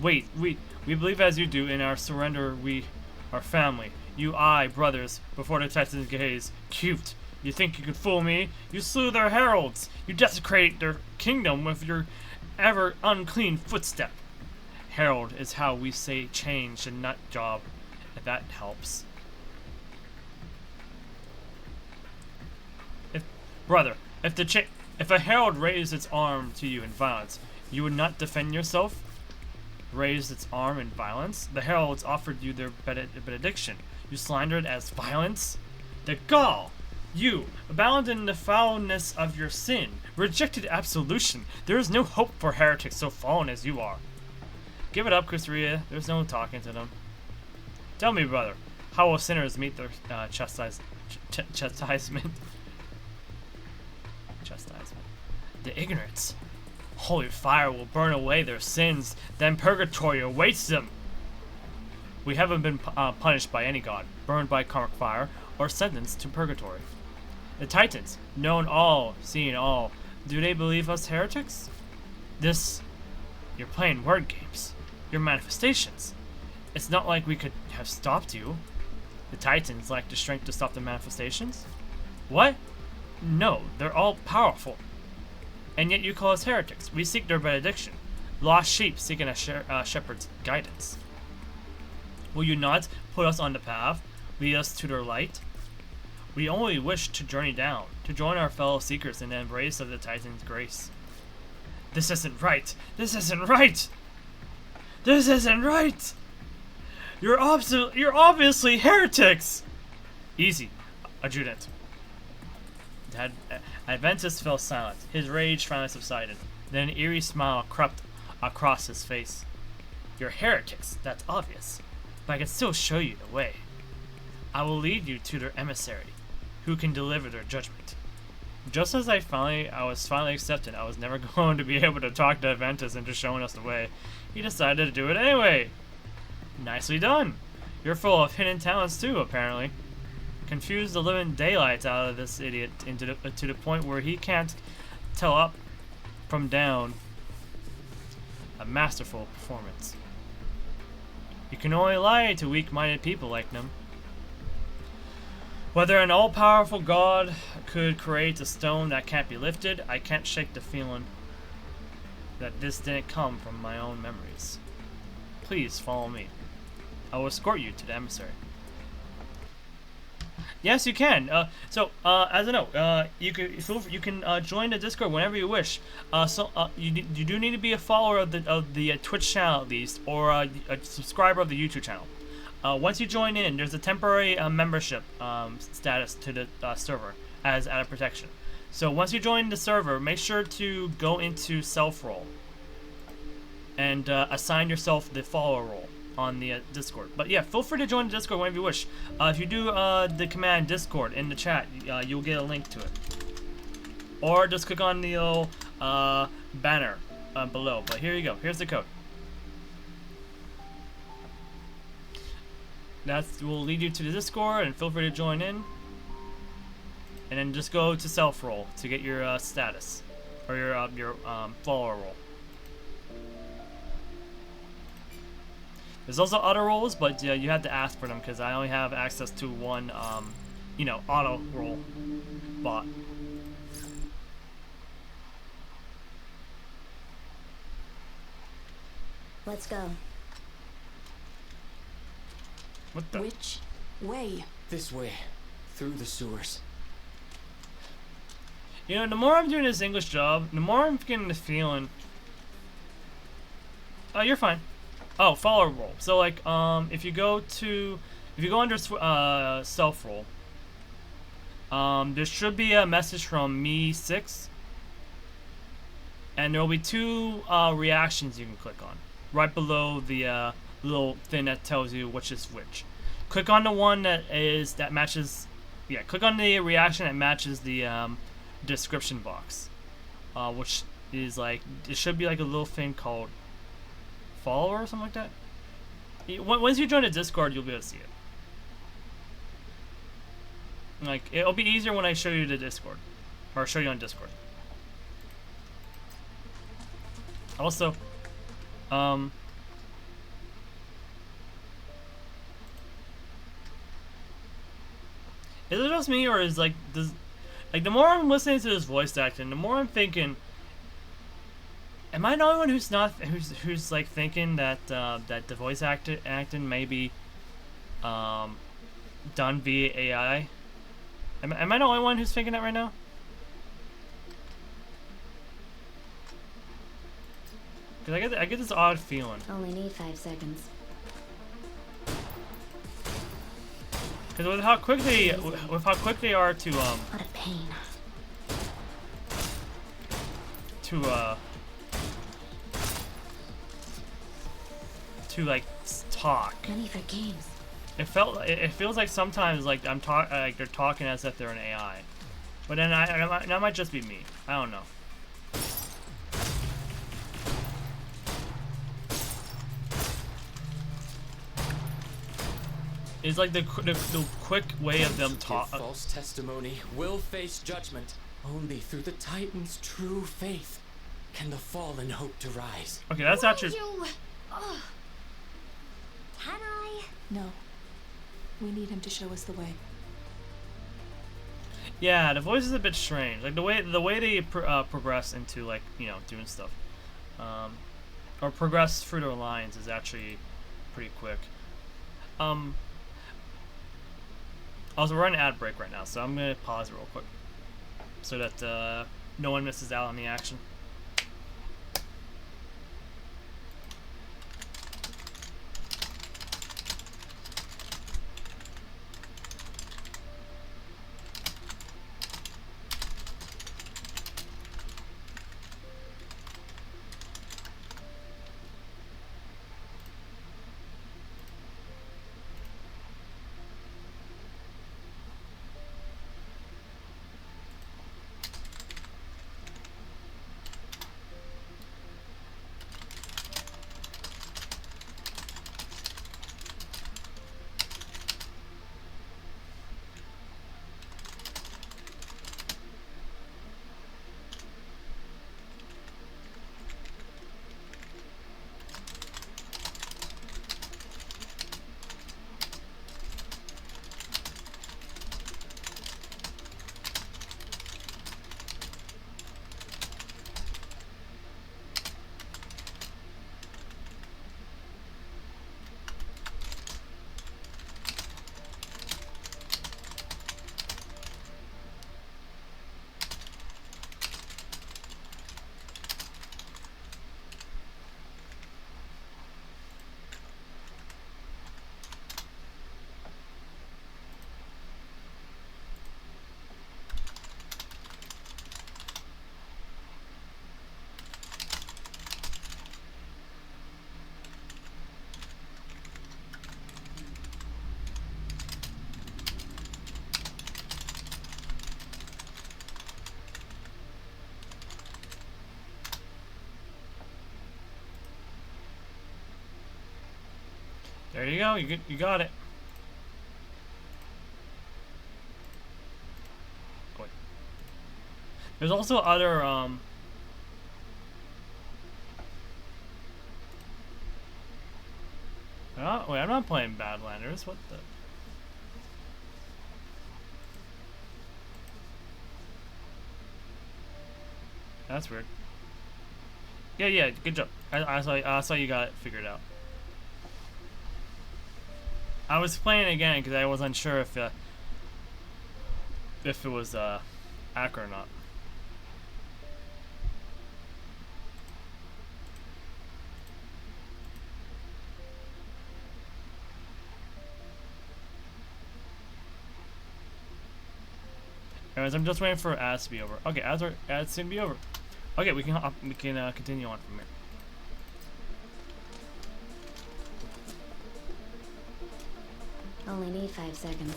Wait, we believe as you do in our surrender we are family. You, I, brothers, before the Titan's gaze. Cute. You think you could fool me? You slew their heralds. You desecrate their kingdom with your ever unclean footstep. Herald is how we say change and nut job, if that helps. Brother, if a herald raised its arm to you in violence, you would not defend yourself? Raised its arm in violence? The heralds offered you their benediction. You slandered as violence? The gall! You, abandoned the foulness of your sin, rejected absolution. There is no hope for heretics so fallen as you are. Give it up, Kusuriya. There's no talking to them. Tell me, brother, how will sinners meet their chastisement? The ignorance. Holy fire will burn away their sins, then purgatory awaits them. We haven't been punished by any god, burned by karmic fire, or sentenced to purgatory. The Titans, known all, seeing all, do they believe us heretics? You're playing word games. Your manifestations. It's not like we could have stopped you. The Titans lack the strength to stop the manifestations? What? No, they're all powerful. And yet you call us heretics. We seek their benediction. Lost sheep seeking a shepherd's guidance. Will you not put us on the path, lead us to their light? We only wish to journey down, to join our fellow seekers in the embrace of the Titan's grace. This isn't right! This isn't right! This isn't right! You're obviously heretics! Easy, adjutant. Adventus fell silent. His rage finally subsided. Then an eerie smile crept across his face. You're heretics, that's obvious. But I can still show you the way. I will lead you to their emissary, who can deliver their judgment. Just as I was finally accepted, I was never going to be able to talk to Adventus into showing us the way. He decided to do it anyway. Nicely done. You're full of hidden talents too, apparently. confuse the living daylights out of this idiot to the point where he can't tell up from down. A masterful performance. You can only lie to weak-minded people like them. Whether an all-powerful god could create a stone that can't be lifted, I can't shake the feeling that this didn't come from my own memories. Please follow me. I will escort you to the emissary. Yes, you can. As a note, you can join the Discord whenever you wish. You do need to be a follower of the Twitch channel at least, or a subscriber of the YouTube channel. Once you join in, there's a temporary membership status to the server as added protection. So once you join the server, make sure to go into self-role and assign yourself the follower role on the Discord. But yeah, feel free to join the Discord whenever you wish. If you do the command Discord in the chat, you'll get a link to it. Or just click on the little banner below. But here you go. Here's the code. That will lead you to the Discord, and feel free to join in. And then just go to self-role to get your status, or your follower role. There's also other roles, but you have to ask for them because I only have access to one, auto role bot. Let's go. What the? Which way? This way, through the sewers. You know, the more I'm doing this English job, the more I'm getting the feeling. Oh, you're fine. Oh, follower role. So like, if you go under self role, there should be a message from me6, and there will be two reactions you can click on right below the little thing that tells you which is which. Click on the one that matches. Yeah, click on the reaction that matches the description box, which is like, it should be like a little thing called follower or something like that. Once you join the Discord, you'll be able to see it. Like, it'll be easier when I show you the Discord, or show you on Discord. Also, is it just me, or is like the more I'm listening to this voice acting, the more I'm thinking, am I the only one who's like thinking that that the voice acting may be done via AI? Am I the only one who's thinking that right now? Because I get this odd feeling. Only need 5 seconds. Because with how quick they are to What a pain. to like talk. Money for games. It feels like sometimes like like they're talking as if they're an AI, but then that might just be me. I don't know. It's like the quick way of them talk. False testimony will face judgment. Only through the Titan's true faith can the fallen hope to rise. Okay, that's actually. Can I? No. We need him to show us the way. Yeah, the voice is a bit strange. Like the way they progress into like doing stuff, or progress through their lines is actually pretty quick. Also, we're on an ad break right now, so I'm gonna pause real quick so that no one misses out on the action. There you go. You got it. Wait. There's also other Oh, wait, I'm not playing Badlanders. What the? That's weird. Yeah, good job. I saw you got it figured out. I was playing again because I was unsure if it was accurate or not. Anyways, I'm just waiting for ads to be over. Okay, ads to be over. Okay, we can continue on from here. Only need 5 seconds.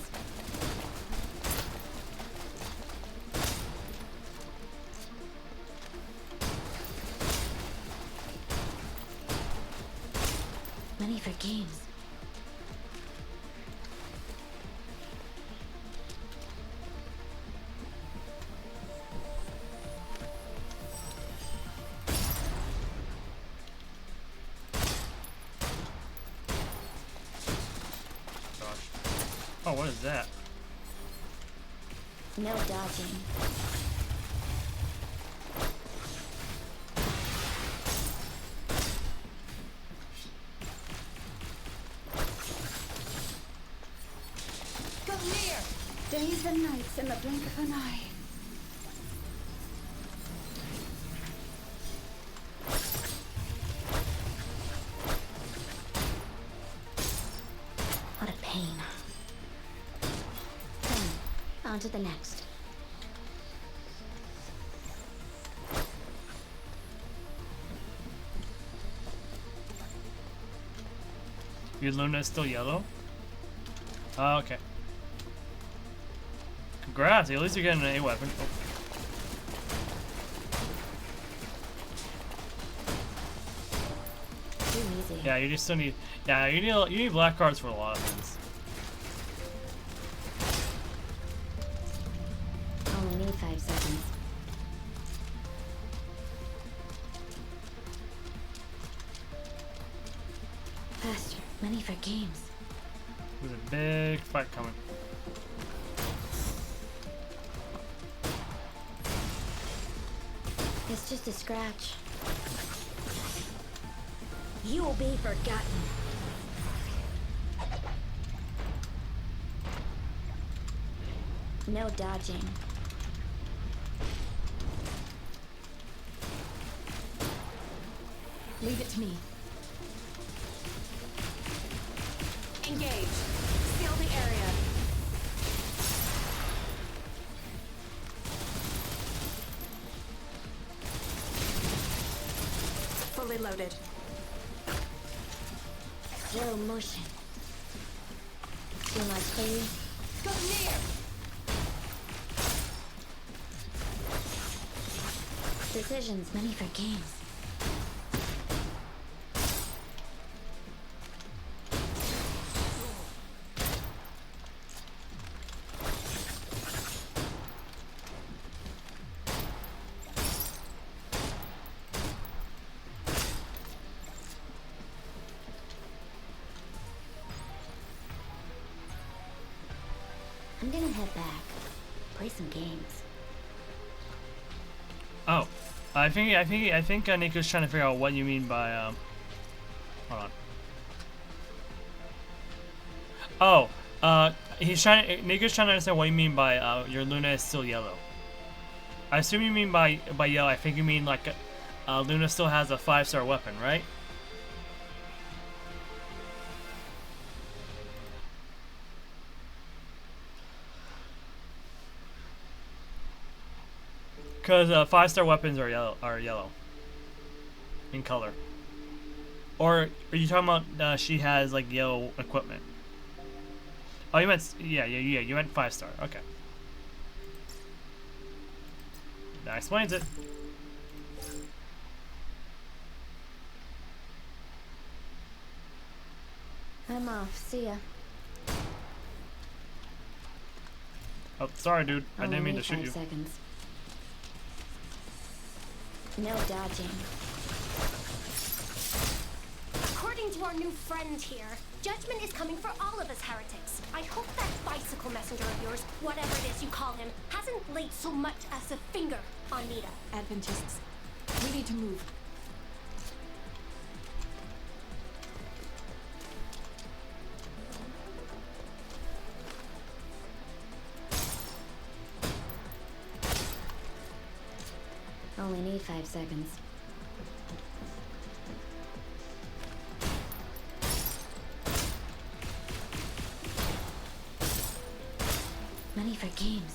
Money for games. Oh, what is that? No dodging. Go near! Days and nights in the blink of an eye. What a pain. On to the next. Your Luna is still yellow? Oh, okay. Congrats, at least you're getting an A weapon. Oh. Too easy. Yeah, you just still need. Yeah, you need black cards for a lot of things. Only need 5 seconds. Faster. Money for games. There's a big fight coming. It's just a scratch. You will be forgotten. No dodging. Leave it to me. Engage. Seal the area. Fully loaded. Slow motion. Too much for you? Go near! Decisions, money for games. I'm gonna head back. Play some games. Oh, I think Nico's trying to figure out what you mean by Hold on. Oh, Nico's trying to understand what you mean by your Luna is still yellow. I assume you mean by yellow. I think you mean like Luna still has a 5-star weapon, right? Because 5-star weapons are yellow in color. Or are you talking about she has like yellow equipment? Oh, you meant you meant 5-star. Okay, that explains it. I'm off. See ya. Oh, sorry, dude. I Only didn't mean need to shoot 5 you. seconds. No dodging. According to our new friend here, judgment is coming for all of us heretics. I hope that bicycle messenger of yours, whatever it is you call him, hasn't laid so much as a finger on Nita. Adventists, we need to move. Only need 5 seconds. Money for games.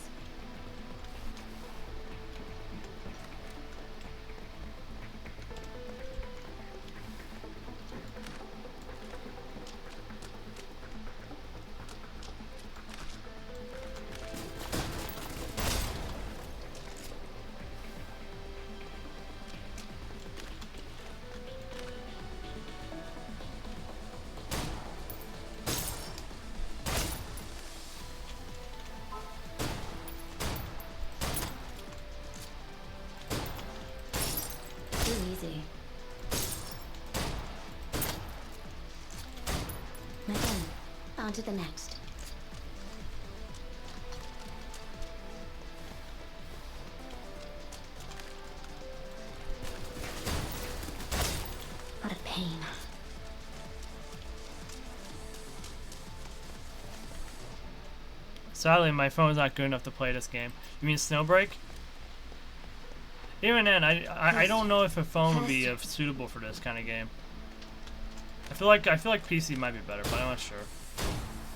Too easy. My turn. On to the next. What a pain. Sadly, my phone's not good enough to play this game. You mean Snowbreak? Even then, I don't know if a phone would be suitable for this kind of game. I feel like PC might be better, but I'm not sure.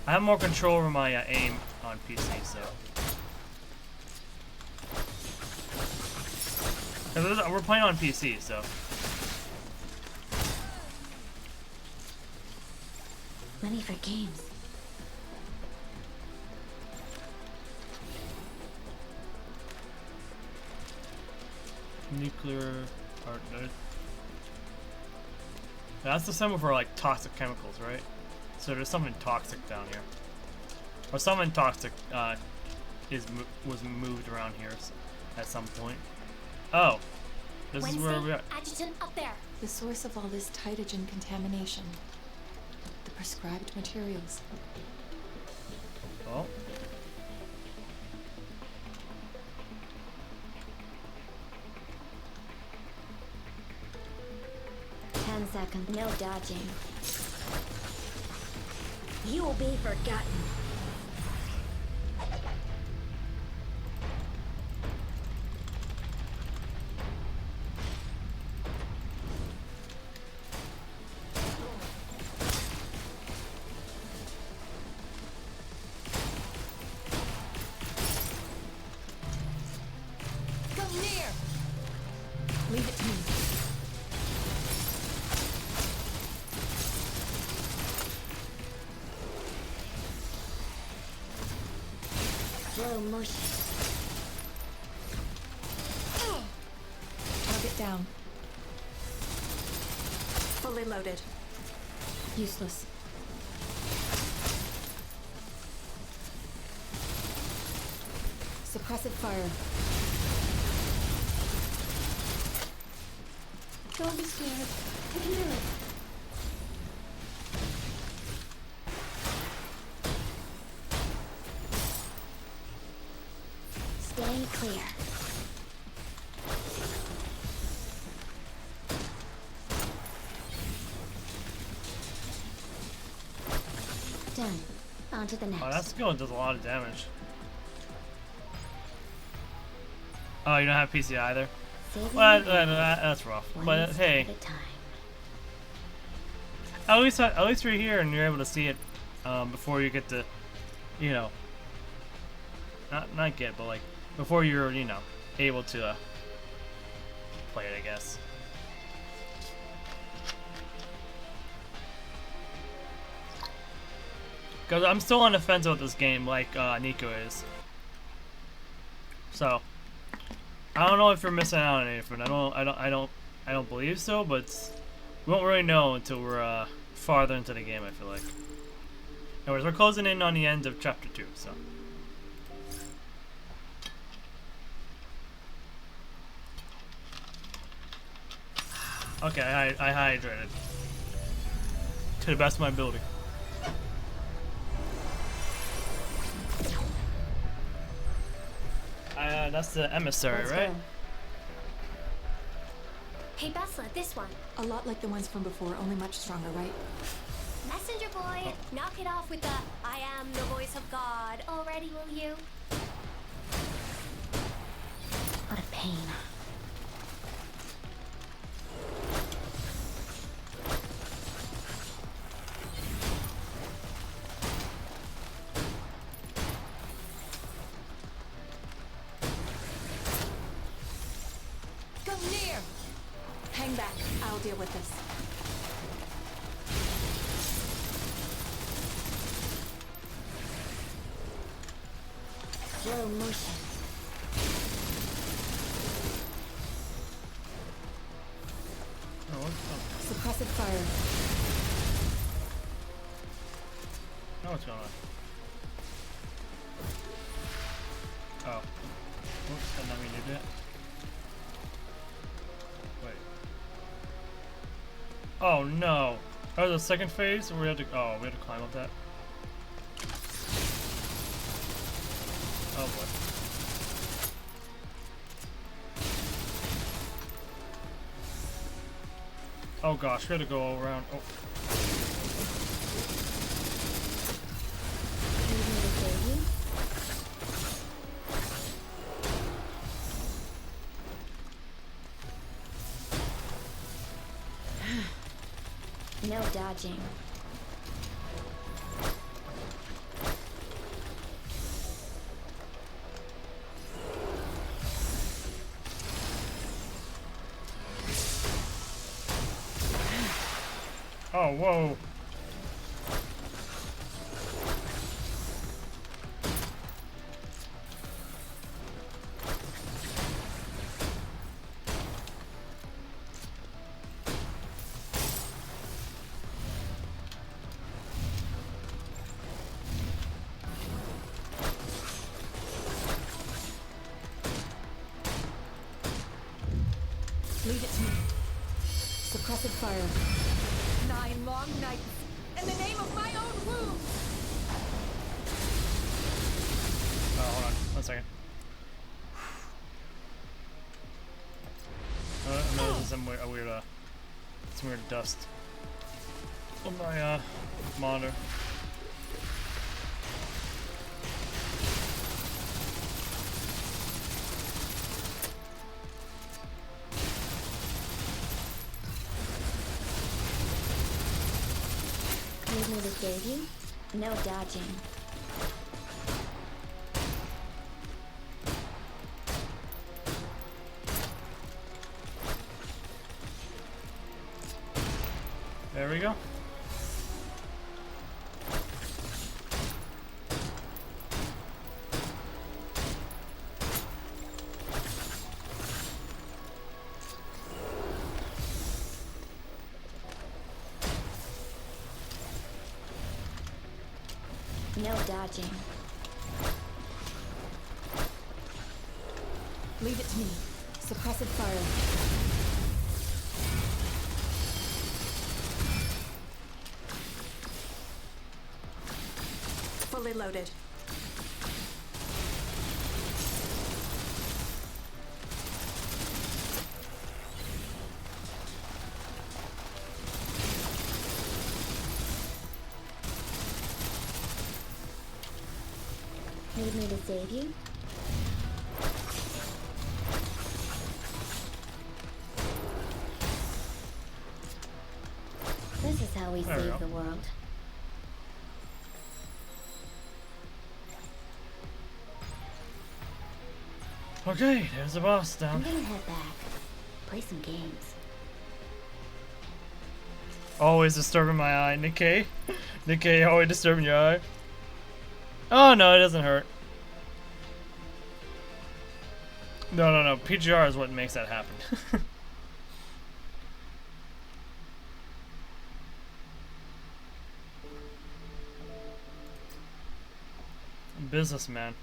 I have more control over my aim on PC, so. 'Cause we're playing on PC, so. Money for games. Nuclear or that's the symbol for like toxic chemicals, right? So there's something toxic down here, or something toxic was moved around here at some point. Oh, this Wednesday, is where we are. Adjutant up there. The source of all this titagen contamination. The prescribed materials. Oh. Seconds. No dodging. You will be forgotten. Come near! Leave it to me. Slow motion. Target down. Fully loaded. Useless. Suppressive fire. Don't be scared. We can do it. Stay clear. Done. On to the next. Oh, that skill does a lot of damage. Oh, you don't have PC either? Saving Well, the that's rough. one But step hey, at a time. at least you're here and you're able to see it before you get to, you know, not get, but like before you're, you know, able to play it, I guess. Because I'm still on the fence with this game, like Nico is. So I don't know if you're missing out on anything. I don't believe so, but we won't really know until we're farther into the game, I feel like. Anyways, we're closing in on the end of chapter 2, so. Okay, I hydrated. To the best of my ability. That's the emissary, Let's right? go. Hey, Bessla, this one. A lot like the ones from before, only much stronger, right? Messenger boy, knock it off with the I am the voice of God already, will you? What a pain. Go near! Hang back. I'll deal with this. Slow motion. Oh, what's, Suppressive fire. oh, what's going on? Oh. Oops, did not mean to do that. Wait. Oh no! Oh, the second phase? We had to. Oh, we had to climb up that. Oh boy. Oh gosh, we had to go around. Oh. Need me to save you? No dodging. Oh, whoa. Leave it to me. Suppressive fire. 9 long nights. In the name of my own womb! Oh, hold on. 1 second. No, this is some weird, some weird dust on my, monitor. Need me to save you? No dodging. There we go. No dodging. Leave it to me. Suppressive fire. Fully loaded. Need me to save you? This is how we There we save go. the world. Okay, there's the boss I'm down. gonna head back. Play some games. Always disturbing my eye, Nikkei. Nikkei, always disturbing your eye. Oh no, it doesn't hurt. No. PGR is what makes that happen. Businessman.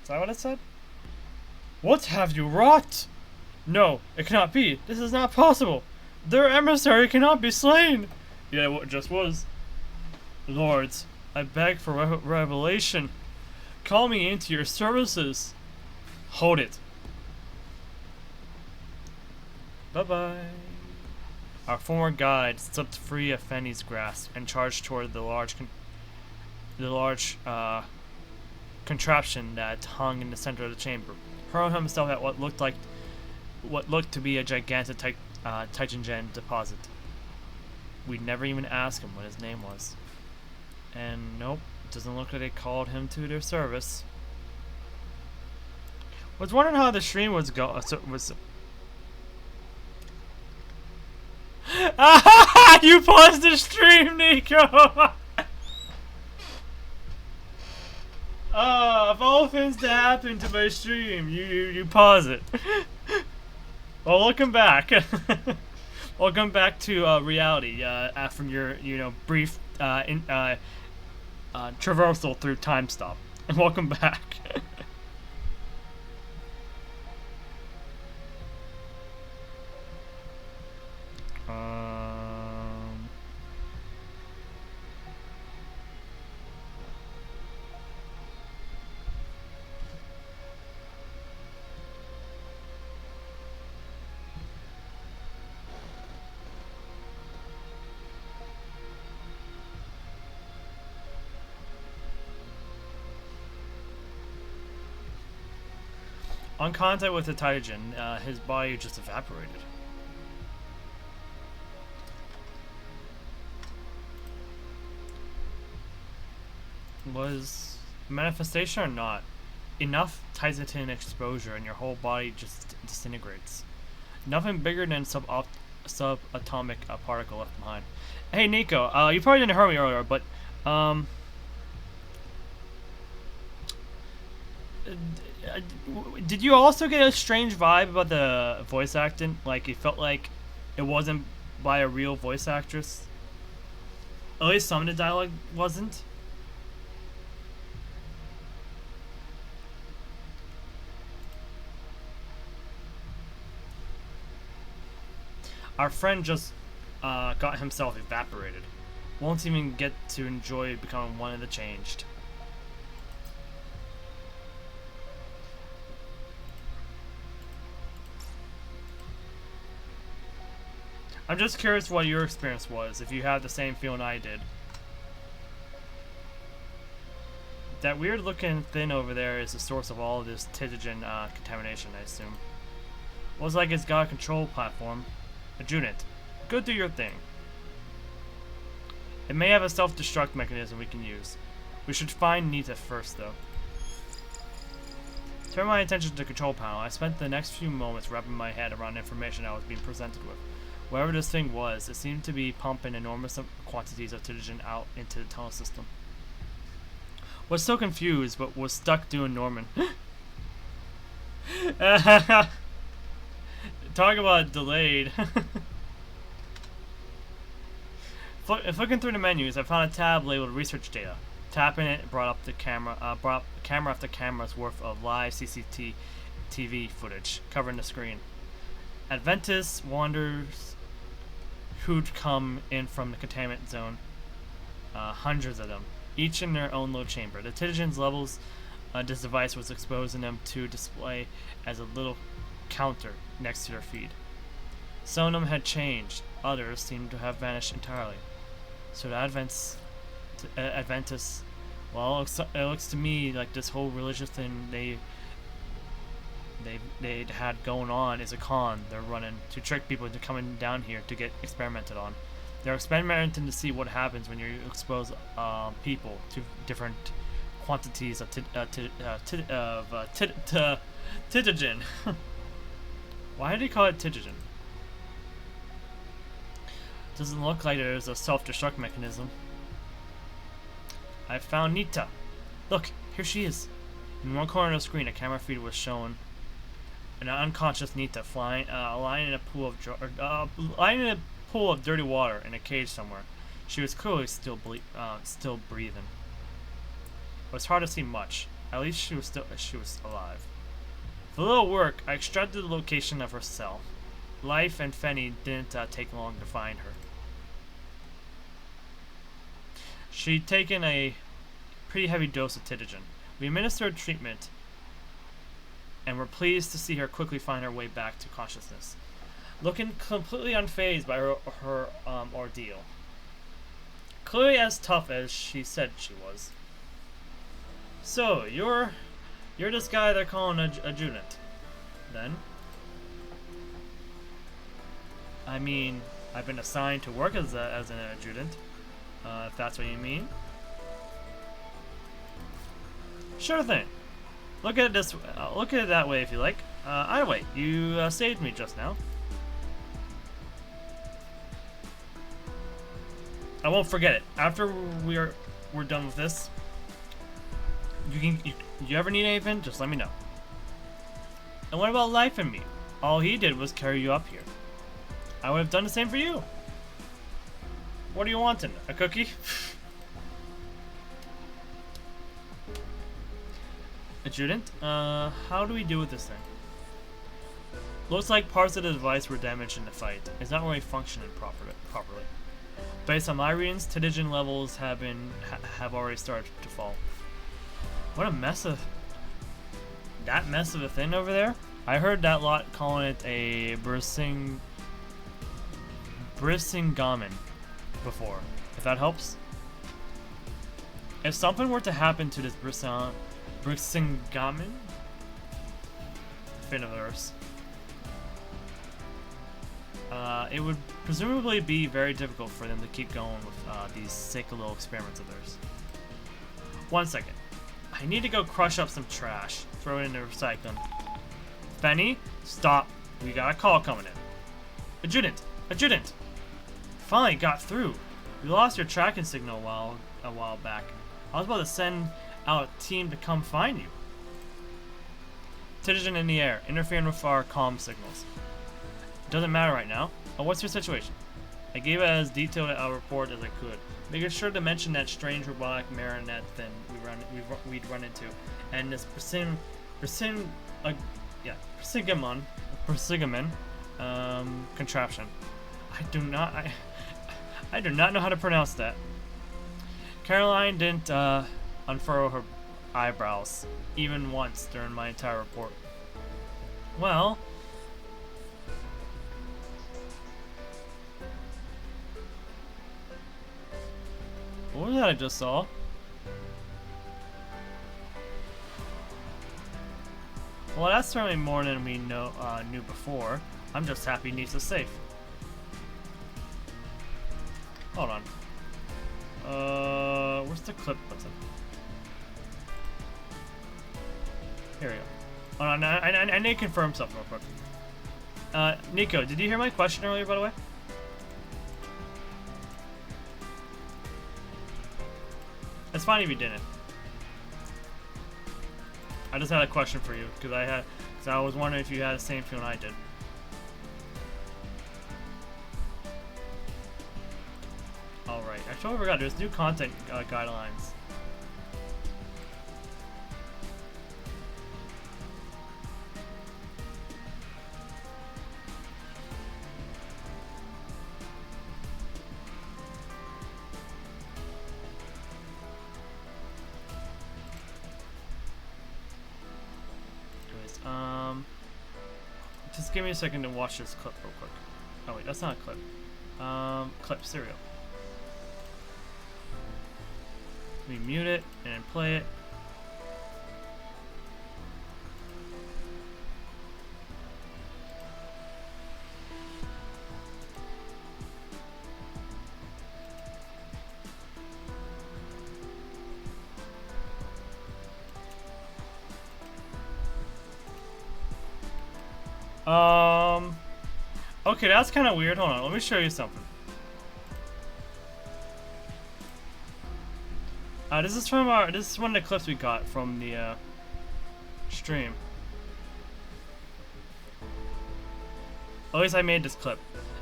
Is that what it said? What have you wrought? No, it cannot be. This is not possible. Their emissary cannot be slain. Yeah, what just was. Lords, I beg for revelation. Call me into your services. Hold it. Bye-bye. Our former guide slipped free of Fenny's grasp and charged toward the large contraption that hung in the center of the chamber, hurling himself at what looked to be a gigantic Titan deposit. We'd never even asked him what his name was. And nope, it doesn't look like they called him to their service. Was wondering how the stream was you paused the stream, Nico! Of all things to happen to my stream, you pause it. Well, welcome back. Welcome back to reality from your brief traversal through time stop. And welcome back. On contact with the Titan, his body just evaporated. Was manifestation or not? Enough Titan exposure and your whole body just disintegrates. Nothing bigger than subatomic particle left behind. Hey Nico, you probably didn't hear me earlier, but did you also get a strange vibe about the voice acting? Like, it felt like it wasn't by a real voice actress? At least some of the dialogue wasn't. Our friend just got himself evaporated. Won't even get to enjoy becoming one of the changed. I'm just curious what your experience was, if you had the same feeling I did. That weird looking thing over there is the source of all of this Titan contamination, I assume. Looks like it's got a control platform. A unit. Go do your thing. It may have a self-destruct mechanism we can use. We should find Nita first, though. Turn my attention to the control panel. I spent the next few moments wrapping my head around the information I was being presented with. Whatever this thing was, it seemed to be pumping enormous quantities of Titan out into the tunnel system. Was so confused, but was stuck doing Norman. Talk about delayed. Flicking through the menus, I found a tab labeled Research Data. Tapping it brought up camera after camera's worth of live CCTV footage covering the screen. Adventus wanders who'd come in from the Containment Zone. Hundreds of them, each in their own little chamber. The Titan's levels this device was exposing them to display as a little counter next to their feed. Some of them had changed, others seemed to have vanished entirely. So the Adventus, well, it looks to me like this whole religious thing they had going on is a con they're running to trick people into coming down here to get experimented on. They're experimenting to see what happens when you expose people to different quantities of Titan. Why did he call it Titan? Doesn't look like there's a self-destruct mechanism. I found Nita. Look, here she is. In one corner of the screen, a camera feed was shown an unconscious Nita lying in a pool of dirty water in a cage somewhere. She was clearly still breathing. It was hard to see much. At least she was alive. For a little work, I extracted the location of her cell. Life and Fenny didn't take long to find her. She'd taken a pretty heavy dose of Titigen. We administered treatment, and were pleased to see her quickly find her way back to consciousness, looking completely unfazed by her ordeal. Clearly as tough as she said she was. So, you're this guy they're calling adjutant, then? I mean, I've been assigned to work as an adjutant, if that's what you mean. Sure thing. Look at it look at it that way if you like. Either way, you saved me just now. I won't forget it. After we're done with this, you ever need anything, just let me know. And what about Life and me? All he did was carry you up here. I would have done the same for you. What are you wanting? A cookie? Adjutant, how do we deal with this thing? Looks like parts of the device were damaged in the fight. It's not really functioning properly. Based on my readings, Titigen levels have already started to fall. What a mess of... That mess of a thing over there? I heard that lot calling it a Brissingamen before, if that helps. If something were to happen to this Brissingamen Finiverse, it would presumably be very difficult for them to keep going with these sick little experiments of theirs. 1 second. I need to go crush up some trash. Throw it in the recycling. Fenny, stop. We got a call coming in. Adjutant! Adjutant! Finally got through. We lost your tracking signal a while back. I was about to send out a team to come find you. Titigen in the air, interfering with our comm signals. Doesn't matter right now. Oh, what's your situation? I gave it as detailed a report as I could, making sure to mention that strange robotic marionette thing we'd run into, and this Persigamon contraption. I do not know how to pronounce that. Caroline didn't unfurrow her eyebrows even once during my entire report. Well, what was that I just saw? Well, that's certainly more than we knew before. I'm just happy Nisa's safe. Hold on. Where's the clip button? Here we go. Hold on, I need to confirm something real quick. Nico, did you hear my question earlier, by the way? It's fine if you didn't. I just had a question for you because I was wondering if you had the same feeling I did. All right, I totally forgot. There's new content guidelines. Just give me a second to watch this clip real quick. Oh wait, that's not a clip. Clip serial. We mute it and then play it. Okay, that's kind of weird. Hold on, let me show you something. This is one of the clips we got from the stream. At least I made this clip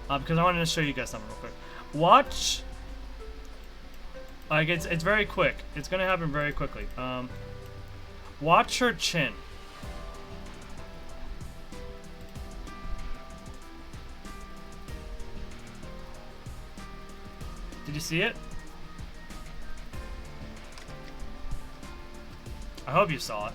because I wanted to show you guys something real quick. Watch Like, it's very quick. It's gonna happen very quickly. Watch her chin. Did you see it? I hope you saw it.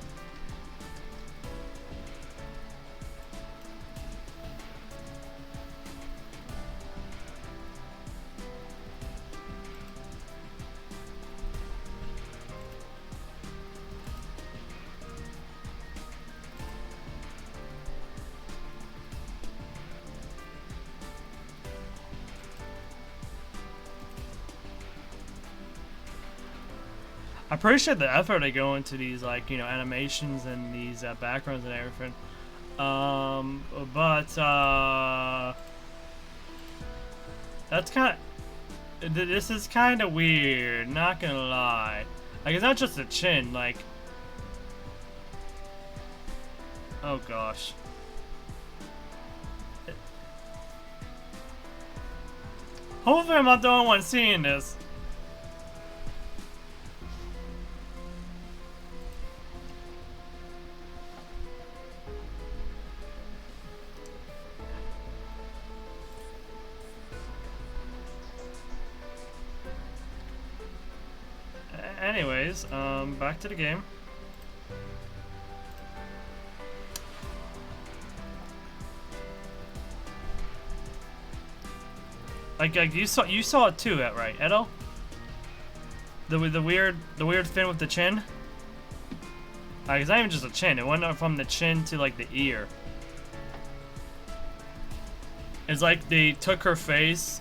I'm pretty sure the effort they go into these, like, you know, animations and these backgrounds and everything. That's kind of... This is kind of weird, not gonna lie. Like, it's not just a chin, like... Oh, gosh. Hopefully I'm not the only one seeing this. Anyways, back to the game. Like you saw it too, right, Edo? The weird fin with the chin. It's not even just a chin. It went from the chin to like the ear. It's like they took her face,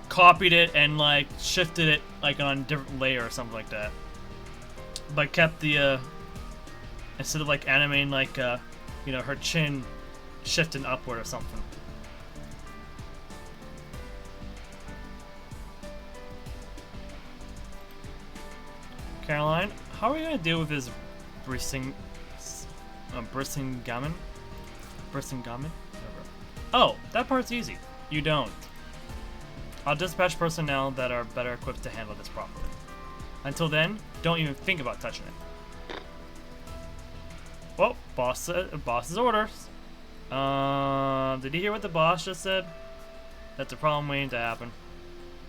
copied it, and like shifted it like on a different layer or something like that. But kept the instead of like animating like you know, her chin shifting upward or something. Caroline, how are we gonna deal with this bristling gammon? Oh, that part's easy. You don't. I'll dispatch personnel that are better equipped to handle this properly. Until then, don't even think about touching it. Well, boss's orders. Did you hear what the boss just said? That's a problem waiting to happen.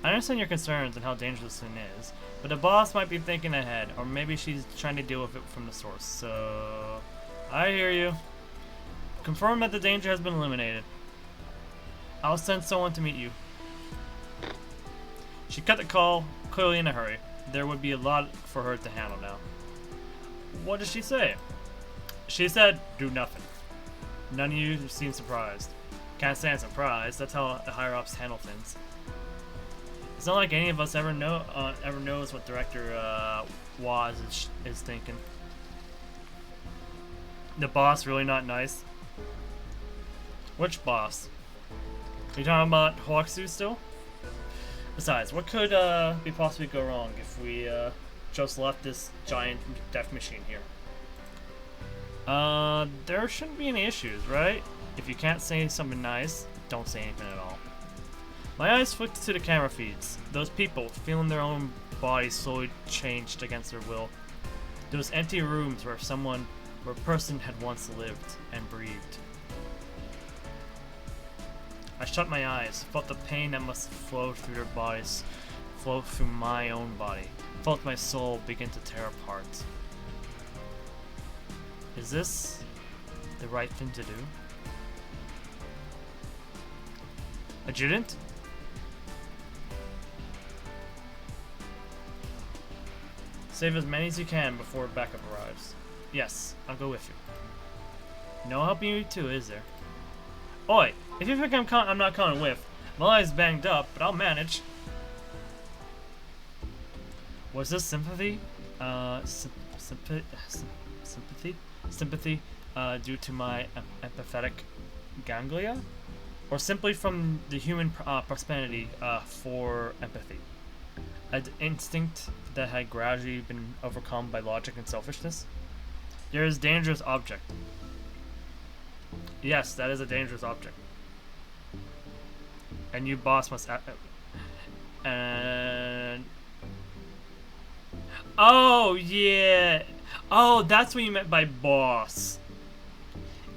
I understand your concerns and how dangerous this thing is, but the boss might be thinking ahead, or maybe she's trying to deal with it from the source, so... I hear you. Confirm that the danger has been eliminated. I'll send someone to meet you. She cut the call, clearly in a hurry. There would be a lot for her to handle now. What did she say? She said, do nothing. None of you seem surprised. Can't say I'm surprised, that's how the higher-ups handle things. It's not like any of us ever knows what Director Waz is thinking. The boss really not nice? Which boss? Are you talking about Hoaxu still? Besides, what could be possibly go wrong if we just left this giant death machine here? There shouldn't be any issues, right? If you can't say something nice, don't say anything at all. My eyes flicked to the camera feeds. Those people, feeling their own bodies slowly changed against their will. Those empty rooms where a person had once lived and breathed. I shut my eyes, felt the pain that must flow through their bodies, flow through my own body, felt my soul begin to tear apart. Is this the right thing to do? Adjutant? Save as many as you can before backup arrives. Yes, I'll go with you. No helping you too, is there? Oi, if you think I'm not coming with, my eye's banged up, but I'll manage. Was this sympathy? Sympathy due to my empathetic ganglia? Or simply from the human prosperity for empathy? An instinct that had gradually been overcome by logic and selfishness? There is a dangerous object. Yes, that is a dangerous object. And you, boss, must... and Oh, yeah. Oh, that's what you meant by boss.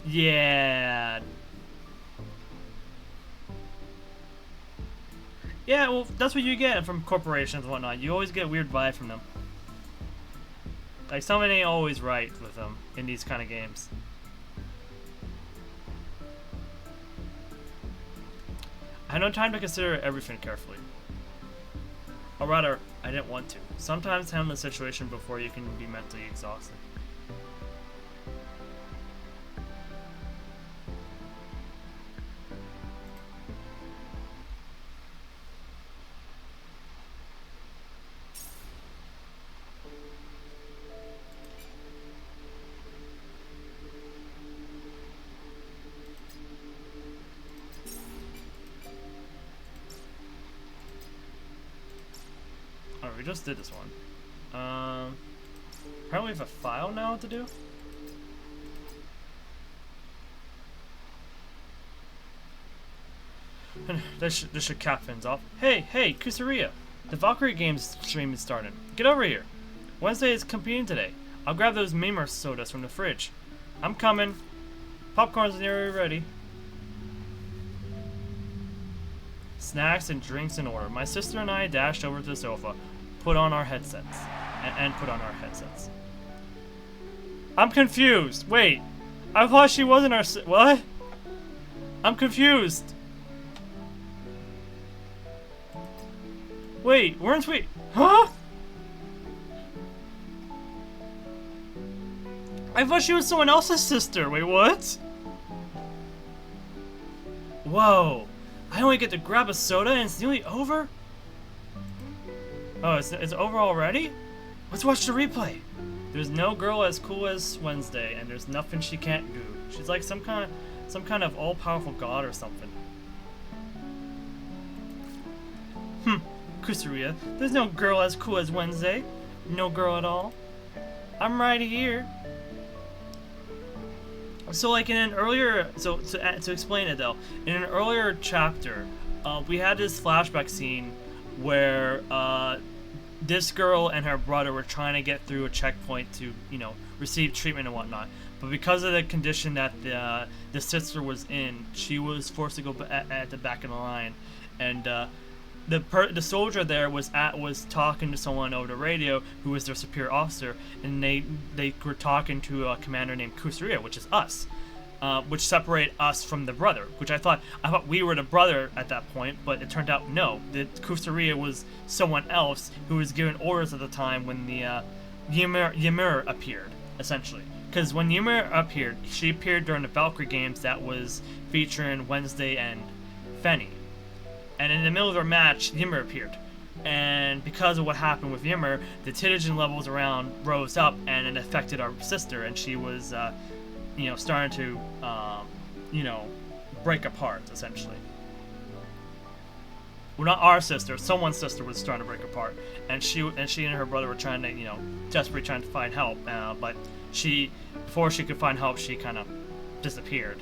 Yeah. Yeah, well, that's what you get from corporations and whatnot. You always get a weird vibe from them. Like, someone ain't always right with them in these kind of games. I had no time to consider everything carefully. Or rather, I didn't want to. Sometimes handle the situation before you can be mentally exhausted. Oh, we just did this one. Apparently we have a file now to do. This should cap things off. Hey, Kusuriya! The Valkyrie Games stream is starting. Get over here. Wednesday is competing today. I'll grab those Mimer sodas from the fridge. I'm coming. Popcorn's nearly ready. Snacks and drinks in order. My sister and I dashed over to the sofa, put on our headsets, and put on our headsets. I'm confused. Wait, I thought she wasn't our what? I'm confused. Wait, weren't we? Huh? I thought she was someone else's sister. Wait, what? Whoa. I only get to grab a soda and it's nearly over? Oh, it's over already? Let's watch the replay. There's no girl as cool as Wednesday, and there's nothing she can't do. She's like some kind of all-powerful god or something. Kusuriya, there's no girl as cool as Wednesday. No girl at all. I'm right here. So, like in an earlier, to explain it though, in an earlier chapter, we had this flashback scene where this girl and her brother were trying to get through a checkpoint to, receive treatment and whatnot. But because of the condition that the sister was in, she was forced to go at the back of the line, and the soldier there was talking to someone over the radio who was their superior officer, and they were talking to a commander named Kusuriya, which is us, which separate us from the brother. Which I thought we were the brother at that point, but it turned out no, that Kusuriya was someone else who was given orders at the time when the Ymir appeared, essentially. Because when Ymir appeared, she appeared during the Valkyrie Games that was featuring Wednesday and Fenny. And in the middle of their match, Ymir appeared. And because of what happened with Ymir, the Titigen levels around rose up, and it affected our sister, and she was, starting to, break apart, essentially. Well, not our sister, someone's sister was starting to break apart. And she and her brother were trying to, desperately trying to find help, but before she could find help, she kind of disappeared.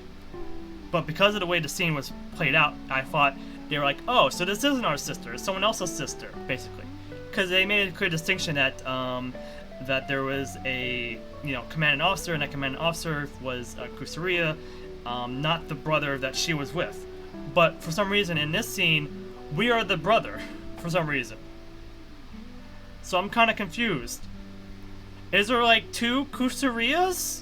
But because of the way the scene was played out, I thought they were like, oh, so this isn't our sister, it's someone else's sister, basically. Because they made a clear distinction that that there was a commanding officer, and that commanding officer was Kusuriya, not the brother that she was with. But for some reason in this scene, we are the brother, for some reason. So I'm kind of confused. Is there like two Kusuriyas?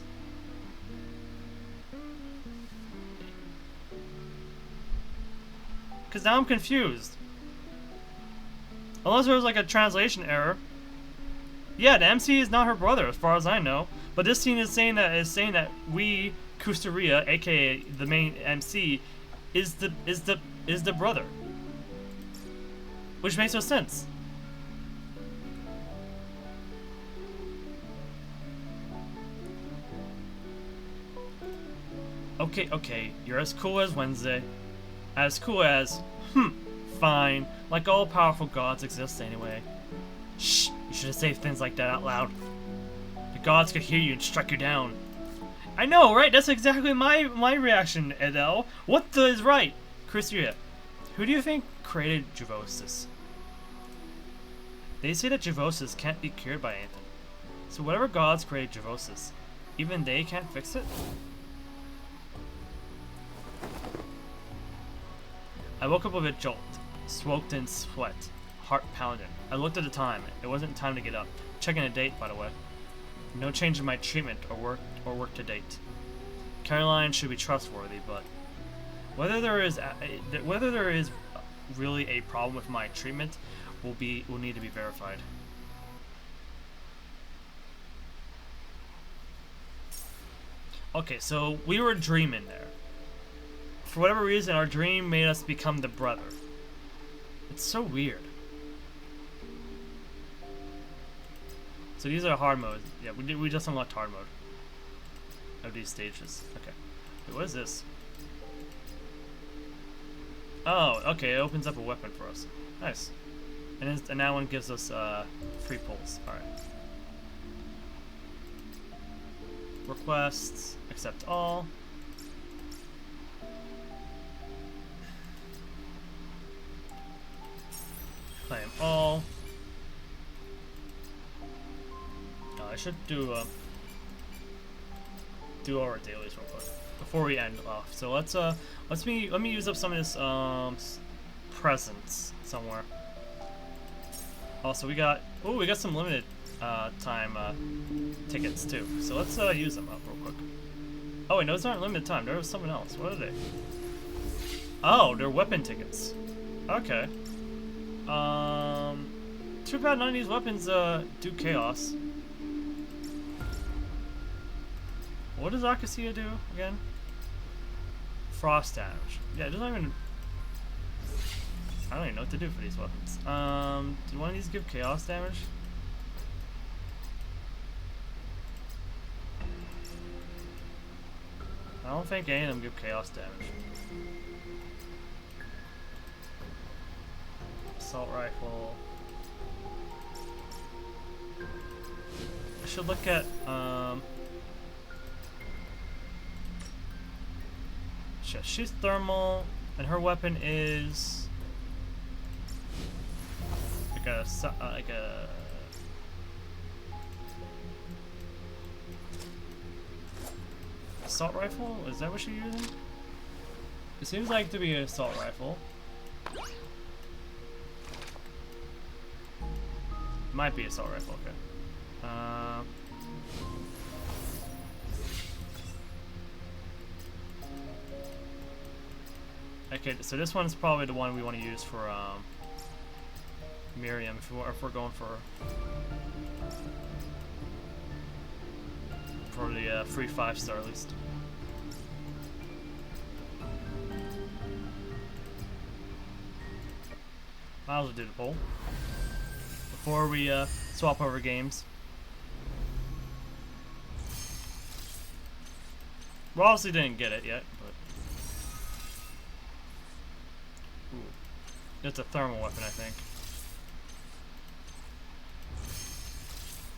Because now I'm confused. Unless there was like a translation error. Yeah, the MC is not her brother, as far as I know. But this scene is saying that we, Kusuriya, aka the main MC, is the brother. Which makes no sense. Okay, you're as cool as Wednesday. As cool as, fine. Like all powerful gods exist anyway. Shh, you should have said things like that out loud. The gods could hear you and strike you down. I know, right? That's exactly my reaction, Edel. What the is right? Kusuriya, who do you think created Juvosis? They say that Javosis can't be cured by anything. So whatever gods created Javosis, even they can't fix it? I woke up with a jolt, soaked in sweat, heart pounding. I looked at the time. It wasn't time to get up. Checking a date, by the way. No change in my treatment or work to date. Caroline should be trustworthy, but whether there is really a problem with my treatment will need to be verified. Okay, so we were dreaming there. For whatever reason, our dream made us become the brother. It's so weird. So these are hard modes. Yeah, we just unlocked hard mode of these stages. Okay. Wait, what is this? Oh, okay. It opens up a weapon for us. Nice. And that one gives us free pulls. All right. Requests. Accept all. Claim all. I should do our dailies real quick before we end off. So let me use up some of this presents somewhere. Also, we got some limited time tickets too. So let's use them up real quick. Oh wait, no, those aren't limited time. There was something else. What are they? Oh, they're weapon tickets. Okay. Too bad none of these weapons do chaos. What does Kusuriya do again? Frost damage. Yeah, it doesn't even. I don't even know what to do for these weapons. Do one of these give chaos damage? I don't think any of them give chaos damage. Assault rifle. I should look at she's thermal, and her weapon is like a assault rifle. Is that what she's using? It seems like to be an assault rifle. Might be assault rifle. Okay. Okay, so this one's probably the one we want to use for Miriam if we're going for the free 5-star at least. Might as well do the poll before we swap over games. We obviously didn't get it yet, but ooh. It's a thermal weapon, I think.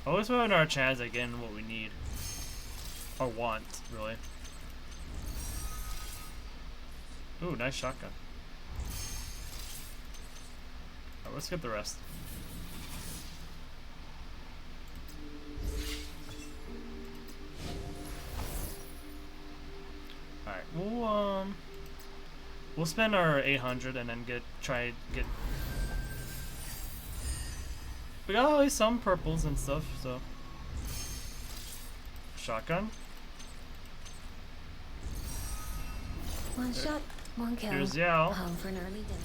Always put our chance at getting what we need. Or want, really. Ooh, nice shotgun. Alright, let's get the rest. Alright, we'll spend our 800 and then try get. We got at least some purples and stuff, so. Shotgun. One shot, one kill. Here's Yao. Home for an early dinner.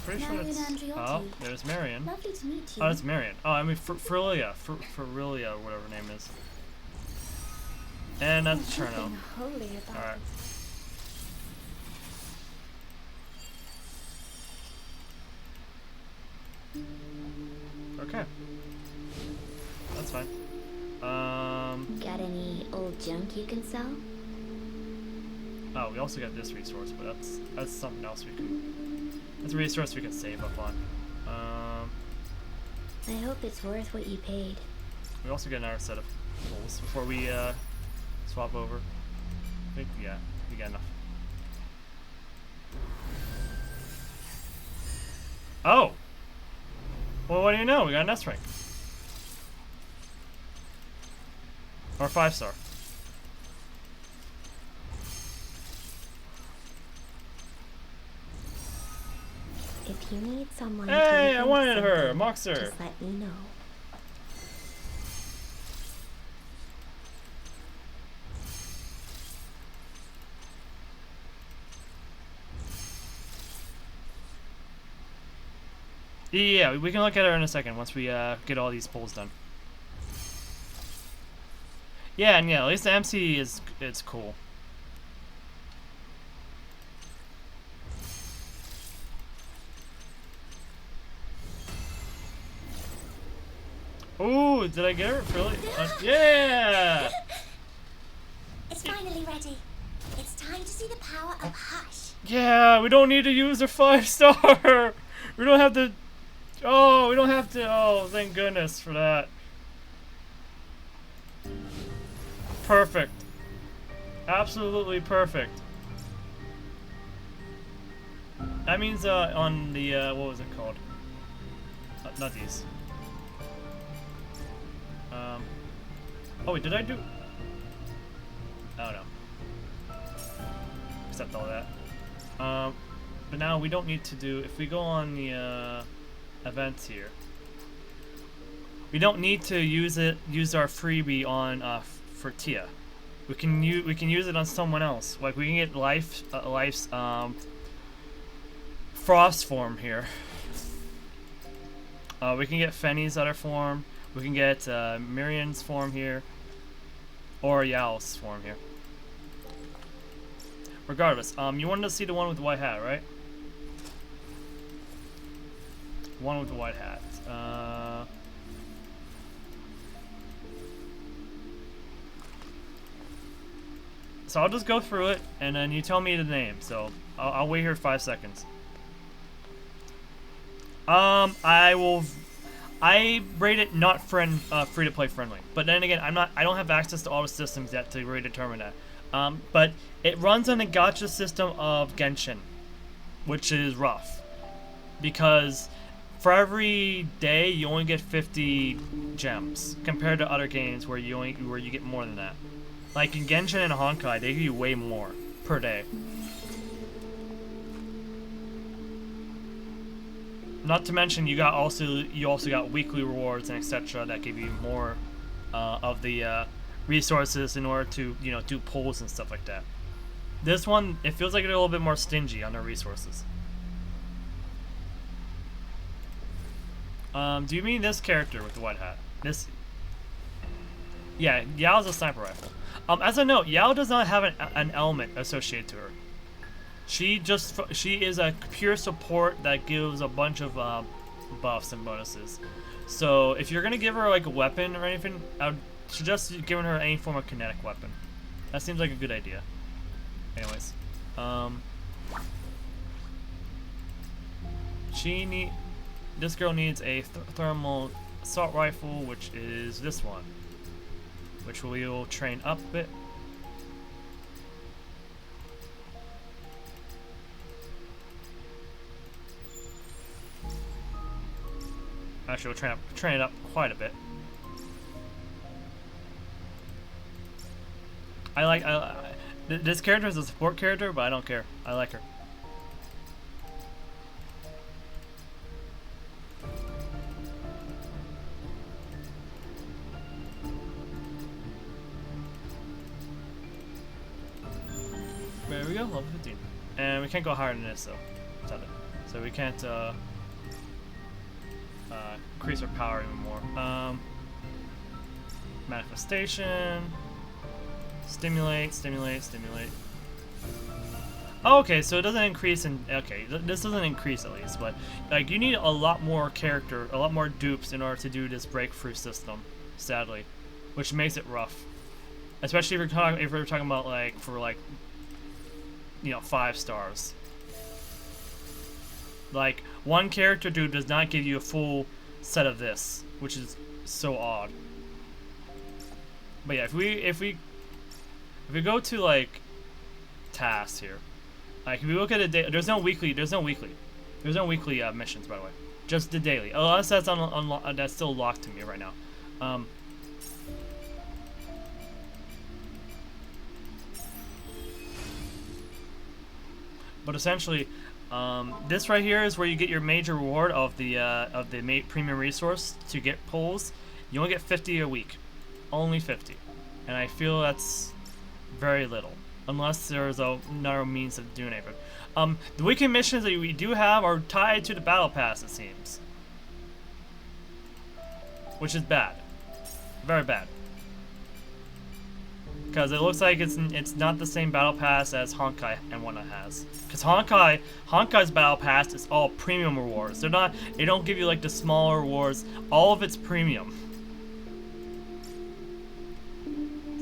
Pretty sure it's. Oh, there's Marion. Lovely to meet you. Oh, it's Marion. Oh, I mean Furilia. Furilia, or whatever her name is. And that's Cherno. Alright. Okay. That's fine. Got any old junk you can sell? Oh, we also got this resource, but that's something else we can. That's a resource we can save up on. I hope it's worth what you paid. We also get another set of tools before we swap over. I think, yeah, we got enough. Oh! Well, what do you know? We got an S rank. Or 5-star. If you need someone Hey, to I wanted her! something, Moxer! just let me know. Yeah, we can look at her in a second once we get all these polls done. Yeah, and yeah, at least the MC is it's cool. Ooh, did I get her? Really? Yeah! It's finally ready. It's time to see the power of Hush. Yeah, we don't need to use her 5-star! We don't have to... Oh, we don't have to... Oh, thank goodness for that. Perfect. Absolutely perfect. That means on the, what was it called? Not these. Oh wait, did I do? Oh no. Except all that. But now we don't need to do, if we go on the, events here. We don't need to use our freebie on, for Tia. We can use it on someone else. Like we can get Life's Frost form here. We can get Fenny's other form. We can get Miriam's form here, or Yao's form here. Regardless, you wanted to see the one with the white hat, right? One with the white hat. So I'll just go through it, and then you tell me the name. So I'll wait here 5 seconds. I rate it not free to play friendly. But then again, I don't have access to all the systems yet to really determine that. But it runs on the gacha system of Genshin, which is rough. Because for every day you only get 50 gems compared to other games where you get more than that. Like in Genshin and Honkai, they give you way more per day. Not to mention you also got weekly rewards and etc. that give you more of the resources in order to do pulls and stuff like that. This one, it feels like they're a little bit more stingy on their resources. Do you mean this character with the white hat? This? Yeah, Yao's a sniper rifle. As a note, Yao does not have an element associated to her. She is a pure support that gives a bunch of buffs and bonuses. So if you're gonna give her like a weapon or anything, I would suggest giving her any form of kinetic weapon. That seems like a good idea. Anyways, this girl needs a thermal assault rifle, which is this one, which we will train up a bit. Actually, we'll train it up quite a bit. This character is a support character, but I don't care. I like her. There we go, level 15. And we can't go higher than this, though. So we can't increase our power even more. Manifestation. Stimulate. Oh, okay, so it doesn't increase in... Okay, this doesn't increase at least, but like you need a lot more dupes in order to do this breakthrough system, sadly. Which makes it rough. Especially if we're talking about like, for like, 5 stars. Like, one character dude does not give you a full set of this, which is so odd. But yeah, if we If we go to like tasks here, like if we look at a day, there's no weekly missions, by the way. Just the daily. Unless that's that's still locked to me right now. But essentially, this right here is where you get your major reward of the premium resource to get pulls. You only get 50 a week, only 50, and I feel that's very little, unless there's another means of doing it. The weekend missions that we do have are tied to the battle pass, it seems, which is bad, very bad. Because it looks like it's not the same battle pass as Honkai and whatnot has. Because Honkai's battle pass is all premium rewards. They don't give you like the smaller rewards. All of it's premium.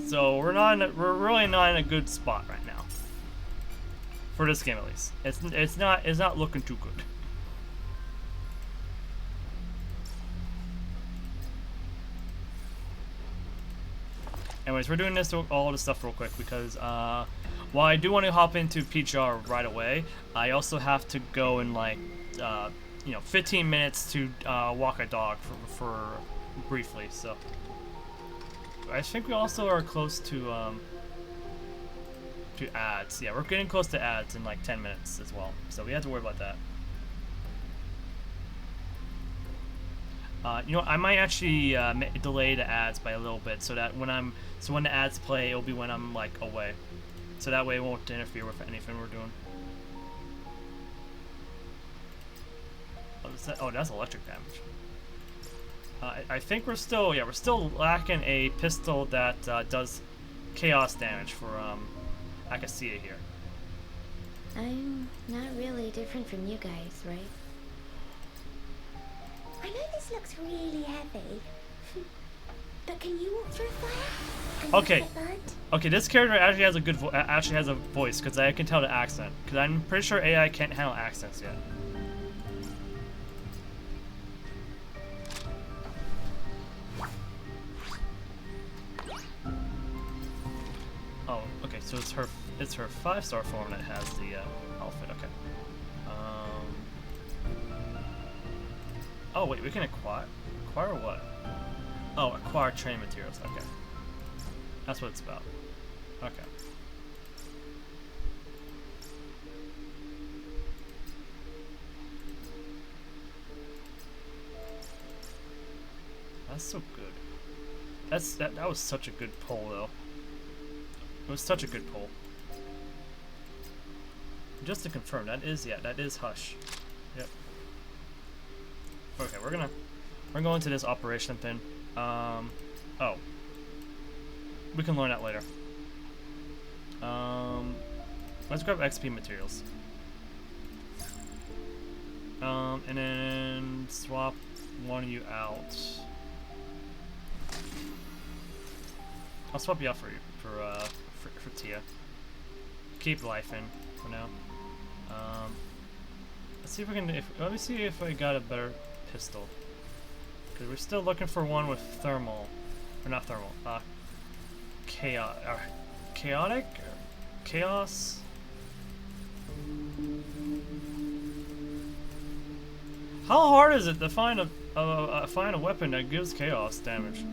So we're really not in a good spot right now. For this game at least. It's not looking too good. Anyways, we're doing all this stuff real quick because while I do want to hop into PGR right away, I also have to go in like 15 minutes to walk a dog for briefly. So I think we also are close to ads. Yeah, we're getting close to ads in like 10 minutes as well. So we have to worry about that. I might actually delay the ads by a little bit so that when the ads play, it'll be when I'm like away, so that way it won't interfere with anything we're doing. Oh, that's electric damage. I think we're still lacking a pistol that does chaos damage for Kusuriya here. I'm not really different from you guys, right? I know this looks really heavy, but can you walk through fire? And Okay. not get burnt? Okay, this character actually has a voice because I can tell the accent. Because I'm pretty sure AI can't handle accents yet. Oh, okay. So it's her 5-star form that has the outfit. Okay. Oh wait, we can acquire what? Oh, acquire training materials. Okay, that's what it's about. Okay. That's so good. That was such a good pull though. It was such a good pull. Just to confirm, that is Hush. Yep. Okay, we're going to this operation thing. Oh. We can learn that later. Let's grab XP materials. And then swap one of you out. I'll swap you out for Tia. Keep life in for now. Let's see if we can. Let me see if I got a better pistol. Because we're still looking for one with thermal, or not thermal. Chaotic, chaos. How hard is it to find a weapon that gives chaos damage?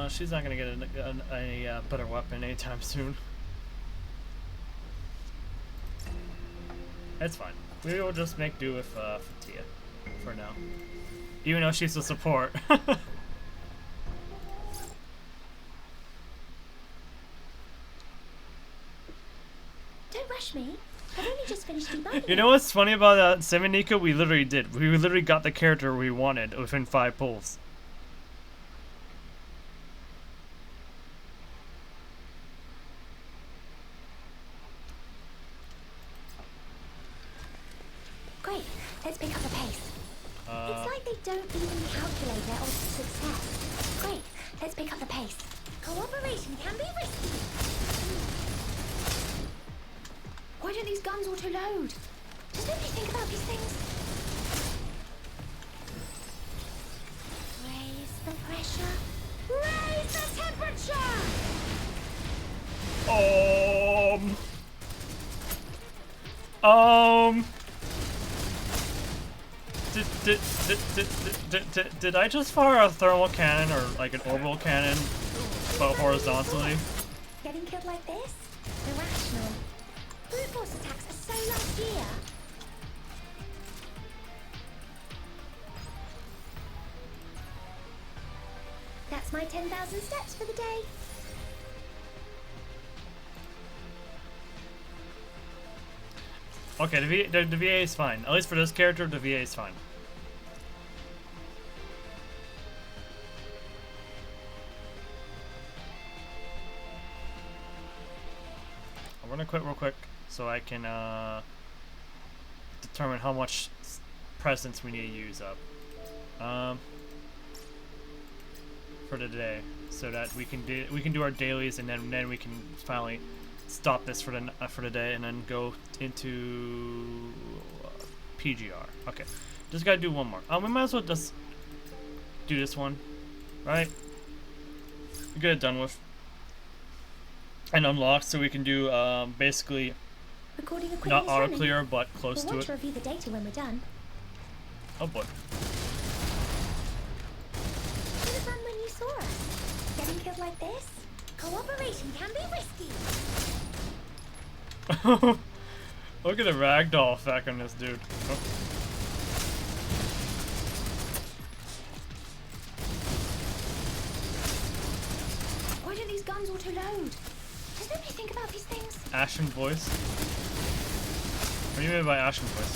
She's not gonna get a better weapon anytime soon. It's fine. We will just make do with Tia for now, even though she's a support. Don't rush me. I've only just finished debugging. You know what's funny about Seminika? We literally got the character we wanted within 5 pulls. Great. Let's pick up the pace. It's like they don't even calculate their odds of success. Great. Let's pick up the pace. Cooperation can be risky. Why don't these guns auto-load? Does nobody think about these things? Raise the pressure. Raise the temperature! Did I just fire a thermal cannon or like an orbital cannon, but horizontally? Getting killed like this? Irrational. Brute force attacks are so last year. That's my 10,000 steps for the day. Okay, the VA is fine. At least for this character, the VA is fine. I'm gonna quit real quick so I can determine how much presence we need to use up for the day, so that we can do our dailies, and then we can finally stop this for the day and then go into PGR. Okay, just gotta do one more. We might as well just do this one, right? Get it done with and unlock, so we can do basically Recording equipment not is auto running. clear but close We'll to want it. to review the data when we're done. Oh boy. Should have run when you saw us. Getting killed like this? Cooperation can be risky. Look at the ragdoll effect on this dude. Oh. Why don't these guns auto-load? Does nobody think about these things? Ashen voice? What do you mean by ashen voice?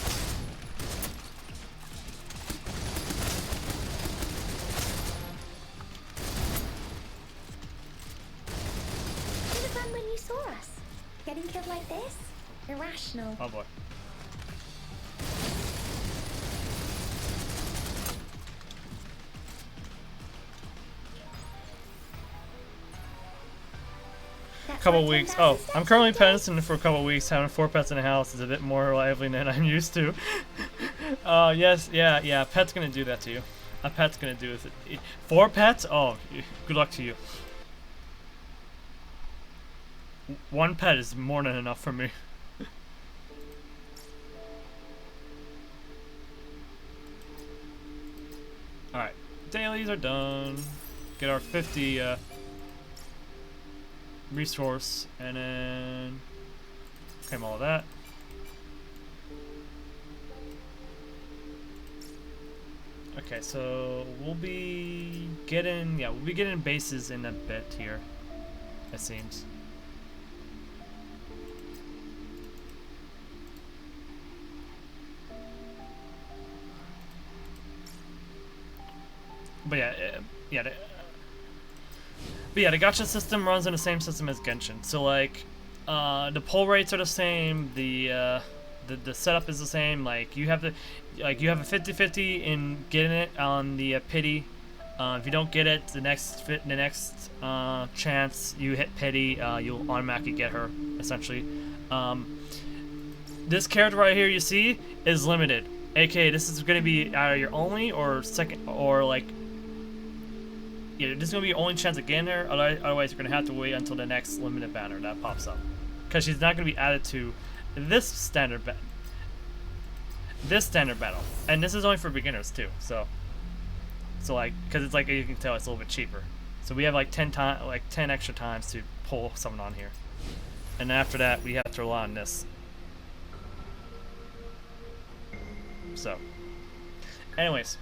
Should have run when you saw us. Getting killed like this? Irrational. Oh boy. That's Couple my weeks. 10,000 Oh, steps I'm currently for the day. penciling for a couple weeks. Having 4 pets in the house is a bit more lively than I'm used to. Yes, yeah. Pet's gonna do that to you. A pet's gonna do it. 4 pets? Oh, good luck to you. 1 pet is more than enough for me. Alright, dailies are done. Get our 50 resource, and then claim all of that. Okay, so we'll be getting bases in a bit here, it seems. But yeah, the gacha system runs in the same system as Genshin. So like, the pull rates are the same. The setup is the same. Like you have a 50-50 in getting it on the pity. If you don't get it, the next chance you hit pity, you'll automatically get her. Essentially, this character right here you see is limited. AKA, this is going to be either your only or second, or like. Yeah, this is going to be your only chance of getting her, otherwise you're going to have to wait until the next limited banner that pops up. Because she's not going to be added to this standard battle. And this is only for beginners too, so like, because it's like, you can tell it's a little bit cheaper. So we have like 10 extra times to pull someone on here. And after that, we have to rely on this. So, anyways.